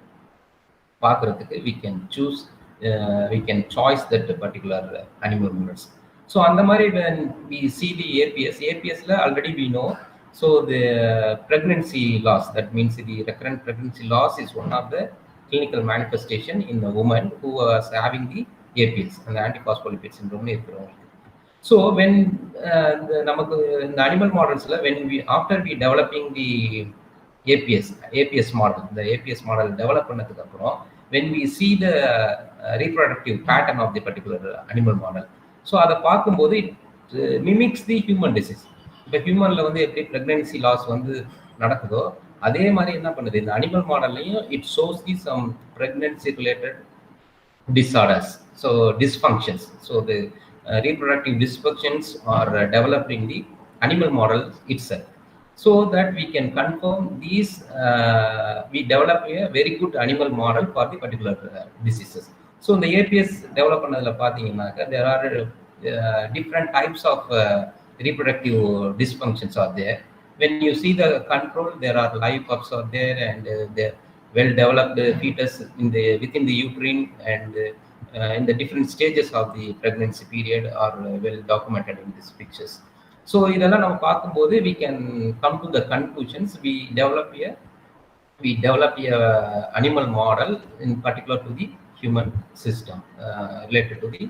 பார்க்கறதுக்கு we can choose that particular animal models. So அந்த மாதிரி when we see the APSல already we know, so the pregnancy loss, that means the recurrent pregnancy loss is one of the clinical manifestation in the woman who was having the APS, and the Antiphospholipid Syndrome இருக்கிறவங்க. So when நமக்கு இந்த animal மாடல்ஸ்ல when we after we developing the APS model, the APS model develop பண்ணதுக்கு அப்புறம் when we see the reproductive pattern of the particular animal model, so அதை பார்க்கும்போது it mimics the human disease. இப்போ ஹியூமன்ல வந்து எப்படி pregnancy loss வந்து நடக்குதோ அதே மாதிரி என்ன பண்ணுது இந்த animal மாடல்லையும் it shows the some pregnancy related disorders, so dysfunctions. So the reproductive dysfunctions are developed in the animal model itself, so that we can confirm these, we develop a very good animal model for the particular diseases. So in the APS develop பண்ணதுல பாத்தீங்கன்னாக்க there are different types of reproductive dysfunctions are there. When you see the control, there are live pups are there, and the well developed fetus within the uterine, and in the different stages of the pregnancy period are well documented in these pictures. So இதெல்லாம் நம்ம பார்க்கும்போது we can come to the conclusions. We develop a animal model in particular to the human system, related to the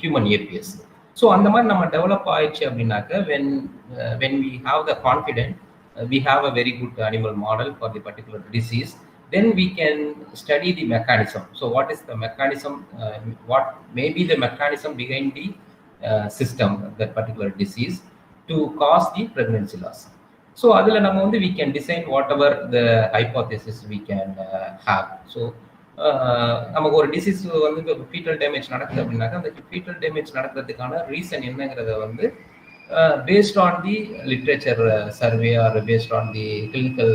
human APS. So அந்த மாதிரி நம்ம develop ஆயிடுச்சு அப்படின்னாக்க when we have the confidence, we have a very good animal model for the particular disease, then we can study the mechanism. So what is the mechanism, what may be the mechanism behind the system, that particular disease, to cause the pregnancy loss. So adula nama vandu we can design whatever the hypothesis we can have. So நமக்கு ஒரு disease வந்து இப்போ foetal damage நடக்குது அப்படின்னாக்கா அந்த foetal damage நடக்கிறதுக்கான reason என்னங்கிறத வந்து based on the literature survey or based on the clinical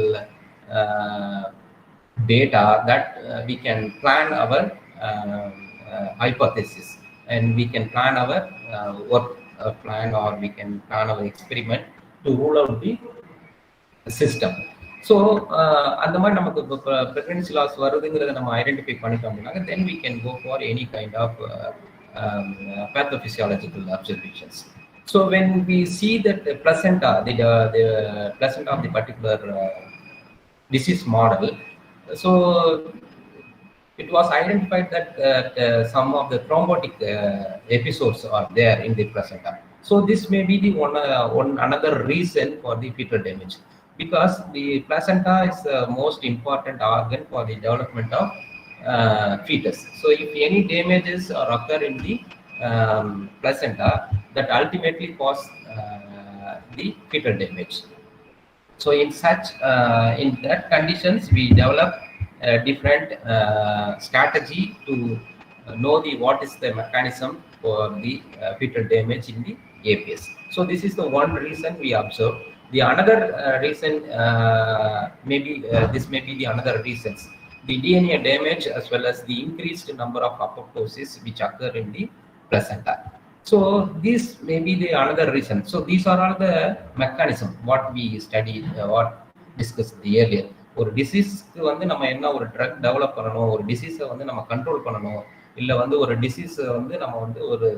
data, that we can plan our hypothesis, and we can plan our work plan, or we can plan our experiment to rule out the system. So அந்த மாதிரி நமக்கு pregnancy loss வருதுங்கிறத நம்ம identify பண்ணிட்டோம் அப்படின்னாக்க then we can go for any kind of pathophysiological observations. So when we see that the placenta, the placenta of the particular disease model, so it was identified that some of the thrombotic episodes are there in the placenta. So this may be the another reason for the fetal damage, because the placenta is the most important organ for the development of fetus. So if any damages or occur in the placenta, that ultimately cause the fetal damage. So in that conditions, we develop a different strategy to know what is the mechanism for the fetal damage in the APS. So this is the one reason we observe. The another reason, this may be the another reasons, the DNA damage as well as the increased number of apoptosis which occur in the placenta. So this may be the another reason. So these are all the mechanism what we studied, what discussed earlier. ஒரு டிசீஸ்க்கு வந்து நம்ம என்ன ஒரு drug develop பண்ணணும், ஒரு டிசீஸை வந்து நம்ம control பண்ணணும், இல்லை வந்து ஒரு டிசீஸை வந்து நம்ம வந்து ஒரு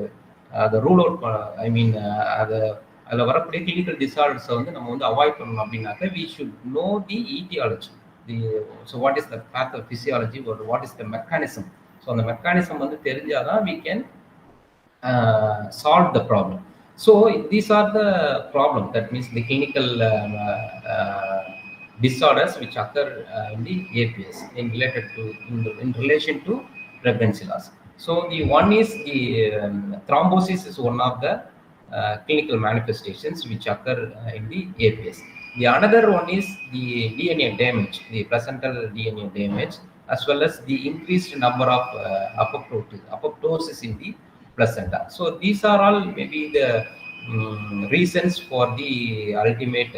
அதை ரூல் அவுட் ஐ மீன் அதில் வரக்கூடிய கிளினிக்கல் டிஸார்டர்ஸை வந்து நம்ம வந்து அவாய்ட் பண்ணணும் அப்படின்னாக்க we should know the etiology. So what is the pathophysiology, or what is the mechanism? So அந்த மெக்கானிசம் வந்து தெரிஞ்சாதான் we can solve the problem. So these are the problem. That means the clinical disorders which occur in the APS in relation to pregnancy loss. So the one is the thrombosis is one of the clinical manifestations which occur in the APS. The another one is the DNA damage, the placental DNA damage, as well as the increased number of apoptosis in the placenta. So these are all maybe the reasons for the ultimate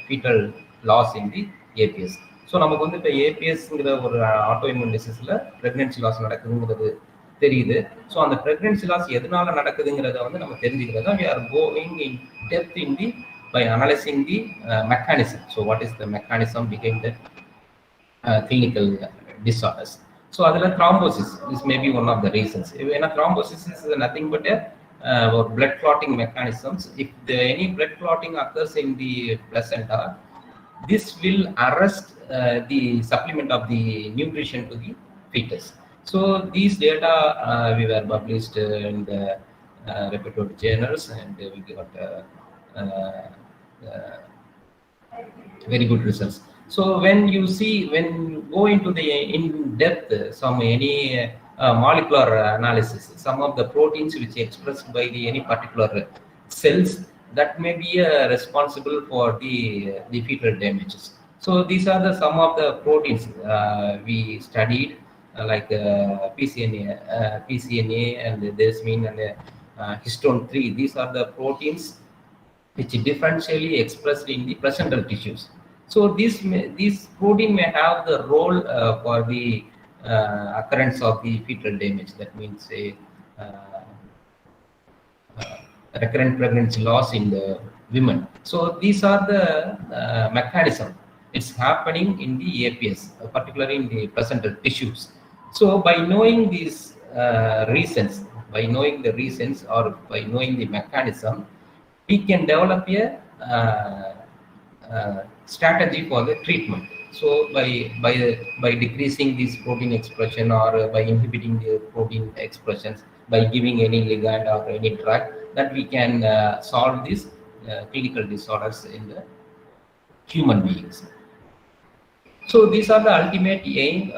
fetal loss in the APS. So நமக்கு வந்து இப்போ ஏபிஎஸ்ங்கிற ஒரு autoimmune டிசீஸில் pregnancy loss நடக்குதுங்கிறது தெரியுது. So அந்த pregnancy loss எதனால நடக்குதுங்கிறத வந்து நம்ம தெரிஞ்சுக்கிறது தான் we are going in depth in the by analyzing the mechanism. So what is the mechanism behind the clinical disorders? So அதில் thrombosis is maybe one of the reasons. ஏன்னா thrombosis is nothing but a blood clotting mechanisms. If any blood clotting occurs in the placenta, this will arrest the supplement of the nutrition to the fetus. So these data we were published in the reputed journals, and we got very good results. So when you go into the in-depth any molecular analysis, some of the proteins which are expressed by any particular cells, that may be responsible for the fetal damages. So these are some of the proteins we studied, like PCNA and desmin and histone 3. These are the proteins which differentially expressed in the placental tissues. So these protein may have the role for the occurrence of the fetal damage. That means recurrent pregnancy loss in the women. So these are the mechanism. It's happening in the APS, particularly in the placental tissues. So by knowing these reasons, or by knowing the mechanism, we can develop a strategy for the treatment. So by decreasing this protein expression, or by inhibiting the protein expressions, by giving any ligand or any drug, that we can solve these clinical disorders in the human beings. So these are the ultimate aim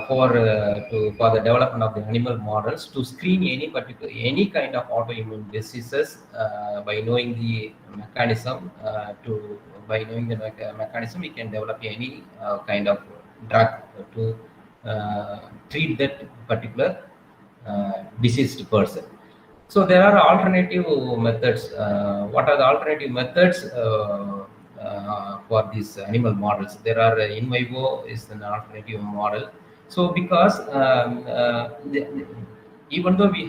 for the development of the animal models, to screen any kind of autoimmune diseases by knowing the mechanism. By knowing the mechanism, we can develop any kind of drug to treat that particular diseased person. So there are alternative methods. What are the alternative methods for these animal models? There are in vivo is an alternative model. So because even though we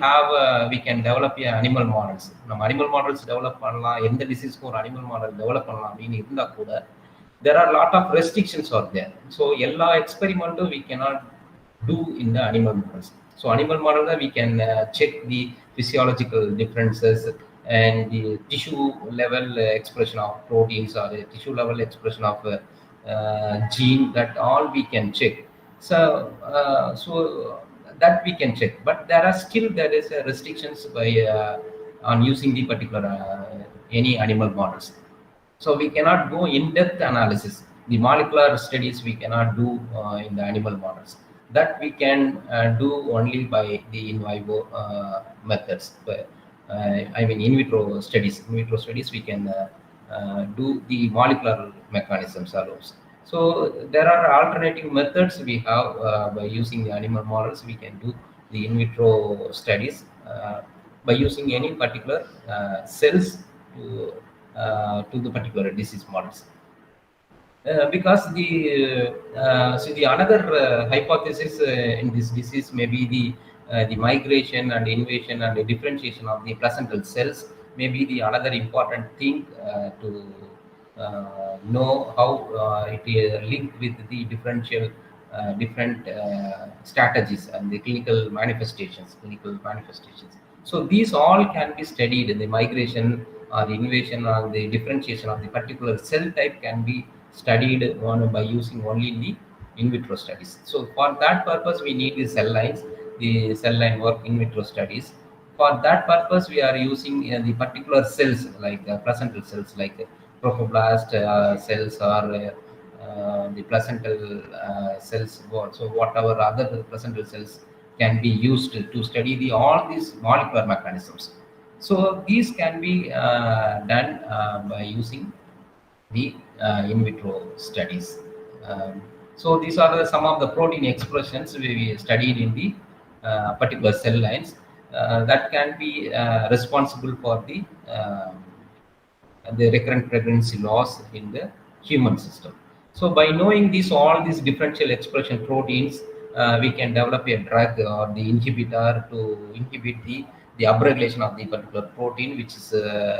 can develop animal models, animal models develop any disease for animal model develop there are a lot of restrictions out there. So all experiment we cannot do in the animal models. So animal model we can check the physiological differences and the tissue level expression of proteins, or the tissue level expression of gene, that all we can check. So that we can check, but there is restrictions by on using the particular any animal models. So we cannot go in-depth analysis. The molecular studies we cannot do in the animal models. That we can do only by the in vivo methods. In vitro studies. In vitro studies we can do the molecular mechanisms alone. So there are alternative methods we have by using the animal models. We can do the in vitro studies by using any particular cells to the particular disease models. Because the another hypothesis in this disease may be the migration and invasion and the differentiation of the placental cells may be the another important thing to know how it is linked with the different strategies and the clinical manifestations. So these all can be studied. The migration or the invasion or the differentiation of the particular cell type can be studied by using only the in vitro studies. So for that purpose, we need the cell line work in vitro studies. For that purpose, we are using the particular cells like placental cells, like trophoblast cells or the placental cells. So whatever other placental cells can be used to study all these molecular mechanisms. So these can be done by using the in vitro studies. So these are some of the protein expressions we studied in the particular cell lines that can be responsible for the recurrent pregnancy loss in the human system. So by knowing these all these differential expression proteins, we can develop a drug or the inhibitor to inhibit the upregulation of the particular protein which is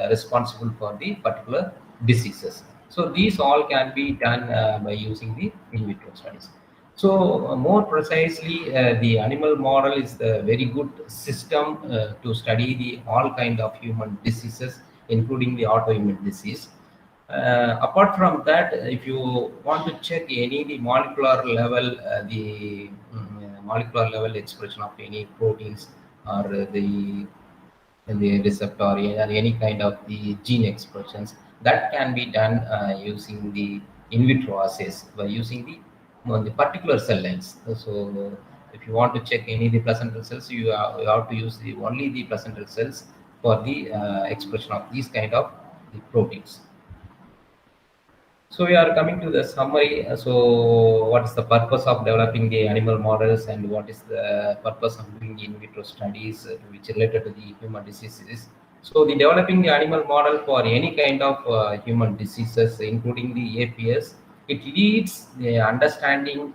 responsible for the particular diseases. So these all can be done by using the in vitro studies. So more precisely, the animal model is the very good system to study the all kind of human diseases, including the autoimmune disease. Apart from that, if you want to check any the molecular level, molecular level expression of any proteins or the receptor or any kind of the gene expressions, that can be done using the in vitro assays by using the particular cell lines. So if you want to check any of the placental cells, you have to use only the placental cells for the expression of these kind of the proteins. So we are coming to the summary. So what is the purpose of developing the animal models and what is the purpose of doing in vitro studies which related to the human diseases? So the developing the animal model for any kind of human diseases, including the APS, it leads the understanding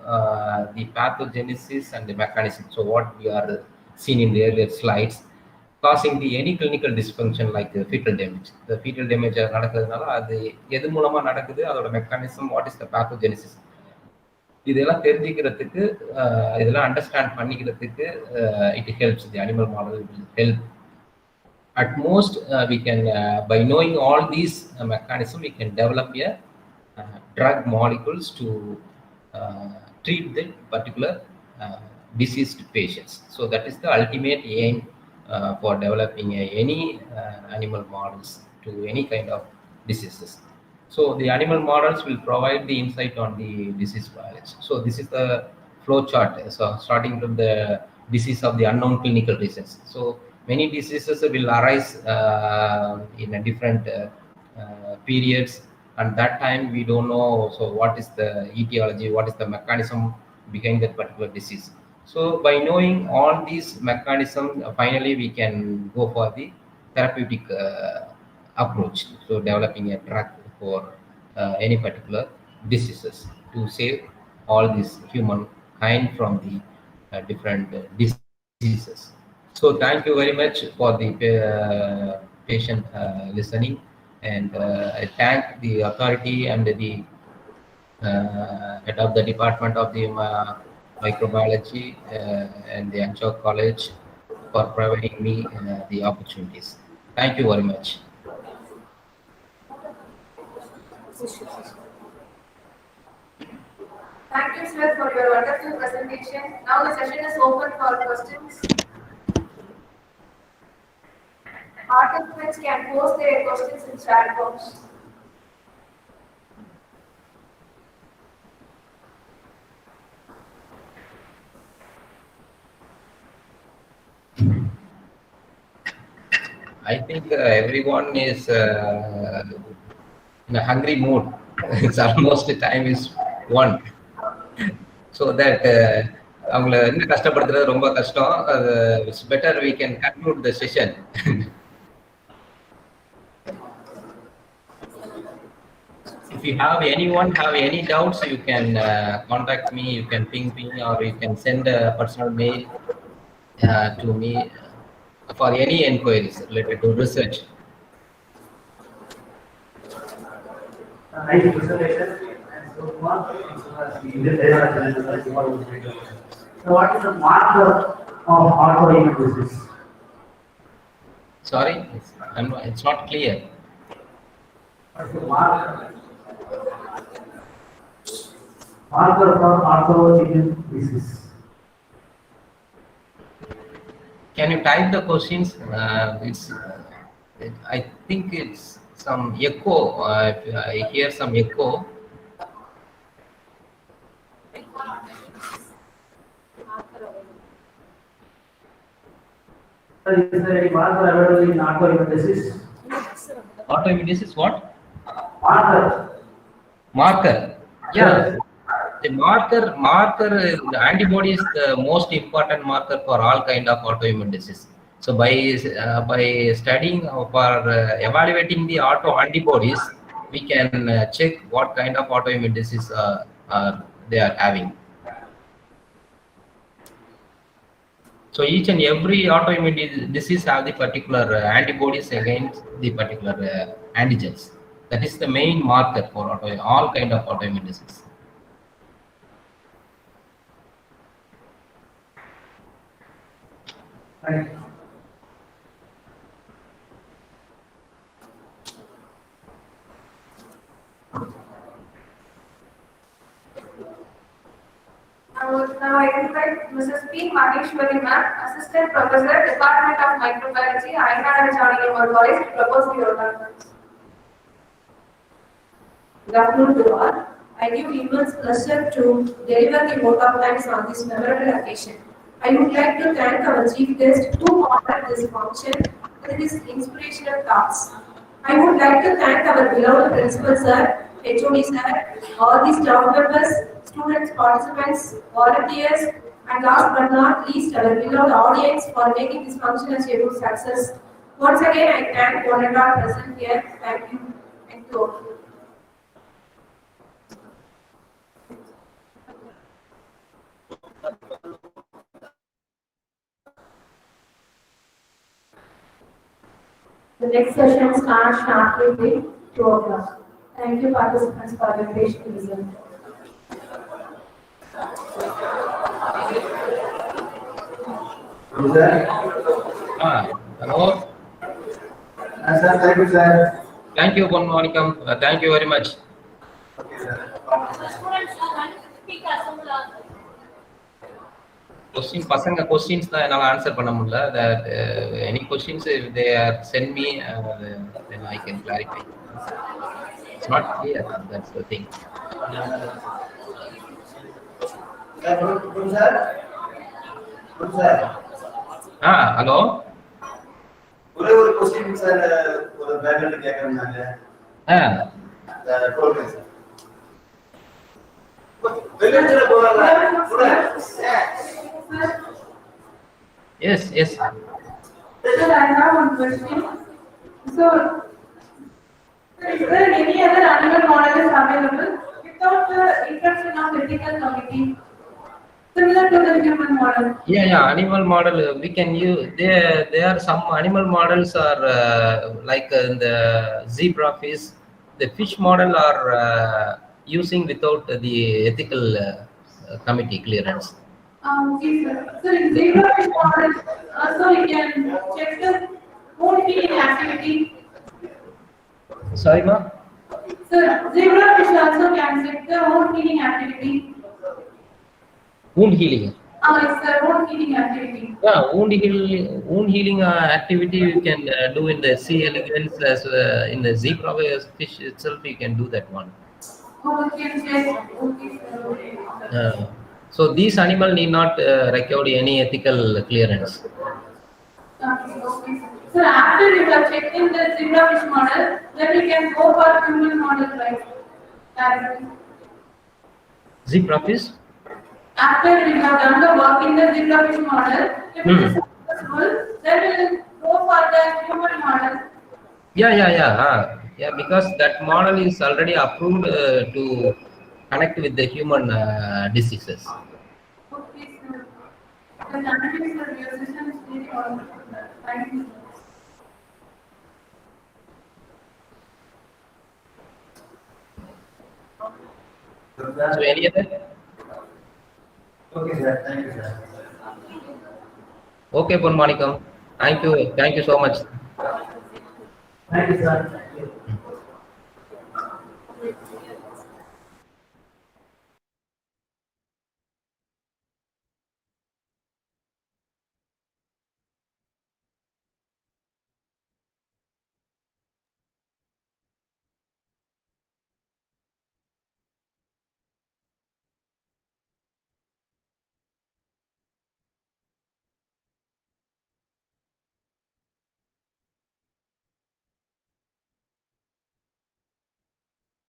the pathogenesis and the mechanism. So what we are seen in the earlier slides, causing the any clinical dysfunction like fetal damage. The fetal damage நடக்கிறதுனால அது எது மூலமா நடக்குது, அதோட mechanism, what is the pathogenesis, இதெல்லாம் தெரிஞ்சுக்கிறதுக்கு இதெல்லாம் understand பண்ணிக்கிறதுக்கு it helps. The animal model will help. At most, we can, by knowing all these mechanisms, we can develop a drug molecules to treat the particular diseased patients. So that is the ultimate aim for developing any animal models to any kind of diseases. So the animal models will provide the insight on the disease biology. So this is the flow chart. So starting from the disease of the unknown clinical reasons. So many diseases will arise in a different periods, and that time we don't know. So what is the etiology? What is the mechanism behind that particular disease? So by knowing all these mechanisms, finally we can go for the therapeutic approach. So developing a drug for any particular diseases to save all this humankind from the different diseases. So thank you very much for the patient listening, and I thank the authority and the head of the department of the microbiology and the Antioch College for providing me the opportunities. Thank you very much. Thank you, sir, for your wonderful presentation. Now the session is open for questions. Participants can post their questions in chat box. I think everyone is in a hungry mood. It's almost the time is 1. So that அவங்கள இன்னும் கஷ்டப்படுத்துறது ரொம்ப கஷ்டம். It's better we can conclude the session. If you have anyone have any doubts, you can contact me, you can ping me, or you can send a personal mail to me for any enquiries related to research. Nice presentation. So what is the marker of autoimmune disease? Sorry, it's not clear. What is the marker for autoimmune disease? Can you type the questions? I think it's some echo. I hear some echo. Is there any marker available in autoimmune disease? Autoimmune disease, what? Marker. Marker. Yeah. The the antibody is the most important marker for all kind of autoimmune disease. So by studying for evaluating the autoantibodies, we can check what kind of autoimmune disease they are having. So each and every autoimmune disease have the particular antibodies against the particular antigens. That is the main marker for all kind of autoimmune disease. Right. Now I invite Mrs. P. Maheshwari ma'am, Assistant Professor, Department of Microbiology, Ayya College, to propose the arguments. Good afternoon to all. I give immense pleasure to deliver the vote of thanks on this memorable occasion. I would like to thank our chief guest who honored this function with his inspirational talks. I would like to thank our beloved principal sir, HOD sir, all the staff members, students, participants, volunteers, and last but not least, our beloved audience for making this function a scheduled success. Once again, I thank one and all present here. Thank you. Thank you all. The next session starts sharply with 2 o'clock. Thank you, participants, for your patient listening. Hello. Sir, thank you, sir. Thank you, Bon Monicam. Thank you very much. Okay, sir. Questions தான் என்னால answer பண்ண முடியல. That any questions if they are send me, then I can clarify. It's not clear. That's the thing. Good, sir. Good, sir. Hello. ஒரே ஒரு question sir ஒரு packet கேக்குறாங்க. Toll sir. வெளியில போறாங்க. Yes. Sir, I have one question. So, is there any other animal model is available without the interaction of ethical committee? Similar to the human model. Yeah. Animal model we can use. There are some animal models are like the zebra fish. The fish model are using without the ethical committee clearance. Okay, sir. So, in zebra fish model, also we can check the wound healing activity. Sorry, ma? Sir, zebra fish also can check the wound healing activity. Wound healing. Yes, sir, wound healing activity. Yeah, wound healing activity you can do in the C. elegans as in the zebra fish itself. You can do that one. We can check. Okay, sir. So these animal need not record any ethical clearance. Okay. So after we have checked in the zebra fish model, then we can go for human model, right? Zebra fish? After we have done the work in the zebra fish model, if it is successful, then we will go for the human model. Yeah, because that model is already approved to connect with the human diseases. Okay, sir. The Janaki sir, your session is very wonderful. Thank you. So any other? Okay, sir. Thank you, sir. Okay, Bon Monicam. Thank you so much. Thank you, sir.